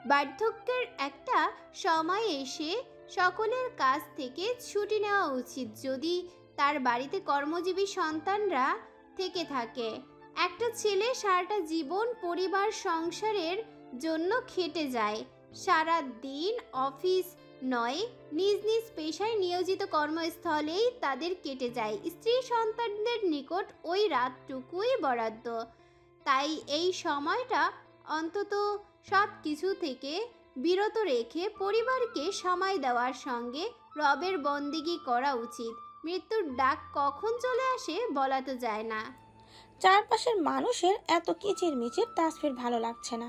বার্ধক্যের একটা সময় এসে সকলের কাছ থেকে ছুটি নেওয়া উচিত যদি তার বাড়িতে কর্মজীবী সন্তানরা থেকে থাকে। একটা ছেলে সারাটা জীবন পরিবার সংসারের জন্য খেটে যায়, সারা দিন অফিস নয় নিজ নিজ পেশায় নিয়োজিত কর্মস্থলেই তাদের কেটে যায়। স্ত্রী সন্তানদের নিকট ওই রাতটুকুই বরাদ্দ। তাই এই সময়টা অন্তত সব কিছু থেকে বিরত রেখে পরিবারকে সময় দেওয়ার সঙ্গে রবের বন্দেগী করা উচিত। মৃত্যুর ডাক কখন চলে আসে বলা তো যায় না। চারপাশের মানুষের এত কিচিরমিচির তাসফির ভালো লাগছে না।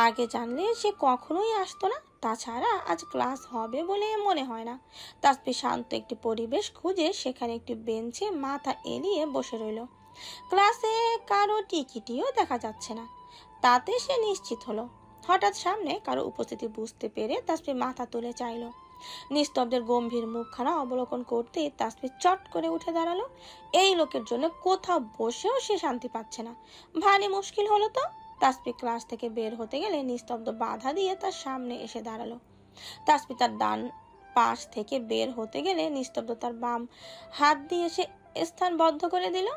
আগে জানলে সে কখনোই আসতো না। তাছাড়া আজ ক্লাস হবে বলে মনে হয় না। তাসফি শান্ত একটি পরিবেশ খুঁজে সেখানে একটি বেঞ্চে মাথা এলিয়ে বসে রইল। ক্লাসে কারো টিকিটিও দেখা যাচ্ছে না, তাতে সে নিশ্চিত হলো। হঠাৎ সামনে কারো উপস্থিতি বুঝতে পেরে তাসফি মাথা তুলে চাইল। নিস্তব্ধের গম্ভীর মুখখানা অবলোকন করতেই তাসফি চট করে উঠে দাঁড়ালো। এই লোকের জন্য কোথাও বসেও সে শান্তি পাচ্ছে না। ভারী মুশকিল হলো তো। তাসফি ক্লাস থেকে বের হতে গেলে নিস্তব্ধ বাধা দিয়ে তার সামনে এসে দাঁড়ালো। তাসফি তার ডান পাশ থেকে বের হতে গেলে নিস্তব্ধ তার বাম হাত দিয়ে সে স্থান বদ্ধ করে দিল।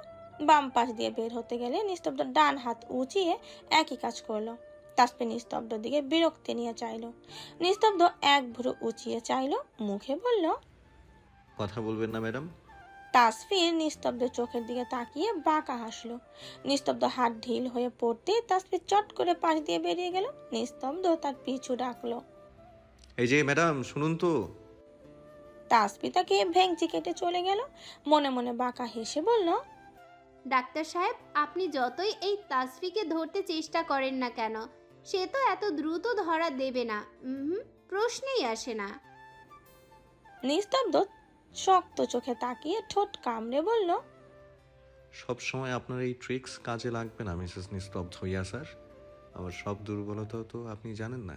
বাম পাশ দিয়ে বের হতে গেলে নিস্তব্ধ ডান হাত উঁচিয়ে একই কাজ করলো। তাসফি নিস্তব্ধ দিকে বিরক্তি নিয়ে চাইল। নিস্তব্ধ এক ভ্রু উঁচিয়ে চাইল, মুখে বলল, কথা বলবেন না ম্যাডাম? তাসফির নিস্তব্ধ চোখের দিকে তাকিয়ে বাঁকা হাসলো। নিস্তব্ধ হাত ঢিল হয়ে পড়তে তাসফি চট করে পাশ দিয়ে বেরিয়ে গেল। নিস্তব্ধ তার পিছু ডাকলো, এই যে ম্যাডাম শুনুন তো। তাসফি তাকে ভেঙচি কেটে চলে গেল। মনে মনে বাঁকা হেসে বলল, ডাক্তার সাহেব, আপনি যতই এই তাসফিকে ধরতে চেষ্টা করেন না কেন, সে তো এত দ্রুত ধরা দেবে না। প্রশ্নেই আসে না। নিস্তব্ধ শক্ত চোখে তাকিয়ে ঠোঁট কামড়ে বলল, সব সময় আপনার এই ট্রিক্স কাজে লাগবে না মিসেস নিস্তব্ধ হইয়া স্যার। আমার সব দুর্বলতা তো আপনি জানেন না,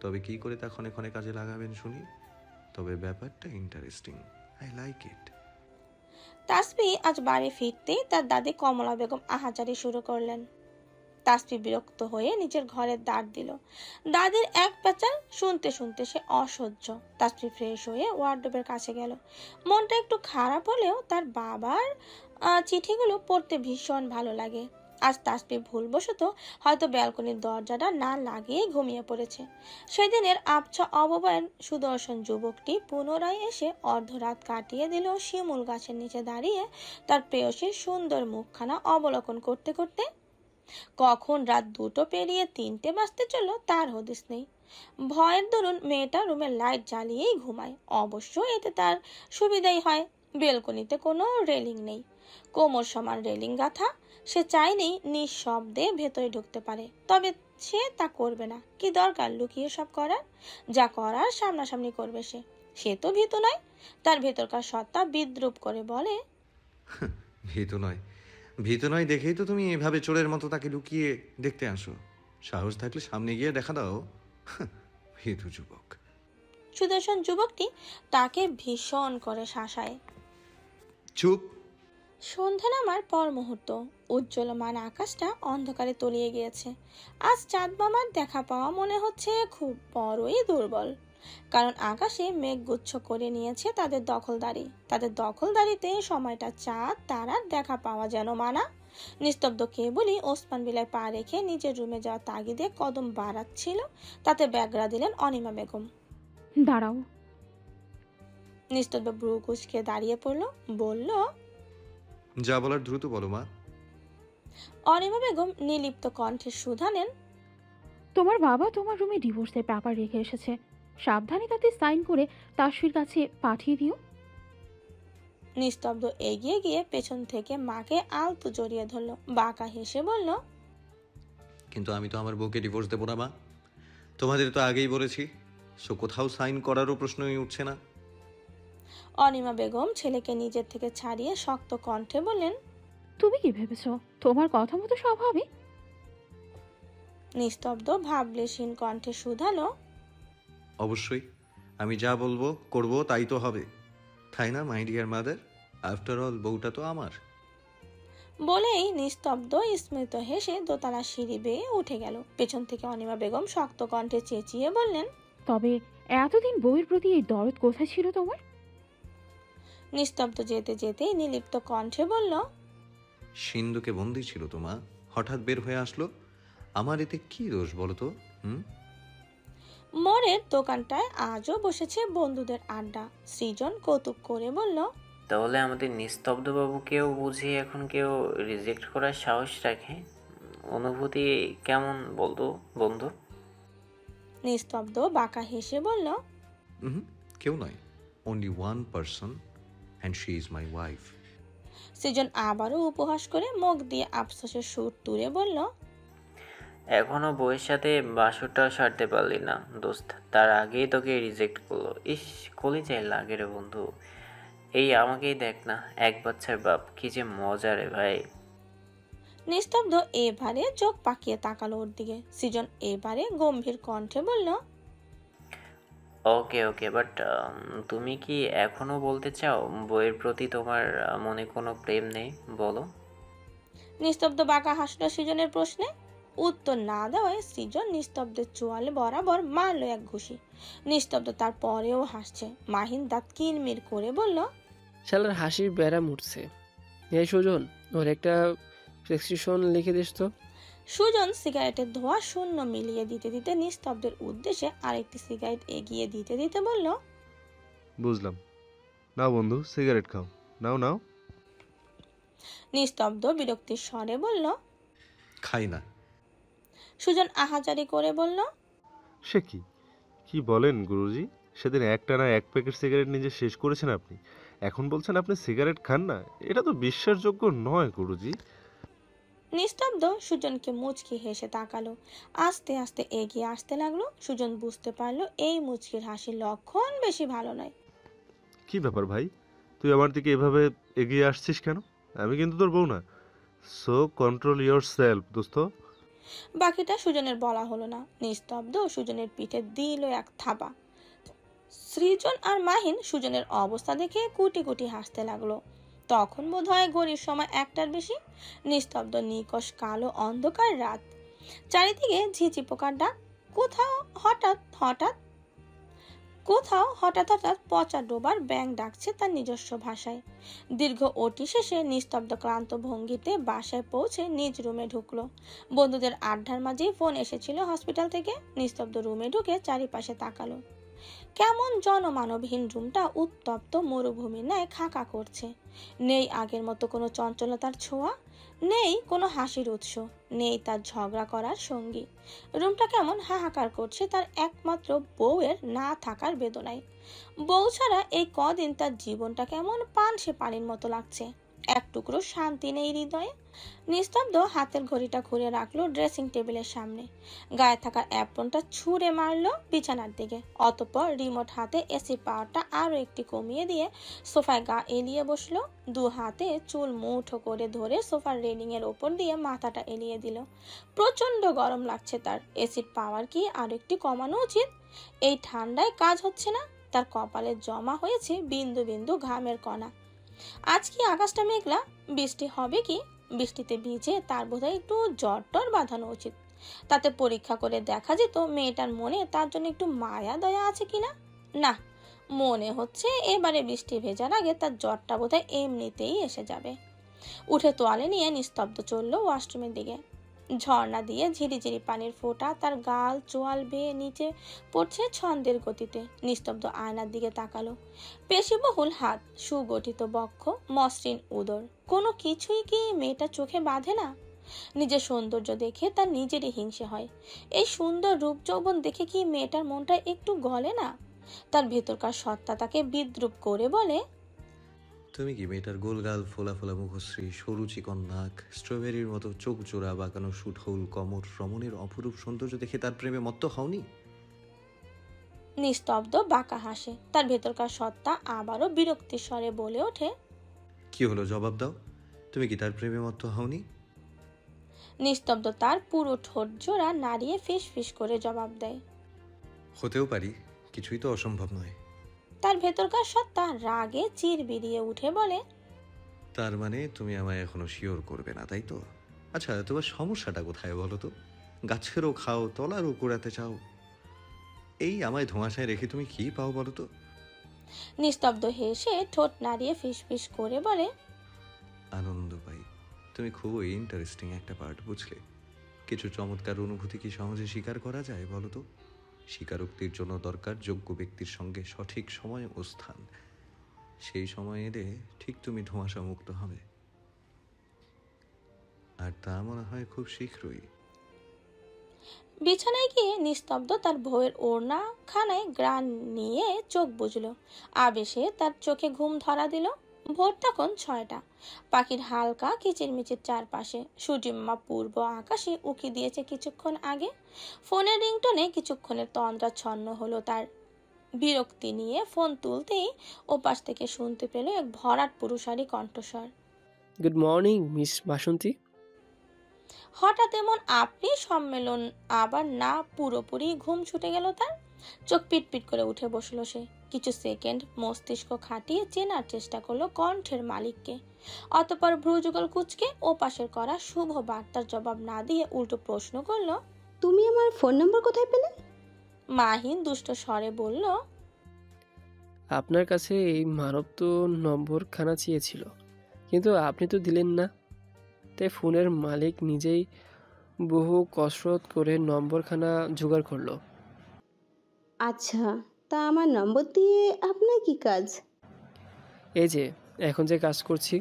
তবে কি করে তা ক্ষণে ক্ষণে কাজে লাগাবেন শুনি। তবে ব্যাপারটা interesting, I like it. Tasfi আজ বাড়ি ফিরতেই তার দাদি কমলা বেগম আহাজারি শুরু করলেন। তাসফি বিরক্ত হয়ে নিজের ঘরের দ্বার দিল। দাদির এক প্যাচাল শুনতে শুনতে সে অসহ্য। তাসফি ফ্রেশ হয়ে ওয়ার্ডরোবের কাছে গেল। মনটা একটু খারাপ হলেও তার বাবার চিঠিগুলো পড়তে ভীষণ ভালো লাগে। আজ তাসফি ভুলবশত হয়তো ব্যালকনির দরজাটা না লাগিয়ে ঘুমিয়ে পড়েছে। সেদিনের আবছা অবয়ন সুদর্শন যুবকটি পুনরায় এসে অর্ধরাত কাটিয়ে দিল শিমুল গাছের নিচে দাঁড়িয়ে তার প্রেয়সীর সুন্দর মুখখানা অবলোকন করতে করতে। কখন রাত 2টো পেরিয়ে 3টে বাজতে চলল তার হদিস নেই। ভয়ের দরুন মেয়েটা রুমের লাইট জ্বালিয়েই ঘুমায়। অবশ্য এতে তার সুবিধাই হয়, বেলকনিতে কোনো রেলিং নেই, কোমর সমান রেলিং গাঁথা। সে চাইলেই নিঃশব্দে ভেতরে ঢুকতে পারে, তবে সে তা করবে না। কি দরকার লুকিয়ে সব করার? যা করার সামনাসামনি করবে সে। সে তো ভীতু নয়। তার ভেতরকার সত্তা বিদ্রুপ করে বলে, ভীতু নয়, ভীতু নয় দেখেই তো তুমি এভাবে চোরের মতো তাকে লুকিয়ে দেখতে আসো। সাহস থাকলে সামনে গিয়ে দেখা দাও। ভীতু যুবক। সুদর্শন যুবকটি তাকে ভীষণ করে শাসায়। চুপ। সন্ধ্যা নামার পর মুহূর্ত। উজ্জ্বলমান আকাশটা অন্ধকারে তলিয়ে গিয়েছে। আজ চাঁদ মামার দেখা পাওয়া মনে হচ্ছে খুব বড়ই দুর্বল, কারণ আকাশে মেঘগুচ্ছ করে নিয়েছে তাদের দখলদারি। তাদের দখলদারিতে সময়টা চাঁদ তারার দেখা পাওয়া যেন মানা। নিস্তব্ধ কেবলই ওসমান বিলায় পা রেখে নিজের রুমে যাওয়া তাগিদে কদম বাড়াচ্ছিল। তাতে ব্যাগরা দিলেন অনিমা বেগম। দাঁড়াও। নিস্তব্ধ ভ্রু কুঁচকে দাঁড়িয়ে পড়ল, বলল, যা বলার দ্রুত বলো মা। অনিমা বেগম নিলিপ্ত কণ্ঠে শুধালেন, তোমার বাবা তোমার রুমে ডিভোর্সের পেপার রেখে এসেছে, সাবধানে তাতে সাইন করে তাসফির কাছে পাঠিয়ে দিও। নিস্তব্ধ এগিয়ে গিয়ে পেছন থেকে মাকে আলতু জড়িয়ে ধরল। বাঁকা হেসে বলল, কিন্তু আমি তো আমার বউকে ডিভোর্স দেবো না মা, তোমাদের তো আগেই বলেছি। সো কোথাও সাইন করারও প্রশ্নই উঠছে না। অনিমা বেগম ছেলেকে নিজের থেকে ছাড়িয়ে শক্ত কণ্ঠে বললেন, তুমি কি ভেবেছো তোমার কথা মতো সব হবে? নিস্তব্ধ ভাবলেশীন কণ্ঠে শুধালো, অবশ্যই, আমি যা বলবো করবো তাই তো হবে, তাই না my dear mother? After all বউটা তো আমার। বলেই নিস্তব্ধ স্মিত হেসে দোতলা সিঁড়ি বেয়ে উঠে গেল। পেছন থেকে অনিমা বেগম শক্ত কণ্ঠে চেঁচিয়ে বললেন, তবে এতদিন বউয়ের প্রতি এই দরদ কোথায় ছিল তোমার? নিস্তব্ধ যেতে যেতেই নিলিপ্ত কণ্ঠে বলল, সিন্ধুকে বন্দি ছিল তো মা, হঠাৎ বের হয়ে আসলো। আমার এতে কি দোষ বলো তো? মোড়ের দোকানটায় আজও বসেছে বন্ধুদের আড্ডা। সৃজন কৌতুক করে বলল, তাহলে আমাদের নিস্তব্ধ বাবুকেও বুঝি এখন কেউ রিজেক্ট করার সাহস রাখে? অনুভূতি কেমন বলতো বন্ধু? নিস্তব্ধ বাঁকা হেসে বলল, কেউ নয়, only one person, and she is my wife. Srijan আবারও উপহাস করে মুখ দিয়ে আফসোসের সুর তুলে বলল, এখনো বউয়ের সাথে বাসরটাও সারতে পারলি না দোস্ত, তার আগেই তোকে রিজেক্ট করলো। ইস, কলিজায় লাগে রে বন্ধু। এই আমাকেই দেখ না, এক বাচ্চার বাপ, কি যে মজা রে ভাই। নিস্তব্ধ এবারে চোখ পাকিয়ে তাকালো ওর দিকে। সৃজন এবারে গম্ভীর কণ্ঠে বলল, ওকে ওকে, বাট তুমি কি এখনো বলতে চাও বউয়ের প্রতি তোমার মনে কোনো প্রেম নেই? বলো। নিস্তব্ধ বাঁকা হাসলো সৃজনের প্রশ্নে। উত্তর না দেওয়ায় সৃজন নিস্তব্ধের চোয়ালে বরাবর মারলো এক ঘুষি। নিস্তব্ধ তার পরেও হাসছে। মাহিন দাঁত কিরমির করে বলল, শালার হাসির বেড়া মুড়ছে। এই সুজন, ওর একটা প্রেসক্রিপশন লিখে দিস তো। সুজন সিগারেটের ধোঁয়া শূন্য মিলিয়ে দিতে দিতে নিস্তব্ধের উদ্দেশ্যে আরেকটি সিগারেট এগিয়ে দিতে দিতে বলল, বুঝলাম, নাও বন্ধু সিগারেট খাও, নাও নাও। নিস্তব্ধ বিরক্তির স্বরে বলল, খাই না। সুজন আহাজারি করে বলল, সে কি কি বলেন গুরুজি? সেদিন একটানা এক প্যাকেট সিগারেট নিজে শেষ করেছেন আপনি, এখন বলছেন আপনি সিগারেট খান না? এটা তো বিশ্বাসযোগ্য নয় গুরুজি। নিস্তব্ধ সুজনকে মুচকি হেসে তাকালো। আস্তে আস্তে এগিয়ে আসতে লাগলো। সুজন বুঝতে পারলো এই মুচকির হাসির লক্ষণ বেশি ভালো নয়। কি ব্যাপার ভাই, তুই আমার দিকে এভাবে এগিয়ে আসছিস কেন? আমি কিন্তু তোর বউ না। সো কন্ট্রোল ইয়োর সেলফ দোস্ত। বাকিটা সুজনের বলা হলো না। নিস্তব্ধ সুজনের পিঠে দিল এক থাবা। সৃজন আর মাহিন সুজনের অবস্থা দেখে কুটি কুটি হাসতে লাগলো। তখন বোধ হয় ঘড়ির সময় একটার বেশি। নিস্তব্ধ নিকষ কালো অন্ধকার রাত, চারিদিকে ঝিঁচি পোকার ডাক। কোথাও হঠাৎ হঠাৎ হঠাৎ পচা ডোবার ব্যাঙ ডাকছে তার নিজস্ব ভাষায়। দীর্ঘ ওটি শেষে নিস্তব্ধ ক্লান্ত ভঙ্গিতে বাসায় পৌঁছে নিজ রুমে ঢুকলো। বন্ধুদের আড্ডার মাঝেই ফোন এসেছিল হসপিটাল থেকে। নিস্তব্ধ রুমে ঢুকে চারিপাশে তাকালো। কেমন জনমানবহীন রুমটা উত্তপ্ত মরুভূমির ন্যায় খাকা করছে। নেই আগের মতো কোনো চঞ্চলতার ছোঁয়া, নেই কোনো হাসির উৎস, নেই তার ঝগড়া করার সঙ্গী। রুমটা কেমন হাহাকার করছে তার একমাত্র বউয়ের না থাকার বেদনায়। বউ ছাড়া এই কদিন তার জীবনটা কেমন পানসে পানির মতো লাগছে। এক টুকরো শান্তি নেই হৃদয়ে। নিস্তব্ধ হাতের ঘড়িটা ঘুরে রাখলো ড্রেসিং টেবিলের সামনে। গায়ে থাকা অ্যাপ্রনটা ছুঁড়ে মারলো বিছানার দিকে। অতঃপর রিমোট হাতে এসি পাওয়ারটা আরো একটি কমিয়ে দিয়ে সোফায় গা এলিয়ে বসলো। দু হাতে চুল মুঠো করে ধরে সোফার রেলিং এর ওপর দিয়ে মাথাটা এলিয়ে দিল। প্রচন্ড গরম লাগছে তার। এসির পাওয়ার কি আরো একটি কমানো উচিত? এই ঠান্ডায় কাজ হচ্ছে না। তার কপালে জমা হয়েছে বিন্দু বিন্দু ঘামের কণা। আজ কি আকাশটা মেঘলা? বৃষ্টি হবে কি? বৃষ্টিতে ভিজে তার বোধহয় একটু জ্বর টর বাঁধানো উচিত। তাতে পরীক্ষা করে দেখা যেত মেয়েটার মনে তার জন্য একটু মায়া দয়া আছে কিনা। না, মনে হচ্ছে এবারে বৃষ্টি ভেজার আগে তার জ্বরটা বোধহয় এমনিতেই এসে যাবে। উঠে তোয়ালে নিয়ে নিস্তব্ধ চলল ওয়াশরুমের দিকে। ঝর্ণা দিয়ে ঝিরিঝিরি পানির ফোঁটা তার গাল চোয়াল বেয়ে নিচে পড়ছে ছন্দের গতিতে। নিস্তব্ধ আয়নার দিকে তাকালো। পেশিবহুল হাত, সুগঠিত বক্ষ, মসৃণ উদর, কোনো কিছুই কি মেয়েটা চোখে বাঁধে না? নিজের সৌন্দর্য দেখে তার নিজেরই হিংসে হয়। এই সুন্দর রূপ যৌবন দেখে কি মেয়েটার মনটা একটু গলে না? তার ভেতরকার সত্তা তাকে বিদ্রুপ করে বলে, তুমি কি মেয়েটার গোলগাল ফোলা ফোলা মুখশ্রী, সরু চিকন নাক, স্ট্রবেরির মতো চোখ জোড়া বাঁকানো সুঠোল কমর, রমণীর অপরূপ সৌন্দর্য দেখে তার প্রেমে মত্ত হওনি? নিস্তব্ধ বাঁকা হাসে। তার ভেতরকার সত্তা আবারও বিরক্তির স্বরে বলে ওঠে, কি হলো, জবাব দাও। তুমি কি তার প্রেমে মত্ত হওনি? নিস্তব্ধ তার পুরো ঠোঁট জোড়া নাড়িয়ে ফিস ফিস করে জবাব দেয়। হতেও পারি, কিছুই তো অসম্ভব নয়। তার ভেতরকার সত্তা রাগে চির বিরিয়ে উঠে বলে, তার মানে তুমি আমায় এখনো শিওর করবে না, তাই তো? আচ্ছা, তোমার সমস্যাটা কোথায় বলো তো? গাছেরও খাও, তলারও কুড়াতে চাও। এই আমায় ধোঁয়াশায় রেখে তুমি কি পাও বলো তো? নিস্তব্ধ হেসে ঠোঁট নাড়িয়ে ফিসফিস করে বলে, আনন্দ পাই। তুমি খুবই ইন্টারেস্টিং একটা পার্ট, বুঝলে? কিছু চমৎকার অনুভূতি কি সহজে স্বীকার করা যায় বলো তো? স্বীকারোক্তির জন্য দরকার যোগ্য ব্যক্তির সঙ্গে সঠিক সময় ও স্থান। সেই সময় এলে ঠিক তুমি ধোঁয়াশা মুক্ত হবে, আর তা মনে হয় খুব শীঘ্রই। বিছানায় গিয়ে নিস্তব্ধ তার বউয়ের ওড়না খানায় গ্রান নিয়ে চোখ বুঝলো। আবেশে তার চোখে ঘুম ধরা দিল। ভোর তখন 6টা। পাখির হালকা কিচিরমিচির চারপাশে। সূর্যিমামা পূর্ব আকাশে উকি দিয়েছে কিছুক্ষণ আগে। ফোনের রিংটোনে কিছুক্ষণের তন্দ্রা ছন্ন হলো তার। বিরক্তি নিয়ে ফোন তুলতেই ওপাশ থেকে শুনতে পেল এক ভরাট পুরুষালী কণ্ঠস্বর। গুড মর্নিং মিস বাসন্তী। হঠাৎ এমন আপনি সম্মেলন আবার না, পুরোপুরি ঘুম ছুটে গেল তার। চোখ পিটপিট করে উঠে বসলো সে। কিছু সেকেন্ড মস্তিষ্ক খাটিয়ে চেনার চেষ্টা করলো কণ্ঠের মালিককে। অতঃপর ভ্রুযুগল কুঁচকে ও পাশের করা শুভ বার্তার জবাব না দিয়ে উল্টো প্রশ্ন করলো, তুমি আমার ফোন নম্বর কোথায় পেলে? মাহিন দুষ্ট স্বরে বলল, আপনার কাছে এই মানব তো নম্বরখানা চেয়েছিল, কিন্তু আপনি তো দিলেন না। তাই ফোনের মালিক নিজেই বহু কসরত করে নম্বরখানা জোগাড় করলো। আচ্ছা, তা আমার নম্বর দিয়ে আপনার কি কাজ? এই যে এখন যে কাজ করছি।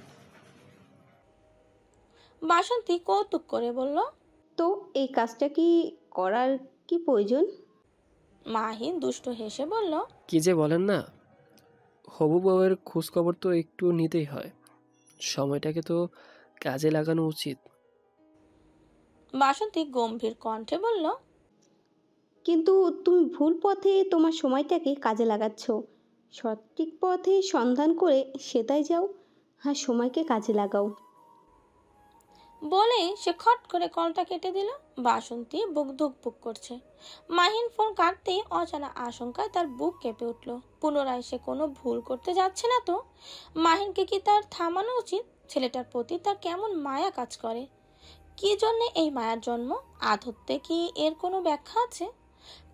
বাসন্তী কৌতুক করে বলল, তো এই কাজটা কি করার কি প্রয়োজন? মাহিন দুষ্ট হেসে বলল, কি যে বলেন না, হবু বউয়ের খোঁজখবর তো একটু নিতেই হয়, সময়টাকে তো কাজে লাগানো উচিত। বাসন্তী গম্ভীর কণ্ঠে বলল, কিন্তু তুমি ভুল পথে তোমার সময়টাকে কাজে লাগাচ্ছ। সঠিক পথে সন্ধান করে সেটাই যাও, আর সময়কে কাজে লাগাও। বলে সে খট করে কলটা কেটে দিল। বাসন্তী বুক ধুকপুক করছে। মাহিন ফোন কাটতেই অজানা আশঙ্কায় তার বুক কেঁপে উঠল। পুনরায় সে কোনো ভুল করতে যাচ্ছে না তো? মাহিনকে কি তার থামানো উচিত? ছেলেটার প্রতি তার কেমন মায়া কাজ করে? কি জন্যে এই মায়ার জন্ম? আদতে কি এর কোনো ব্যাখ্যা আছে?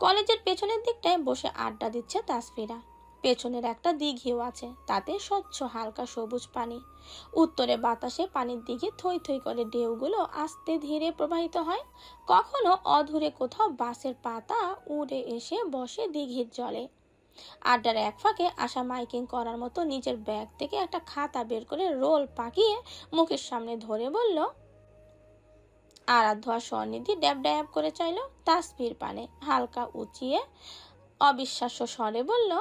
কলেজের পেছনের দিকটায় বসে আড্ডা দিচ্ছে তাসফিরা। পেছনের একটা দিঘিও আছে, তাতে স্বচ্ছ হালকা সবুজ পানি। উত্তরে বাতাসে পানির দিকে থই থই করে ঢেউগুলো আস্তে ধীরে প্রবাহিত হয়। কখনো অধূরে কোথাও বাঁশের পাতা উড়ে এসে বসে দিঘির জলে। আড্ডার এক ফাঁকে আশা মাইকিং করার মতো নিজের ব্যাগ থেকে একটা খাতা বের করে রোল পাকিয়ে মুখের সামনে ধরে বলল, আরাধ্য আর স্বনিধি ড্যাব ড্যাব করে চাইল তাসফির পানে। হালকা উঁচিয়ে অবিশ্বাস্য স্বরে বলল,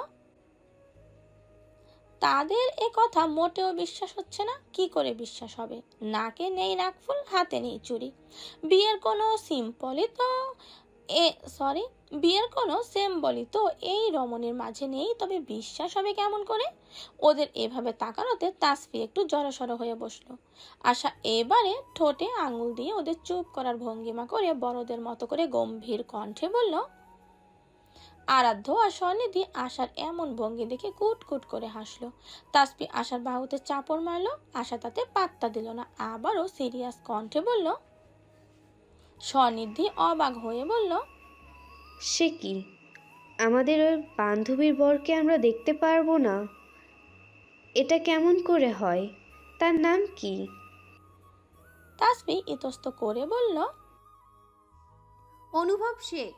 তাদের এ কথা মোটেও বিশ্বাস হচ্ছে না। কি করে বিশ্বাস হবে? নাকে নেই নাকফুল, হাতে নেই চুড়ি। বিয়ের কোনো সিম্বলই তো বিয়ের কোনো সিম্বলই তো এই রমণীর মাঝে নেই, তবে বিশ্বাস হবে কেমন করে? ওদের এভাবে তাকানোতে তাসফি একটু জড়সড় হয়ে বসলো। আশা এবারে ঠোঁটে আঙুল দিয়ে ওদের চুপ করার ভঙ্গিমা করে বড়দের মতো করে গম্ভীর কণ্ঠে বলল। আরাধ্য আর স্বনিধি আশার এমন ভঙ্গি দেখে কুট কুট করে হাসলো। তাসফি আশার বাহুতে চাপড় মারলো। আশা তাতে পাত্তা দিল না, আবারও সিরিয়াস কণ্ঠে বলল। স্বনিধি অবাক হয়ে বলল, সে কি, আমাদের ওই বান্ধবীর বরকে আমরা দেখতে পারবো না? এটা কেমন করে হয়? তার নাম কি? তাসফি ইতস্ত করে বলল, অনুভব শেখ।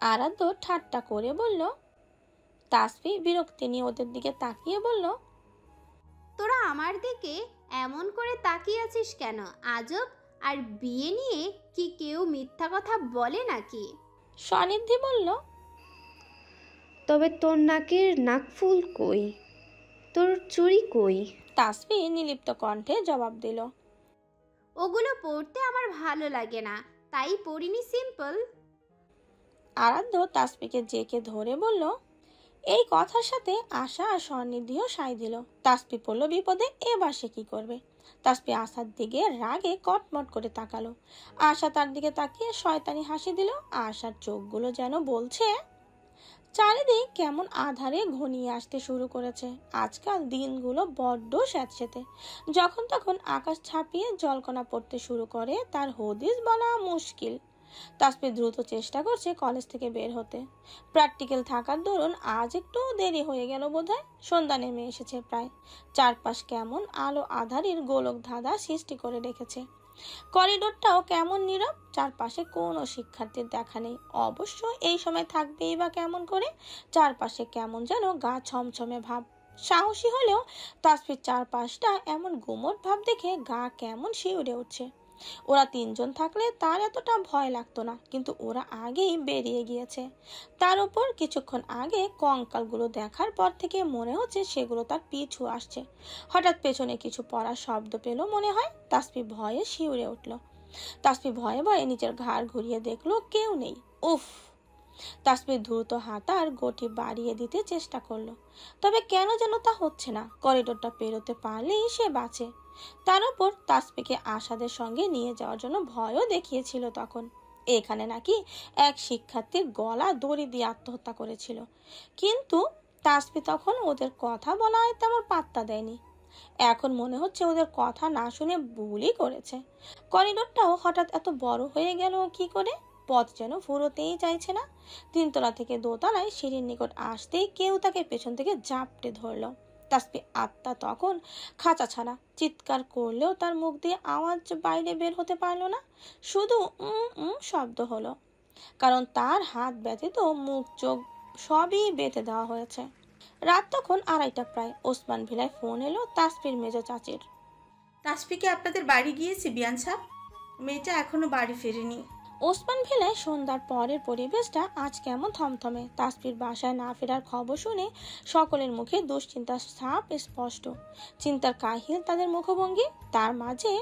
আরাধ্য ঠাট্টা করে বলল। তাসফি বিরক্তি নিয়ে ওদের দিকে তাকিয়ে বলল, তোরা আমার দিকে এমন করে তাকিয়ে আছিস কেন? আজব। আর বিয়ে নিয়ে কি কেউ মিথ্যা কথা বলে নাকি? স্বনিধি বলল, তবে তোর নাকের নাকফুল কই? তোর চুড়ি কই? তাসফি নিলিপ্ত কণ্ঠে জবাব দিল, ওগুলো পড়তে আমার ভালো লাগে না, তাই পড়িনি, সিম্পল। আরাধ্য তাসফিকে জেকে ধরে বলল। এই কথার সাথে আশা আর স্বনিধিও সায় দিল। তাসফি পড়ল বিপদে। এবার সে কি করবে? তাসফি আশার দিকে রাগে কটমট করে তাকালো। আশা তার দিকে তাকিয়ে শয়তানি হাসি দিল। আশার চোখগুলো যেন বলছে, চারিদিক কেমন আধারে ঘনিয়ে আসতে শুরু করেছে। আজকাল দিনগুলো বড্ড স্যাঁতসেঁতে। যখন তখন আকাশ ছাপিয়ে জলকণা পড়তে শুরু করে, তার হদিস বলা মুশকিল। তাসফির দ্রুত চেষ্টা করছে কলেজ থেকে বের হতে। প্র্যাকটিক্যাল থাকার দরুন আজ একটু দেরি হয়ে গেল বোধহয়। সন্ধ্যা নেমে এসেছে প্রায়। চারপাশ কেমন আলো আধারির গোলক ধাঁধা সৃষ্টি করে রেখেছে। করিডোরটাও কেমন নীরব, চারপাশে কোনো শিক্ষার্থীর দেখা নেই। অবশ্য এই সময় থাকবেই বা কেমন করে? চারপাশে কেমন যেন গা ছমছমে ভাব। সাহসী হলেও তাসফির চারপাশটা এমন গুমট ভাব দেখে গা কেমন শিউরে উঠছে। ওরা তিনজন থাকলে তার এতটা ভয় লাগতো না, কিন্তু ওরা আগেই বেরিয়ে গিয়েছে। তার উপর কিছুক্ষণ আগে কঙ্কালগুলো দেখার পর থেকে মনে হচ্ছে সেগুলো তার পিছু আসছে। হঠাৎ পেছনে কিছু পড়ার শব্দ পেল মনে হয়। তাসফি ভয়ে শিউরে উঠল। তাসফি ভয়ে ভয়ে নিজের ঘাড় ঘুরিয়ে দেখলো কেউ নেই। উফ! তাসফি দ্রুত হাঁটার গতি বাড়িয়ে দিতে চেষ্টা করলো, তবে কেন যেন তা হচ্ছে না। করিডোরটা পেরোতে পারলেই সে বাঁচে। তার উপর তাসফিকে আশাদের সঙ্গে নিয়ে যাওয়ার জন্য ভয়ও দেখিয়েছিল তখন। এখানে নাকি এক শিক্ষার্থীর গলা দড়ি দিয়ে আত্মহত্যা করেছিল, কিন্তু তাসফি তখন ওদের কথা বলায় তেমন পাত্তা দেয়নি। এখন মনে হচ্ছে ওদের কথা না শুনে ভুলই করেছে। করিডোরটাও হঠাৎ এত বড় হয়ে গেল কি করে? পথ যেন ফুরোতেই চাইছে না। তিনতলা থেকে দোতলায় সিঁড়ির নিকট আসতেই কেউ তাকে পেছন থেকে জাপটে ধরলো। তাসফি আত্মা তখন খাঁচা ছাড়া। চিৎকার করলেও তার মুখ দিয়ে আওয়াজ বাইরে বের হতে পারলো না, শুধু শব্দ হলো। কারণ তার হাত ব্যতীত মুখ চোখ সবই বেঁধে দেওয়া হয়েছে। রাত তখন 2:30 প্রায়। ওসমান ভিলায় ফোন এলো তাসফির মেজো চাচির। তাসফিকে আপনাদের বাড়ি গিয়েছি বিয়ান সাহেব, মেয়েটা এখনো বাড়ি ফেরেনি। ওসমান ভিলায় সন্ধ্যার পরের পরিবেশটা আজ কেমন থমথমে। তাসফির বাসায় না ফেরার খবর শুনে সকলের মুখে দুশ্চিন্তার ছাপ স্পষ্ট। চিন্তার কাহিল তাদের মুখভঙ্গি। তার মাঝে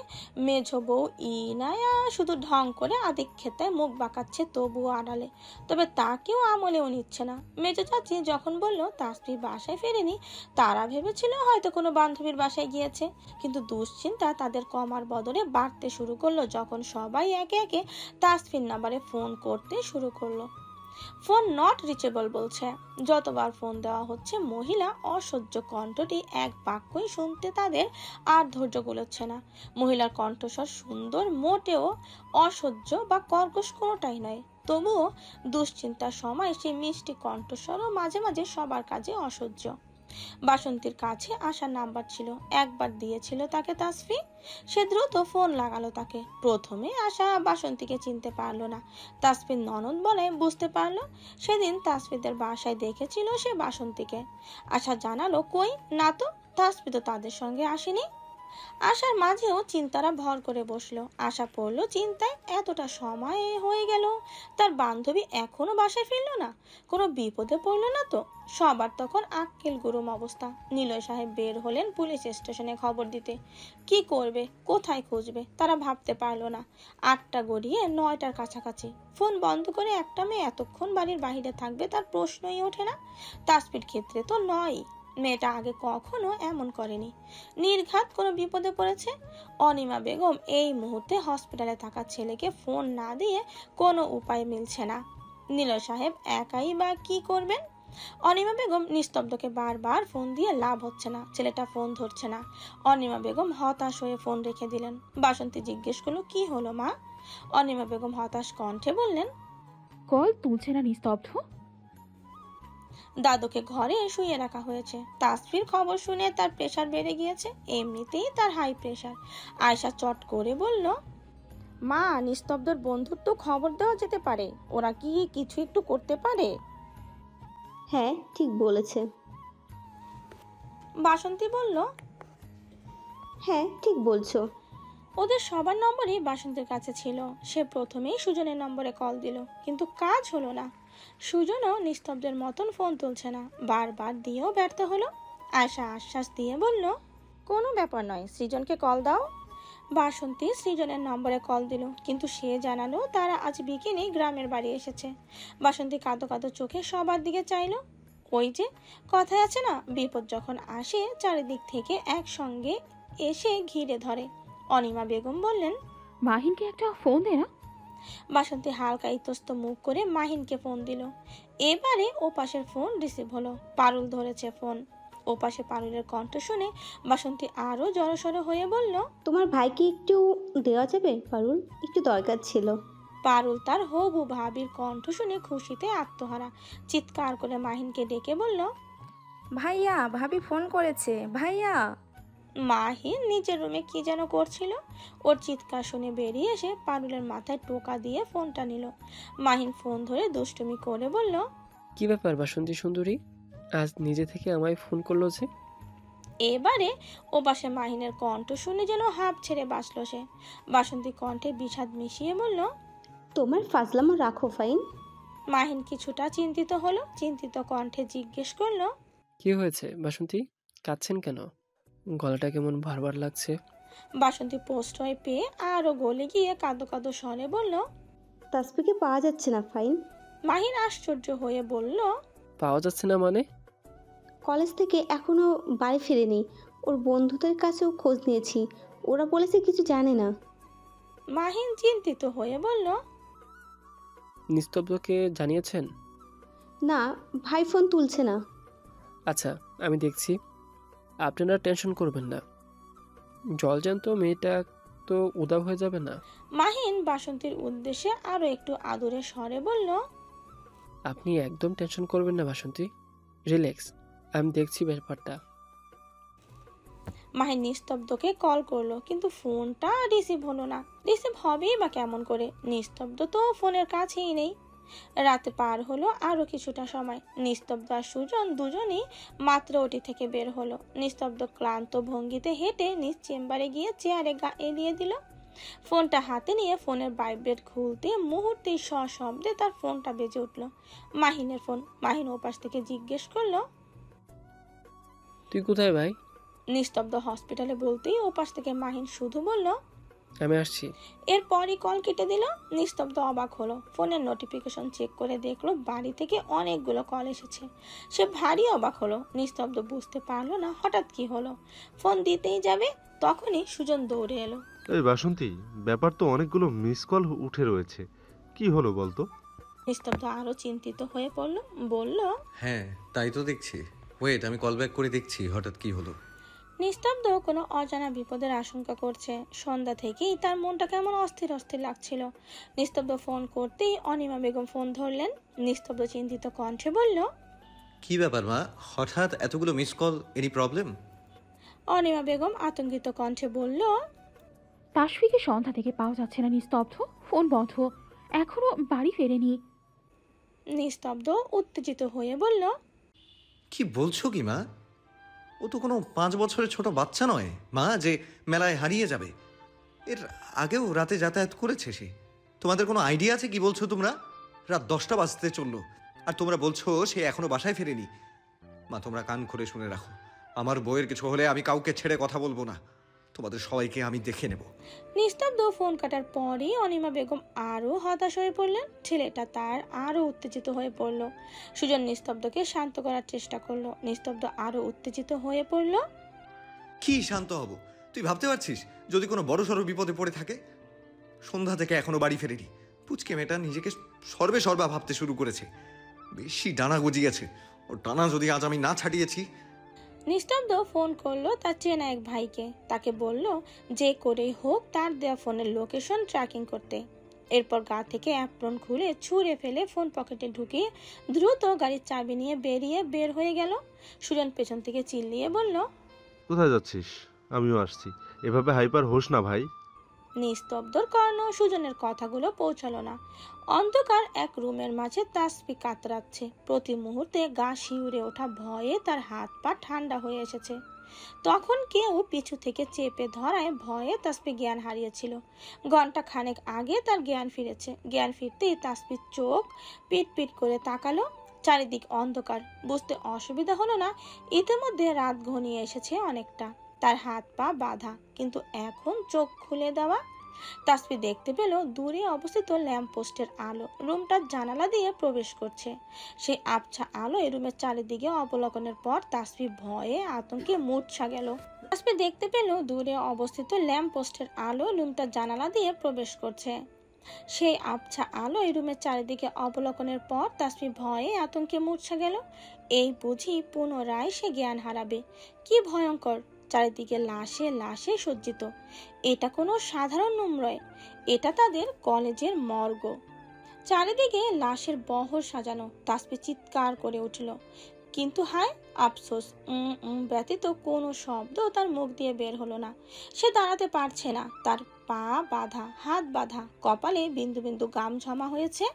মেঝো বউ ইনায়া শুধু ঢং করে আদিক্ষেতায় মুখ বাঁকাচ্ছে তবুও আড়ালে, তবে তাকেও আমলেও নিচ্ছে না। মেজো চাচি যখন বলল তাসফি বাসায় ফেরেনি, তারা ভেবেছিল হয়তো কোনো বান্ধবীর বাসায় গিয়েছে। কিন্তু দুশ্চিন্তা তাদের কমার বদলে বাড়তে শুরু করলো যখন সবাই একে একে তাসফির নাম্বারে ফোন করতে শুরু করলো। ফোন নট রিচেবল বলছে। যতবার ফোন দেওয়া হচ্ছে মহিলা অসহ্য কণ্ঠটি এক বাক্যই শুনতে তাদের আর ধৈর্য কুলোচ্ছে না। মহিলার কণ্ঠস্বর সুন্দর, মোটেও অসহ্য বা কর্কশ কোনোটাই নয়। তবুও দুশ্চিন্তার সময় সেই মিষ্টি কণ্ঠস্বরও মাঝে মাঝে সবার কাছে অসহ্য। বাসন্তীর কাছে আসার নাম্বার ছিল, একবার দিয়েছিল তাকে তাসফি। সে দ্রুত ফোন লাগালো তাকে। প্রথমে আশা বাসন্তীকে চিনতে পারলো না, তাসফির ননদ বলে বুঝতে পারলো। সেদিন তাসফিদের বাসায় দেখেছিল সে বাসন্তীকে। আশা জানালো কই না তো, তাসফি তো তাদের সঙ্গে আসেনি। আশার মাঝেও চিন্তারা ভর করে বসলো। আশা পড়লো চিন্তায়, এতটা সময় হয়ে গেল তার বান্ধবী এখনো বাসায় ফিরল না, কোনো বিপদে পড়লো না তো? সবার তখন আক্কেল গুরুম অবস্থা। নিলয় সাহেব বের হলেন পুলিশ স্টেশনে খবর দিতে। কি করবে, কোথায় খুঁজবে তারা ভাবতে পারলো না। 8টা গড়িয়ে 9টার কাছাকাছি। ফোন বন্ধ করে একটা মেয়ে এতক্ষণ বাড়ির বাইরে থাকবে তার প্রশ্নই ওঠে না। তাসফির ক্ষেত্রে তো নয়, মেয়েটা আগে কখনো এমন করেনি। নির্ঘাত কোনো বিপদে পড়েছে। অনিমা বেগম এই মুহূর্তে হসপিটালে থাকা ছেলেকে ফোন না দিয়ে কোনো উপায় মিলছে না। নিলয় সাহেব একাই বা কি করবেন? অনিমা বেগম নিস্তব্ধকে বারবার ফোন দিয়ে লাভ হচ্ছে না, ছেলেটা ফোন ধরছে না। অনিমা বেগম হতাশ হয়ে ফোন রেখে দিলেন। বাসন্তী জিজ্ঞেস করলো কি হলো মা? অনিমা বেগম হতাশ কণ্ঠে বললেন, কল তুলছে না, নিস্তব্ধ। দাদুকে ঘরে শুয়ে রাখা হয়েছে। তাসফির খবর শুনে তার প্রেশার বেড়ে গিয়েছে, এমনিতেই তার হাই প্রেশার। আয়শা চট করে বলল, মা নিস্তব্ধর বন্ধুর তো খবর দেওয়া যেতে পারে, ওরা কি কিছু একটু করতে পারে? হ্যাঁ ঠিক বলেছে। বাসন্তী বলল, হ্যাঁ ঠিক বলছো। ওদের সবার নম্বরই বাসন্তীর কাছে ছিল। সে প্রথমেই সুজনের নম্বরে কল দিল, কিন্তু কাজ হলো না। সুজনও নিস্তব্ধের মতন ফোন তুলছে না, বারবার দিয়েও ব্যর্থ হলো। আয়শা আশ্বাস দিয়ে বলল, কোনো ব্যাপার নয়, সৃজনকে কল দাও। বাসন্তী সৃজনের নম্বরে কল দিল, কিন্তু সে জানালো তারা আজ বিকেলে গ্রামের বাড়ি এসেছে। বাসন্তী কাঁদো কাঁদো চোখে সবার দিকে চাইলো। ওই যে কথায় আছে না, বিপদ যখন আসে চারিদিক থেকে একসঙ্গে এসে ঘিরে ধরে। অনিমা বেগম বললেন, মাহিনকে একটা ফোন দে না। বাসন্তী হালকা ইতস্ত মুখ করে মাহিনকে ফোন দিল। এবারে ও পাশের ফোন রিসিভ হলো। পারুল ধরেছে ফোন। ও পাশে পারুলের কণ্ঠ শুনে বাসন্তী আরো জড়সড় হয়ে বলল, তোমার ভাইকে একটু দেওয়া যাবে পারুল? একটু দরকার ছিল। পারুল তার হবু ভাবির কণ্ঠ শুনে খুশিতে আত্মহারা। চিৎকার করে মাহিনকে ডেকে বলল, ভাইয়া, ভাবি ফোন করেছে ভাইয়া। মাহিন নিজের রুমে কি যেন করছিল। ওর চিৎকার শুনে বেরিয়ে এসে পারুলের মাথায় টোকা দিয়ে ফোনটা নিল। মাহিন ফোন ধরে দুষ্টুমি করে বলল, কি ব্যাপার বাসন্তী সুন্দরী, আজ নিজে থেকে আমায় ফোন করলো যে? এবারে ও পাশে মাহিনের কণ্ঠ শুনে যেন হাঁপ ছেড়ে বাঁচল সে। বাসন্তী কণ্ঠে বিষাদ মিশিয়ে বলল, তোমার ফাজলামো রাখো ফাইন। মাহিন কিছুটা চিন্তিত হলো। চিন্তিত কণ্ঠে জিজ্ঞেস করলো, কি হয়েছে বাসন্তী, কাঁদছেন কেন? গলাটা কেমন ভারবার লাগছে। বাসন্তী পোস্ট হয়ে পেয়ে আরো গলে গিয়ে কাঁদো কাঁদো স্বরে বলল, তাসফিকে পাওয়া যাচ্ছে না ফাইন। মাহিন আশ্চর্য হয়ে বলল, পাওয়া যাচ্ছে না মানে? কলেজ থেকে এখনো বাড়ি ফিরেনি। ওর বন্ধুদের কাছেও খোঁজ নিয়েছি, ওরা বলেছে কিছু জানে না। মাহিন চিন্তিত হয়ে বলল, নিস্তব্ধকে জানিয়েছেন? না, ভাই ফোন তুলছে না। আচ্ছা, আমি দেখছি, আপনারা টেনশন করবেন না। জলজ্যান্ত মেয়েটা তো উধাও হয়ে যাবে না। মাহিন বাসন্তীর উদ্দেশ্যে আরো একটু আদুরে স্বরে বলল, আপনি একদম টেনশন করবেন না বাসন্তী, রিল্যাক্স, আমি দেখছি ব্যাপারটা। মাহিন নিস্তব্ধকে কল করলো, কিন্তু ফোনটা রিসিভ হলো না। রিসিভ হবেই বা কেমন করে? নিস্তব্ধ তো ফোনের কাছেই নেই। রাতে পার হলো আরো কিছুটা সময়। নিস্তব্ধ আর সুজন দুজনেই মাত্র ওটি থেকে বের হলো। নিস্তব্ধ ক্লান্ত ভঙ্গিতে হেঁটে নিজ চেম্বারে গিয়ে চেয়ারে গা এলিয়ে দিল। ফোনটা হাতে নিয়ে ফোনের ভাইব্রেট খুলতে মুহূর্তেই সশব্দে তার ফোনটা বেজে উঠল। মাহিনের ফোন। মাহিন ওপাশ থেকে জিজ্ঞেস করলো, তুই কোথায় ভাই? নিস্তব্ধ হসপিটালে বলতেই ওপাশ থেকে মাহিন শুধু বলল, আমি আসছি। এরপরই কল কেটে দিল। নিস্তব্ধ অবাক হলো। ফোনের নোটিফিকেশন চেক করে দেখলো বাড়ি থেকে অনেকগুলো কল এসেছে। সে ভারী অবাক হলো। নিস্তব্ধ বুঝতে পারলো না হঠাৎ কি হলো। ফোন দিতেই যাবে, তখনই সুজন দৌড়ে এলো। এই বাসন্তী, ব্যাপার তো অনেকগুলো মিস কল উঠে রয়েছে, কি হলো বলতো? নিস্তব্ধ আরো চিন্তিত হয়ে পড়লো। বলল, হ্যাঁ তাই তো দেখছি, ওয়েট আমি কল ব্যাক করে দেখছি হঠাৎ কি হলো। নিস্তব্ধ কোনো অজানা বিপদের আশঙ্কা করছে। সন্ধ্যা থেকেই তার মনটা কেমন অস্থির অস্থির লাগছিল। নিস্তব্ধ ফোন করতেই অনিমা বেগম ফোন ধরলেন। নিস্তব্ধ চিন্তিত কণ্ঠে বলল, কি ব্যাপার মা, হঠাৎ এতগুলো miss call, any problem? Anima Begum আতঙ্কিত কণ্ঠে বলল, তাসফিকে সন্ধ্যা থেকে পাওয়া যাচ্ছে না, নিস্তব্ধ, ফোন বন্ধ, এখনো বাড়ি ফেরেনি। নিস্তব্ধ উত্তেজিত হয়ে বলল, কি বলছো কি মা? ও তো কোনো 5 বছরের ছোট বাচ্চা নয় মা, যে মেলায় হারিয়ে যাবে। এর আগেও রাতে যাতায়াত করেছে সে। তোমাদের কোনো আইডিয়া আছে কি বলছো তোমরা? রাত 10টা বাজতে চললো আর তোমরা বলছো সে এখনো বাসায় ফেরেনি। মা তোমরা কান খুলে শুনে রাখো, আমার বউয়ের কিছু হলে আমি কাউকে ছেড়ে কথা বলবো না, তোমাদের সবাইকে আমি দেখে নেব। নিস্তব্ধ ফোন কাটার পরই অনিমা বেগম আরো হতাশ হয়ে পড়লেন। ছেলেটা তার আরো উত্তেজিত হয়ে পড়ল। সুজন নিস্তব্ধকে শান্ত করার চেষ্টা করলো। নিস্তব্ধ আরো উত্তেজিত হয়ে পড়ল। কি শান্ত হব? তুই ভাবতে পারছিস যদি কোনো বড় সড়ো বিপদে পড়ে থাকে? সন্ধ্যা থেকে এখনো বাড়ি ফেরেনি। পুচকে মেয়েটা নিজেকে সর্বা ভাবতে শুরু করেছে। বেশি ডানা গজিয়েছে। ওর ডানা যদি আজ আমি না ছাড়িয়েছি। নিস্তব্ধ ফোন করলো তার চেনা এক ভাইকে। তাকে বলল যে করেই হোক তার দেওয়া ফোনের লোকেশন ট্র্যাকিং করতে। এরপর গা থেকে অ্যাপ্রন খুলে ছুঁড়ে ফেলে ফোন পকেটে ঢুকিয়ে দ্রুত গাড়ির চাবি নিয়ে বের হয়ে গেল। সুজন পেছন থেকে চিল্লিয়ে বলল, কোথায় যাচ্ছিস? আমিও আসছি। এভাবে হাইপার হোস না ভাই। নিস্তব্ধর কর্ণ সুজনের কথাগুলো পৌঁছালো না। অন্ধকার এক রুমের মাঝে তাসফি কাতরাচ্ছে। প্রতি মুহূর্তে গা শিউরে ওঠা ভয়ে তার হাত পা ঠান্ডা হয়ে এসেছে। তখন কেউ পিছু থেকে চেপে ধরায় ভয়ে তাসফি জ্ঞান হারিয়েছিল। ঘন্টা খানেক আগে তার জ্ঞান ফিরেছে। জ্ঞান ফিরতেই তাসফির চোখ পিট পিট করে তাকালো। চারিদিক অন্ধকার। বুঝতে অসুবিধা হলো না ইতিমধ্যে রাত ঘনিয়ে এসেছে অনেকটা। তার হাত পা বাঁধা, কিন্তু এখন চোখ খুলে দেওয়া। তাসফি দেখতে পেল দূরে অবস্থিত ল্যাম্প পোস্টের আলো রুমটার জানালা দিয়ে প্রবেশ করছে। সেই আবছা আলো এই রুমের চারিদিকে অবলোকনের পর তাসফি ভয়ে আতঙ্কে মূর্ছা গেল। তাসফি দেখতে পেল দূরে অবস্থিত ল্যাম্প পোস্টের আলো রুমটার জানালা দিয়ে প্রবেশ করছে। সেই আবছা আলো এই রুমের চারিদিকে অবলোকনের পর তাসফি ভয়ে আতঙ্কে মূর্ছা গেল। এই বুঝি পুনরায় সে জ্ঞান হারাবে। কি ভয়ঙ্কর! চারিদিকে লাশে লাশে সজ্জিত। এটা কোনো সাধারণ রুম নয়, এটা তাদের কলেজের মর্গ। চারিদিকে লাশের বহর সাজানো। তাসফি চিৎকার করে উঠল, কিন্তু হায় আফসোস, ব্যতীত কোনো শব্দ তার মুখ দিয়ে বের হলো না। সে দাঁড়াতে পারছে না, তার পা বাঁধা, হাত বাঁধা, কপালে বিন্দু বিন্দু গাম জমা হয়েছে।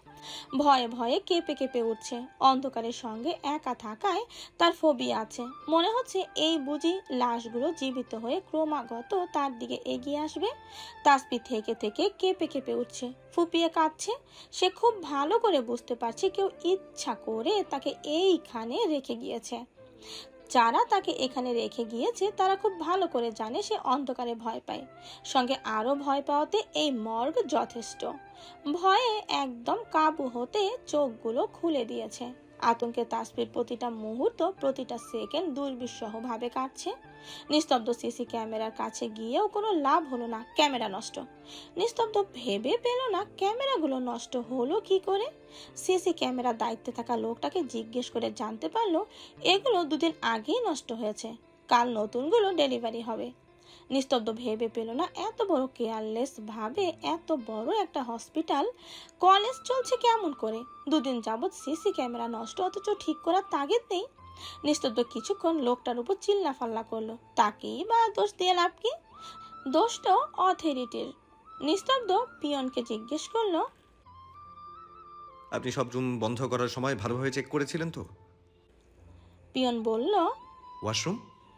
ভয়ে ভয়ে কেঁপে কেঁপে উঠছে। অন্ধকারের সঙ্গে একা থাকায় তার ফোবিয়া আছে। মনে হচ্ছে এই বুঝি লাশগুলো জীবিত হয়ে ক্রমাগত তার দিকে এগিয়ে আসবে। তাসবি থেকে থেকে কেঁপে কেঁপে উঠছে, ফুপিয়ে কাঁদছে। সে খুব ভালো করে বুঝতে পারছে কেউ ইচ্ছা করে তাকে এইখানে রেখে গিয়েছে। যারা তাকে এখানে রেখে গিয়েছে তারা খুব ভালো করে জানে সে অন্ধকারে ভয় পায়। সঙ্গে আরো ভয় পাওয়াতে এই মর্গ যথেষ্ট। ভয়ে একদম কাবু হতে চোখগুলো খুলে দিয়েছে। আতঙ্কে তাসফির প্রতিটা মুহূর্ত, প্রতিটা সেকেন্ড দুর্বিষহ ভাবে কাটছে। নিস্তব্ধ সিসি ক্যামেরার কাছে গিয়েও কোনো লাভ হলো না, ক্যামেরা নষ্ট। নিস্তব্ধ ভেবে পেল না ক্যামেরাগুলো নষ্ট হলো কি করে। সিসি ক্যামেরার দায়িত্বে থাকা লোকটাকে জিজ্ঞেস করে জানতে পারলো এগুলো 2 দিন আগেই নষ্ট হয়েছে, কাল নতুনগুলো ডেলিভারি হবে। নিস্তব্ধ ভেবে পেল না এত বড় কেয়ারলেস ভাবে এত বড় একটা হসপিটাল, কলেজ চলছে কেমন করে। 2 দিন যাবৎ সিসি ক্যামেরা নষ্ট, অথচ ঠিক করার তাগিদ নেই। নিস্তব্ধ কিছুক্ষণ লোকটার উপর চিল্লা ফাল্লা করলো, তাকেই বা দোষ দিয়ে লাভ কি? দোষটা অথরিটির। নিস্তব্ধ পিয়নকে জিজ্ঞেস করলো, আপনি সব রুম বন্ধ করার সময় ভালোভাবে চেক করেছিলেন তো? পিয়ন বলল,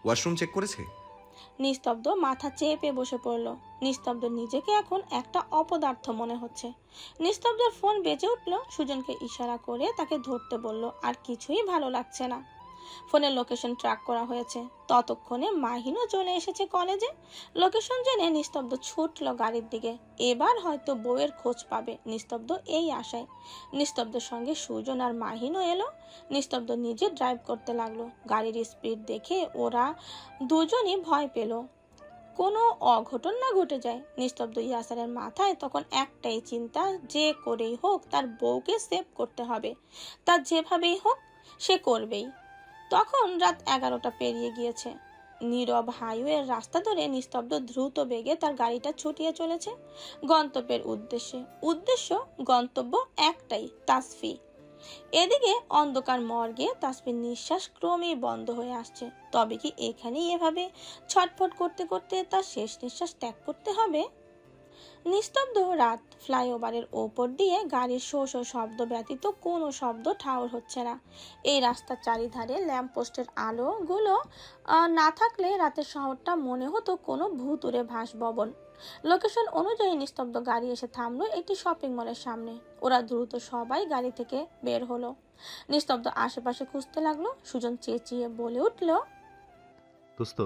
ওয়াশরুম চেক করেছে? নিস্তব্ধ মাথা চেপে বসে পড়ল। নিস্তব্ধ নিজেকে এখন একটা অপদার্থ মনে হচ্ছে। নিস্তব্ধর ফোন বেজে উঠল। সুজনকে ইশারা করে তাকে ধরতে বলল, আর কিছুই ভালো লাগছে না। ফোনের লোকেশন ট্র্যাক করা হয়েছে। ততক্ষণে মাহিনও চলে এসেছে কলেজে। লোকেশন জেনে নিস্তব্ধ ছুটল গাড়ির দিকে। এবার হয়তো বউয়ের খোঁজ পাবে, নিস্তব্ধ এই আশায়। নিস্তব্ধের সঙ্গে সুজন আর মাহিনও এলো। নিস্তব্ধ নিজে ড্রাইভ করতে লাগলো। গাড়ির স্পিড দেখে ওরা দুজনই ভয় পেল কোনো অঘটন না ঘটে যায়। নিস্তব্ধ ইয়াসারের মাথায় তখন একটাই চিন্তা, যে করেই হোক তার বউকে সেভ করতে হবে। তার যেভাবেই হোক সে করবেই। তখন রাত 11টা পেরিয়ে গিয়েছে। নীরব হাইওয়ের রাস্তা ধরে নিস্তব্ধ দ্রুত বেগে তার গাড়িটা ছুটিয়ে চলেছে গন্তব্যের উদ্দেশ্যে। গন্তব্য একটাই, তাসফি। এদিকে অন্ধকার মর্গে তাসফির নিঃশ্বাস ক্রমেই বন্ধ হয়ে আসছে। তবে কি এখানেই এভাবে ছটফট করতে করতে তার শেষ নিঃশ্বাস ত্যাগ করতে হবে? নিস্তব্ধ রাত। ফ্লাইওভারের ওপর দিয়ে গাড়ির শো শো শব্দ ব্যতীত কোনো শব্দ ঠাউর হচ্ছে না। এই রাস্তার চারিধারে ল্যাম্পপোস্টের আলোগুলো না থাকলে রাতের শহরটা মনে হতো কোনো ভূতুড়ে ভাসভবন। লোকেশন অনুযায়ী নিস্তব্ধ গাড়ি এসে থামলো একটি শপিং মলের সামনে। ওরা দ্রুত সবাই গাড়ি থেকে বের হলো। নিস্তব্ধ আশেপাশে খুঁজতে লাগলো। সুজন চেঁচিয়ে বলে উঠল, দোস্ত,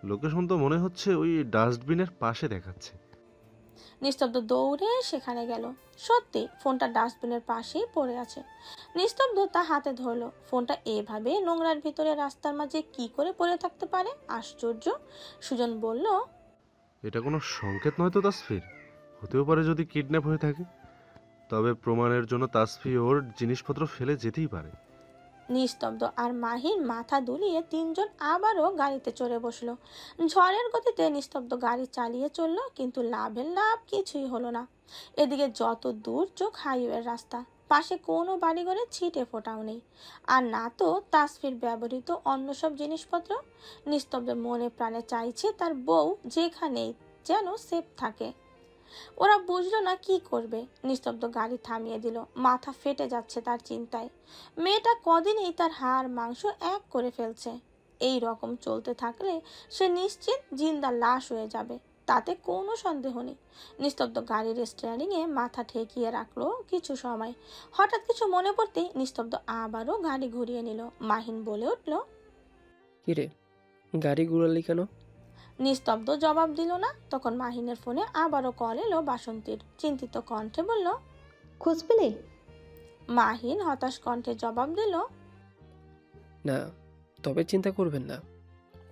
লোকেশন তো মনে হচ্ছে ওই ডাস্টবিনের পাশে দেখাচ্ছে। নিস্তব্ধ দৌড়ে সেখানে গেল। সত্যি ফোনটা ডাস্টবিনের পাশেই পড়ে আছে। নিস্তব্ধ তা হাতে ধরলো। ফোনটা এভাবে নোংরার ভিতরে রাস্তার মাঝে কি করে পড়ে থাকতে পারে? আশ্চর্য। সুজন বলল, এটা কোনো সংকেত নয় তো তাসফির? হতেও পারে যদি কিডন্যাপ হয়ে থাকে। তবে প্রমাণের জন্য তাসফি ওর জিনিসপত্র ফেলে যেতেই পারে। নিস্তব্ধ আর মাহিন মাথা দুলিয়ে 3 জন আবারও গাড়িতে চড়ে বসলো। ঝড়ের গতিতে নিস্তব্ধ গাড়ি চালিয়ে চললো, কিন্তু লাভের লাভ কিছুই হলো না। এদিকে যত দূর চোখ হাইওয়ের রাস্তা, পাশে কোনো বাড়িঘরে ছিটে ফোটাও নেই। আর না তো তাসফির ব্যবহৃত অন্য সব জিনিসপত্র। নিস্তব্ধ মনে প্রাণে চাইছে তার বউ যেখানেই যেন সেফ থাকে। ওরা বুঝলো না কি করবে। নিস্তব্ধ গাড়ি থামিয়ে দিল। মাথা ফেটে যাচ্ছে তার চিন্তায়। মেয়েটা কদিনই তার হাড় মাংস এক করে ফেলছে। এই রকম চলতে থাকলে সে নিশ্চিত জিন্দা লাশ হয়ে যাবে, তাতে কোনো সন্দেহ নেই। নিস্তব্ধ গাড়ির স্টিয়ারিংয়ে মাথা ঠেকিয়ে রাখলো কিছু সময়। হঠাৎ কিছু মনে পড়তেই নিস্তব্ধ আবারও গাড়ি ঘুরিয়ে নিল। মাহিন বলে উঠল, কিরে, গাড়ি ঘুরালি কেন? নিস্তব্ধ জবাব দিল না। তখন মাহিনের ফোনে আবারও কল এলো বাসন্তীর। চিন্তিত কণ্ঠে বলল, খোঁজ পেলে? মাহিন হতাশ কণ্ঠে জবাব দিল, না, তবে চিন্তা করবেন না,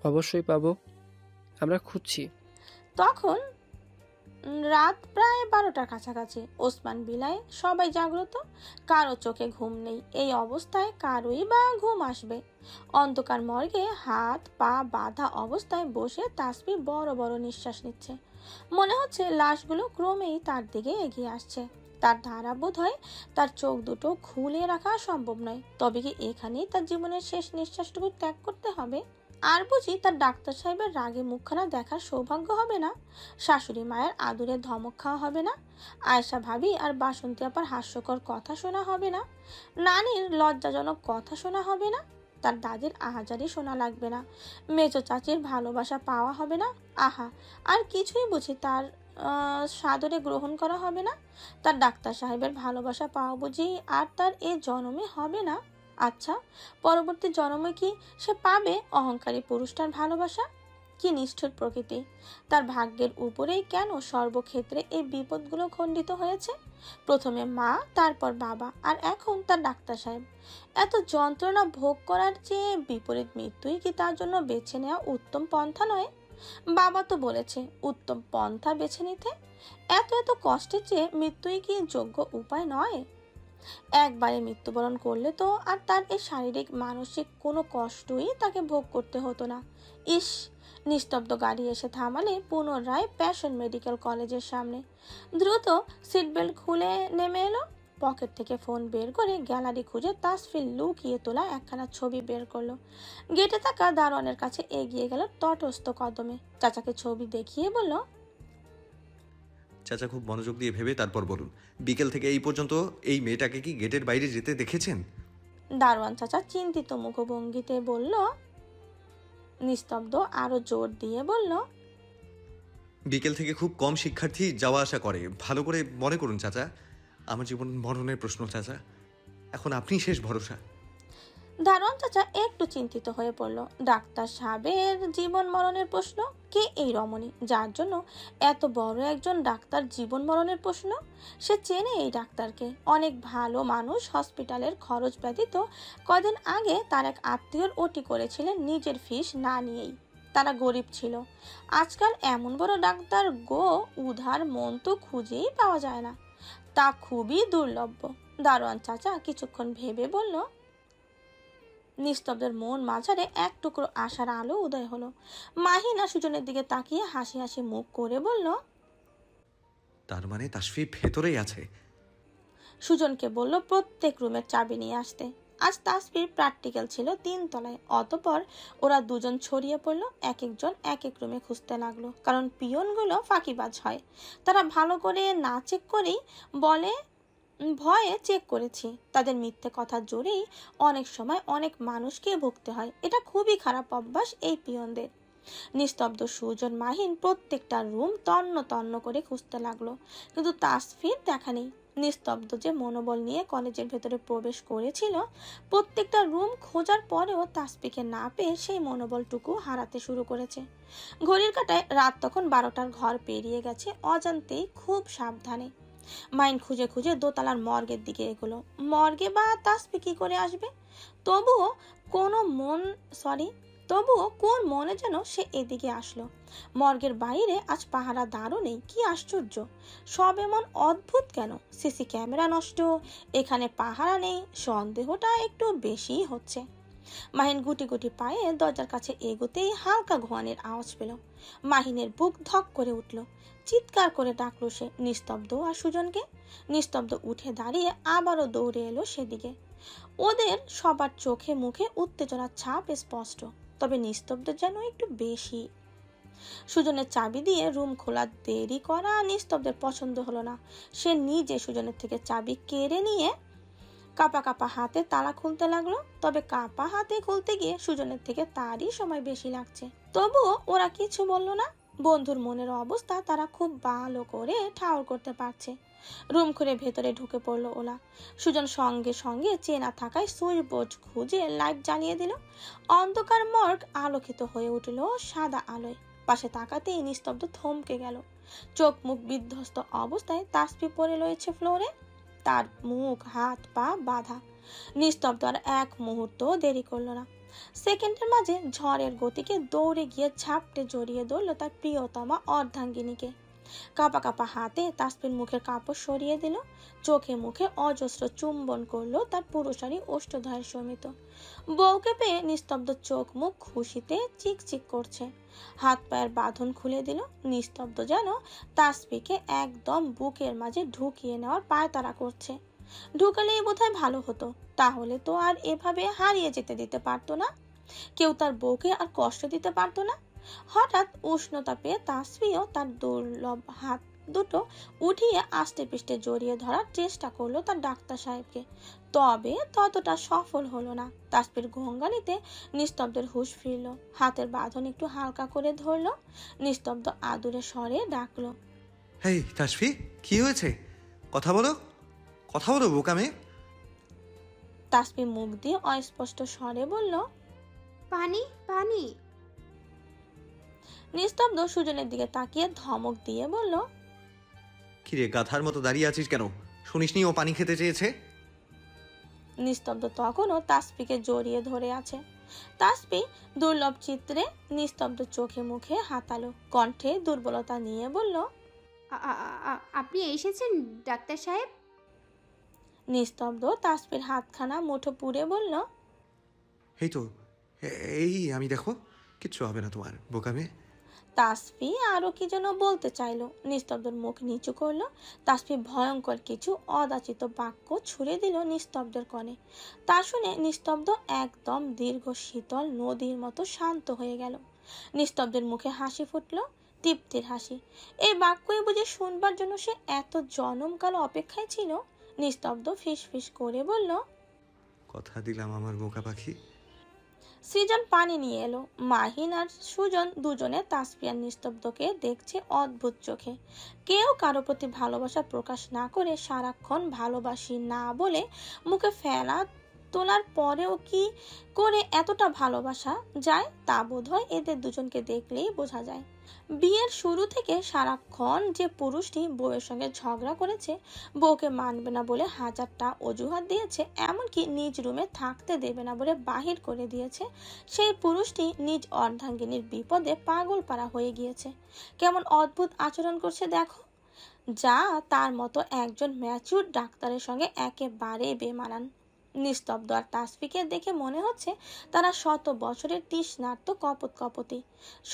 অবশ্যই পাবো, আমরা খুঁজছি। তখন রাত প্রায় 12টার কাছাকাছি। ওসমান বিলায় সবাই জাগ্রত, কারো চোখে ঘুম নেই। এই অবস্থায় কারোই বা ঘুম আসবে? অন্ধকার মর্গে হাত পা বাঁধা অবস্থায় বসে তাসফি বড় বড় নিঃশ্বাস নিচ্ছে। মনে হচ্ছে লাশগুলো ক্রমেই তার দিকে এগিয়ে আসছে। তার ধারা বোধ হয় তার চোখ দুটো খুলে রাখা সম্ভব নয়। তবে কি এখানেই তার জীবনের শেষ নিঃশ্বাসটুকু ত্যাগ করতে হবে? আর বুঝি তার ডাক্তার সাহেবের রাগে মুখখানা দেখার সৌভাগ্য হবে না? শাশুড়ি মায়ের আদুরে ধমক খাওয়া হবে না? আয়েশা ভাবি আর বাসন্তী আপার হাস্যকর কথা শোনা হবে না? নানির লজ্জাজনক কথা শোনা হবে না? তার দাদির আহাজারি শোনা লাগবে না? মেজো চাচির ভালোবাসা পাওয়া হবে না? আহা, আর কিছুই বুঝি তার সাদরে গ্রহণ করা হবে না? তার ডাক্তার সাহেবের ভালোবাসা পাওয়া বুঝি আর তার এ জন্মে হবে না? আচ্ছা, পরবর্তী জন্মে কি সে পাবে অহংকারী পুরুষটার ভালোবাসা? কি নিষ্ঠুর প্রকৃতি! তার ভাগ্যের উপরেই কেন সর্বক্ষেত্রে এই বিপদগুলো খণ্ডিত হয়েছে? প্রথমে মা, তারপর বাবা, আর এখন তার ডাক্তার সাহেব। এত যন্ত্রণা ভোগ করার চেয়ে বিপরীত মৃত্যুই কি তার জন্য বেছে নেওয়া উত্তম পন্থা নয়? বাবা তো বলেছে উত্তম পন্থা বেছে নিতে। এত এত কষ্টের চেয়ে মৃত্যুই কি যোগ্য উপায় নয়? একবারে মৃত্যুবরণ করলে তো আর তার এই শারীরিক মানসিক কোনো কষ্টই তাকে ভোগ করতে হতো না। ইস! নিস্তব্ধ গাড়ি এসে থামালে পুনরায় প্যাশন মেডিকেল কলেজের সামনে। দ্রুত সিট বেল্ট খুলে নেমে এলো। পকেট থেকে ফোন বের করে গ্যালারি খুঁজে তাসফি লুকিয়ে তোলা একখানা ছবি বের করলো। গেটে থাকা দারোয়ানের কাছে এগিয়ে গেল তটস্থ কদমে। চাচাকে ছবি দেখিয়ে বলল, চাচা খুব মনোযোগ দিয়ে ভেবে তারপর বলুন, বিকেল থেকে এই পর্যন্ত এই মেয়েটাকে কি গেটের বাইরে যেতে দেখেছেন? দারোয়ান চাচা চিন্তিত মুখভঙ্গিতে বলল। নিস্তব্ধ আরো জোর দিয়ে বলল, বিকেল থেকে খুব কম শিক্ষার্থী যাওয়া আসা করে। ভালো করে মনে করুন চাচা, আমার জীবন মরণের প্রশ্ন চাচা, এখন আপনি শেষ ভরসা। দারোয়ান চাচা একটু চিন্তিত হয়ে পড়ল। ডাক্তার সাহেবের জীবন মরণের প্রশ্ন? কে এই রমণী যার জন্য এত বড় একজন ডাক্তার জীবন মরণের প্রশ্ন? সে চেনে এই ডাক্তারকে। অনেক ভালো মানুষ। হসপিটালের খরচ ব্যতীত কদিন আগে তার এক আত্মীয়র ওটি করেছিলেন নিজের ফিস না নিয়েই। তারা গরিব ছিল। আজকাল এমন বড় ডাক্তার গো উধার মন তো খুঁজেই পাওয়া যায় না। তা খুবই দুর্লভ। দারোয়ান চাচা কিছুক্ষণ ভেবে বলল। নিস্তব্ধের মন মাঝারে এক টুকরো আশার আলো উদয় হলো। মাহিনা সুজনের দিকে তাকিয়ে হাসি হাসি মুখ করে বলল, তার মানে তাসফি ভেতরেই আছে? সুজনকে বলল প্রত্যেক রুমের চাবি নিয়ে আসতে। আজ তাসফির প্র্যাকটিক্যাল ছিল 3 তলায়। অতঃপর ওরা দুজন ছড়িয়ে পড়লো। এক একজন এক এক রুমে খুঁজতে লাগলো, কারণ পিয়নগুলো ফাঁকিবাজ হয়। তারা ভালো করে না চেক করেই বলে ভয়ে চেক করেছি। তাদের মিথ্যে কথা জোরেই অনেক সময় অনেক মানুষকে ভুগতে হয়। এটা খুবই খারাপ অভ্যাস এই পিয়নদের। নিস্তব্ধ সুজন মাহিন প্রত্যেকটা রুম তন্ন তন্ন করে খুঁজতে লাগলো, কিন্তু তাসফির দেখা নেই। নিস্তব্ধ যে মনোবল নিয়ে কলেজের ভেতরে প্রবেশ করেছিল, প্রত্যেকটা রুম খোঁজার পরেও তাসফিকে না পেয়ে সেই মনোবলটুকু হারাতে শুরু করেছে। ঘড়ির কাঁটায় রাত তখন 12টার ঘর পেরিয়ে গেছে। অজান্তেই খুব সাবধানে মাইন খুঁজে খুঁজে দোতলার মর্গের দিকে এগোলো। মর্গে বা তাসফি কি করে আসবে? তবুও কোন মনে যেন সে এদিকে আসলো। মর্গের বাইরে আজ পাহারাদারও নেই। কি আশ্চর্য! সব এমন অদ্ভুত কেন? সিসি ক্যামেরা নষ্ট, এখানে পাহারা নেই। সন্দেহটা একটু বেশিই হচ্ছে। মাহিন গুটি গুটি পায়ে দরজার কাছে এগোতেই হালকা ঘোয়ানের আওয়াজ পেল। মাহিনের বুক ধক করে উঠল। চিৎকার করে ডাকলো সে নিস্তব্ধ আর সুজনকে। নিস্তব্ধ উঠে দাঁড়িয়ে আবারও দৌড়ে এলো সেদিকে। ওদের সবার চোখে মুখে উত্তেজনার ছাপ স্পষ্ট, তবে নিস্তব্ধ যেন একটু বেশি। সুজনের চাবি দিয়ে রুম খোলা দেরি করা নিস্তব্ধের পছন্দ হলো না। সে নিজে সুজনের থেকে চাবি কেড়ে নিয়ে কাপা কাপা হাতে তালা খুলতে লাগলো। তবে কাপা হাতে খুলতে গিয়ে সুজনের থেকে তারই সময় বেশি লাগছে। তবুও ওরা কিছু বলল না। বন্ধুর মনের অবস্থা তারা খুব ভালো করে ঠাউর করতে পারছে। রুম খুলে ভেতরে ঢুকে পড়লো ওলা। সুজন সঙ্গে সঙ্গে চেনা থাকায় সুইচ বোর্ড খুঁজে লাইট জ্বালিয়ে দিল। অন্ধকার মর্গ আলোকিত হয়ে উঠল সাদা আলোয়। পাশে তাকাতেই নিস্তব্ধ থমকে গেল। চোখ মুখ বিধ্বস্ত অবস্থায় তাসফি পড়ে রয়েছে ফ্লোরে। তার মুখ হাত পা বাঁধা। নিস্তব্ধ আর এক মুহূর্ত দেরি করলো না। সেকেন্ডের মাঝে ঝড়ের গতিকে দৌড়ে গিয়ে ঝাপটে জড়িয়ে ধরল তার প্রিয়তমা অর্ধাঙ্গিনীকে। কাঁপা কাঁপা হাতে তাসফির মুখের কাপড় সরিয়ে দিল, চোখে মুখে অজস্র চুম্বন করলো তার পুরুষালী ওষ্ঠধয়ের সমিত। বউকে পেয়ে নিস্তব্ধ চোখ মুখ খুশিতে চিকচিক করছে। হাত পায়ের বাঁধন খুলে দিল, নিস্তব্ধ যেন তাসফিকে একদম বুকের মাঝে ঢুকিয়ে নেওয়ার পায়তারা করছে। ঢুকালেই বোধহয় ভালো হতো, তাহলে তো আর এভাবে হারিয়ে যেতে দিতে পারতো না, কেউ তার বউকে আর কষ্ট দিতে পারতো না। হঠাৎ উষ্ণতা পেয়ে তাসফিও তার দুর্লভ হাত দুটো উঠিয়ে আষ্টে পিষ্টে জড়িয়ে ধরার চেষ্টা করলো তার ডাক্তার সাহেবকে, তবে ততটা সফল হলো না। তাসফির ঘোঙ্গানিতে নিস্তব্ধের হুঁশ ফিরল, হাতের বাঁধন একটু হালকা করে ধরলো, নিস্তব্ধ আদুরে স্বরে ডাকলো, হেই তাসফি, কি হয়েছে? কথা বলো, কথা বলো বোকামে। তাসফি মুখ দিয়ে অস্পষ্ট স্বরে বলল, পানি পানি। নিস্তব্ধ সুজনের দিকে তাকিয়ে ধমক দিয়ে বলল, কিরে গাধার মতো দাঁড়িয়ে আছিস কেন? শুনিসনি ও পানি খেতে চেয়েছে? নিস্তব্ধ তখনও তাসফিকে জড়িয়ে ধরে আছে। তাসফি দুর্লভ চিত্রে নিস্তব্ধ চোখে মুখে হাতালো, কণ্ঠে দুর্বলতা নিয়ে বলল, আপনি এসেছেন ডাক্তার সাহেব? নিস্তব্ধ তাসফির হাতখানা মুঠো পুড়ে বলল, এই তো, এই আমি, দেখো কিচ্ছু হবে না তোমার বোকামে। তাসফি আরো কি যেন বলতে চাইলো, নিস্তব্ধর মুখ নিচু করলো। তাসফি ভয়ঙ্কর কিছু অযাচিত বাক্য ছুড়ে দিল নিস্তব্ধের কনে। তা শুনে নিস্তব্ধ একদম দীর্ঘ শীতল নদীর মতো শান্ত হয়ে গেল। নিস্তব্ধের মুখে হাসি ফুটলো, তৃপ্তির হাসি। এই বাক্যই বুঝে শুনবার জন্য সে এত জনমকাল অপেক্ষায় ছিল। নিস্তব্ধ ফিস ফিস করে বলল, কথা দিলাম আমার বোকা পাখি। সৃজন পানি নিয়ে এলো। মাহিন আর সুজন দুজনে তাসফি আর নিস্তব্ধকে দেখছে অদ্ভুত চোখে। কেউ কারো প্রতি ভালোবাসা প্রকাশ না করে সারাক্ষণ ভালোবাসি না বলে মুখে ফেলা তোলার পরেও কি করে এতটা ভালোবাসা যায় তা বোধহয় এদের দুজনকে দেখলেই বোঝা যায়। বিয়ের শুরু থেকে সারাক্ষণ যে পুরুষটি বউয়ের সঙ্গে ঝগড়া করেছে, বউকে মানবে না বলে হাজারটা অজুহাত দিয়েছে, এমনকি নিজ রুমে থাকতে দেবে না বলে বাহির করে দিয়েছে, সেই পুরুষটি নিজ অর্ধাঙ্গিনীর বিপদে পাগল পারা হয়ে গিয়েছে। কেমন অদ্ভুত আচরণ করছে দেখো, যা তার মতো একজন ম্যাচিউর ডাক্তারের সঙ্গে একেবারে বেমানান। নিস্তব্ধ আর তাসফিকে দেখে মনে হচ্ছে তারা শত বছরের তৃষ্ণার্ত কপত কপতি,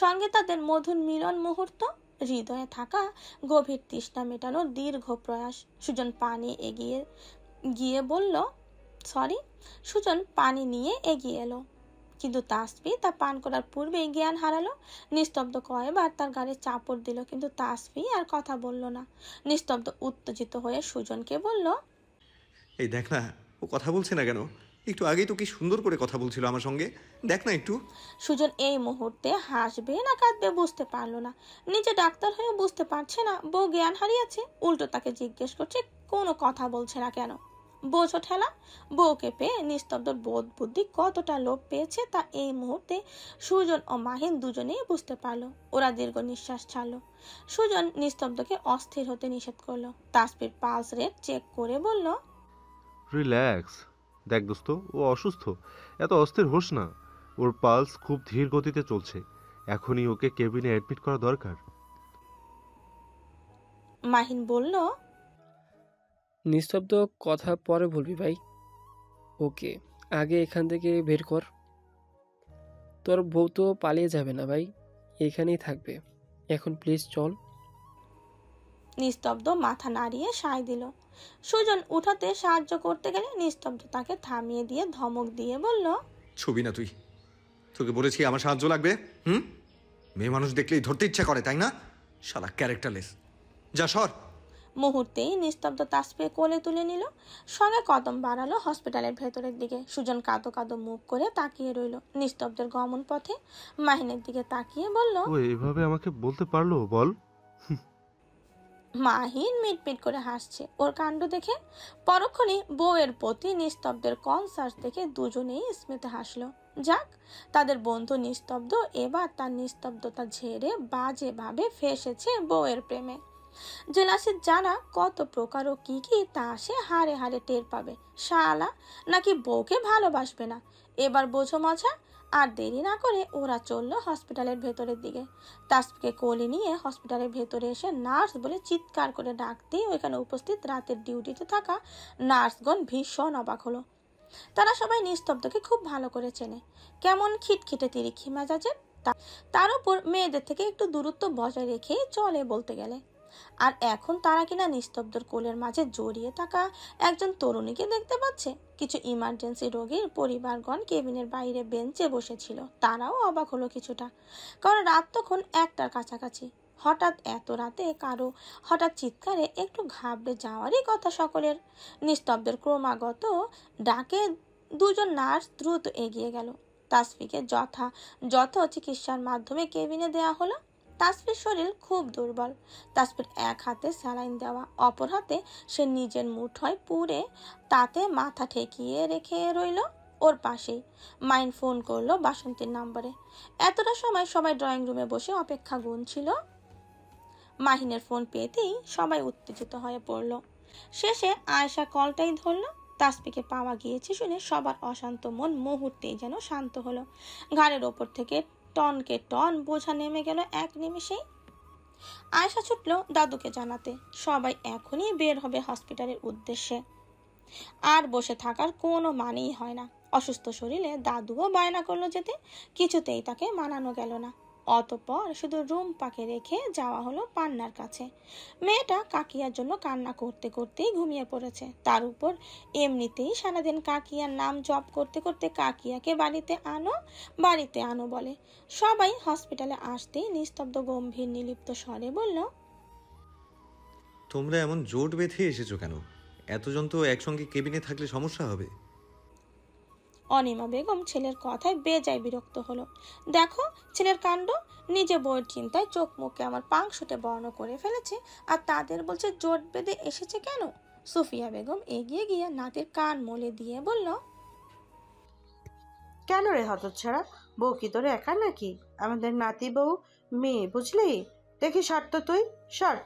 সঙ্গে তাদের মধুর মিলন মুহূর্ত, হৃদয়ে থাকা গভীর তৃষ্ণা মেটানোর দীর্ঘ প্রয়াস। সুজন পানি নিয়ে এগিয়ে এলো, কিন্তু তাসফি তা পান করার পূর্বেই জ্ঞান হারালো। নিস্তব্ধ কয়েকবার তার গাড়ি চাপড় দিল, কিন্তু তাসফি আর কথা বলল না। নিস্তব্ধ উত্তেজিত হয়ে সুজনকে বলল, এই দেখ না, ও কথা বলছে না কেন? একটু আগেই তো কি সুন্দর করে কথা বলছিল আমার সঙ্গে, দেখ না একটু। সুজন এই মুহূর্তে হাসবে না কাঁদবে বুঝতে পারলো না। নিজে ডাক্তার হয়ে বুঝতে পারছে না বউ জ্ঞান হারিয়েছে, উল্টো তাকে জিজ্ঞেস করছে কোনো কথা বলছে না কেন। বোঝো ঠেলা, বউকে পেয়ে নিস্তব্ধর বোধ বুদ্ধি কতটা লোপ পেয়েছে তা এই মুহূর্তে সুজন ও মাহিন দুজনেই বুঝতে পারলো। ওরা দীর্ঘ নিঃশ্বাস ছাড়লো। সুজন নিস্তব্ধকে অস্থির হতে নিষেধ করলো। তাসফির পালস রেট চেক করে বলল, রিল্যাক্স, দেখ দোস্ত, ও অসুস্থ, এত অস্থির হোস না। ওর পালস খুব ধীর গতিতে চলছে, এখনই ওকে কেবিনে অ্যাডমিট করা দরকার। মাহিন বলল, নিস্তব্ধ কথা পরে বলবি ভাই, ওকে আগে এখান থেকে বের কর। তোর বউ তো পালিয়ে যাবে না ভাই, এখানেই থাকবে। এখন প্লিজ চল। নিস্তব্ধ মাথা নাড়িয়ে সায় দিল। সুজন উঠাতে সাহায্য করতে গেলে নিস্তব্ধ তাকে থামিয়ে দিয়ে ধমক দিয়ে বলল, ছবি না তুই, তোকে বলেছি আমার সাহায্য লাগবে। মেয়ে মানুষ দেখলেই ধরতে ইচ্ছা করে, তাই না? শালা ক্যারেক্টারলেস, যা সর। মুহূর্তেই নিস্তব্ধ তাসফিকে কোলে তুলে নিল, সঙ্গে কদম বাড়ালো হসপিটালের ভেতরের দিকে। সুজন কাঁদো কাঁদো মুখ করে তাকিয়ে রইল নিস্তব্ধের গমন পথে। মাহিনের দিকে তাকিয়ে বলল, ও এভাবে আমাকে বলতে পারলো বল? মাহিন মিটমিট করে হাসছে ওর কাণ্ড দেখে। পরক্ষণে বউয়ের প্রতি নিস্তব্ধের কনসার্ট দেখে দুজনেই স্মিতে হাসলো। যাক, তাদের বন্ধু নিস্তব্ধ এবার তার নিস্তব্ধতা ঝেড়ে বাজেভাবে ফেসেছে বউয়ের প্রেমে। জেলাসির জানা কত প্রকার ও কি কি তা সে হারে হারে টের পাবে। শালা নাকি বউকে ভালোবাসবে না, এবার বোঝো মজা। আর দেরি না করে ওরা চললো হসপিটালের ভেতরের দিকে। তাসফিকে কোলে নিয়ে হসপিটালের ভেতরে এসে নার্স বলে চিৎকার করে ডাকতেই ওইখানে উপস্থিত রাতের ডিউটিতে থাকা নার্সগণ ভীষণ অবাক হলো। তারা সবাই নিস্তব্ধকে খুব ভালো করে চেনে, কেমন খিটখিটে তিরিক্ষি মেজাজের, তার উপর মেয়েদের থেকে একটু দূরত্ব বজায় রেখে চলে বলতে গেলে। আর এখন তারা কিনা নিস্তব্ধর কোলের মাঝে জড়িয়ে থাকা একজন তরুণীকে দেখতে পাচ্ছে। কিছু ইমার্জেন্সি রোগীর পরিবারগণ কেবিনের বাইরে বেঞ্চে বসেছিল, তারাও অবাক হলো কিছুটা, কারণ রাত তখন 1টার কাছাকাছি। হঠাৎ এত রাতে কারো হঠাৎ চিৎকারে একটু ঘাবড়ে যাওয়ারই কথা সকলের। নিস্তব্ধের ক্রমাগত ডাকে দুজন নার্স দ্রুত এগিয়ে গেল। তাসফিকে যথা চিকিৎসার মাধ্যমে কেবিনে দেয়া হলো। তাসফির শরীর খুব দুর্বল। তাসফির এক হাতে স্যালাইন দেওয়া, অপর হাতে সে নিজের মুঠোয় পুরে তাতে মাথা ঠেকিয়ে রেখে রইল। ওর পাশেই মাইন ফোন করলো বাসন্তীর নম্বরে। এতটা সময় সবাই ড্রয়িং রুমে বসে অপেক্ষা গুনছিল। মাহিনের ফোন পেতেই সবাই উত্তেজিত হয়ে পড়ল। শেষে আয়েশা কলটাই ধরলো। তাসফিকে পাওয়া গিয়েছে শুনে সবার অশান্ত মন মুহূর্তেই যেন শান্ত হলো। ঘাড়ের ওপর থেকে টনকে টন বোঝা নেমে গেল এক নিমিষেই। আয়েশা ছুটল দাদুকে জানাতে। সবাই এখনই বের হবে হসপিটালের উদ্দেশ্যে। আর বসে থাকার কোনো মানেই হয় না। অসুস্থ শরীরে দাদুও বায়না করলো যেতে, কিছুতেই তাকে মানানো গেল না। অতঃপর শুধু রুম্পাকে রেখে যাওয়া হলো পান্নার কাছে। মেয়েটা কাকিয়ার জন্য কান্না করতে করতেই ঘুমিয়ে পড়েছে। তার উপর এমনিতেই সারাদিন কাকিয়ার নাম জপ করতে করতে কাকিয়াকে বাড়িতে আনো বলে। সবাই হসপিটালে আসতেই নিস্তব্ধ গম্ভীর নিলিপ্ত স্বরে বলল, তোমরা এমন জোট বেঁধে এসেছো কেন? এতজন তো একসঙ্গে কেবিনে থাকলে সমস্যা হবে। অনিমা বেগম ছেলের কথায় বেজায় বিরক্ত হলো। দেখো ছেলের কাণ্ড, নিজে বইয়ের চিন্তায় চোখ মুখে আমার পাংশুটে বর্ণ করে ফেলেছে, আর তাদের বলছে জোট বেঁধে এসেছে কেন। সুফিয়া বেগম এগিয়ে গিয়ে নাতির কান মলে দিয়ে বলল, কেন রে হতচ্ছাড়া, বউ কি তোর একা নাকি? আমাদের নাতি বউ মেয়ে, বুঝলি? দেখি সর তো, তুই সর,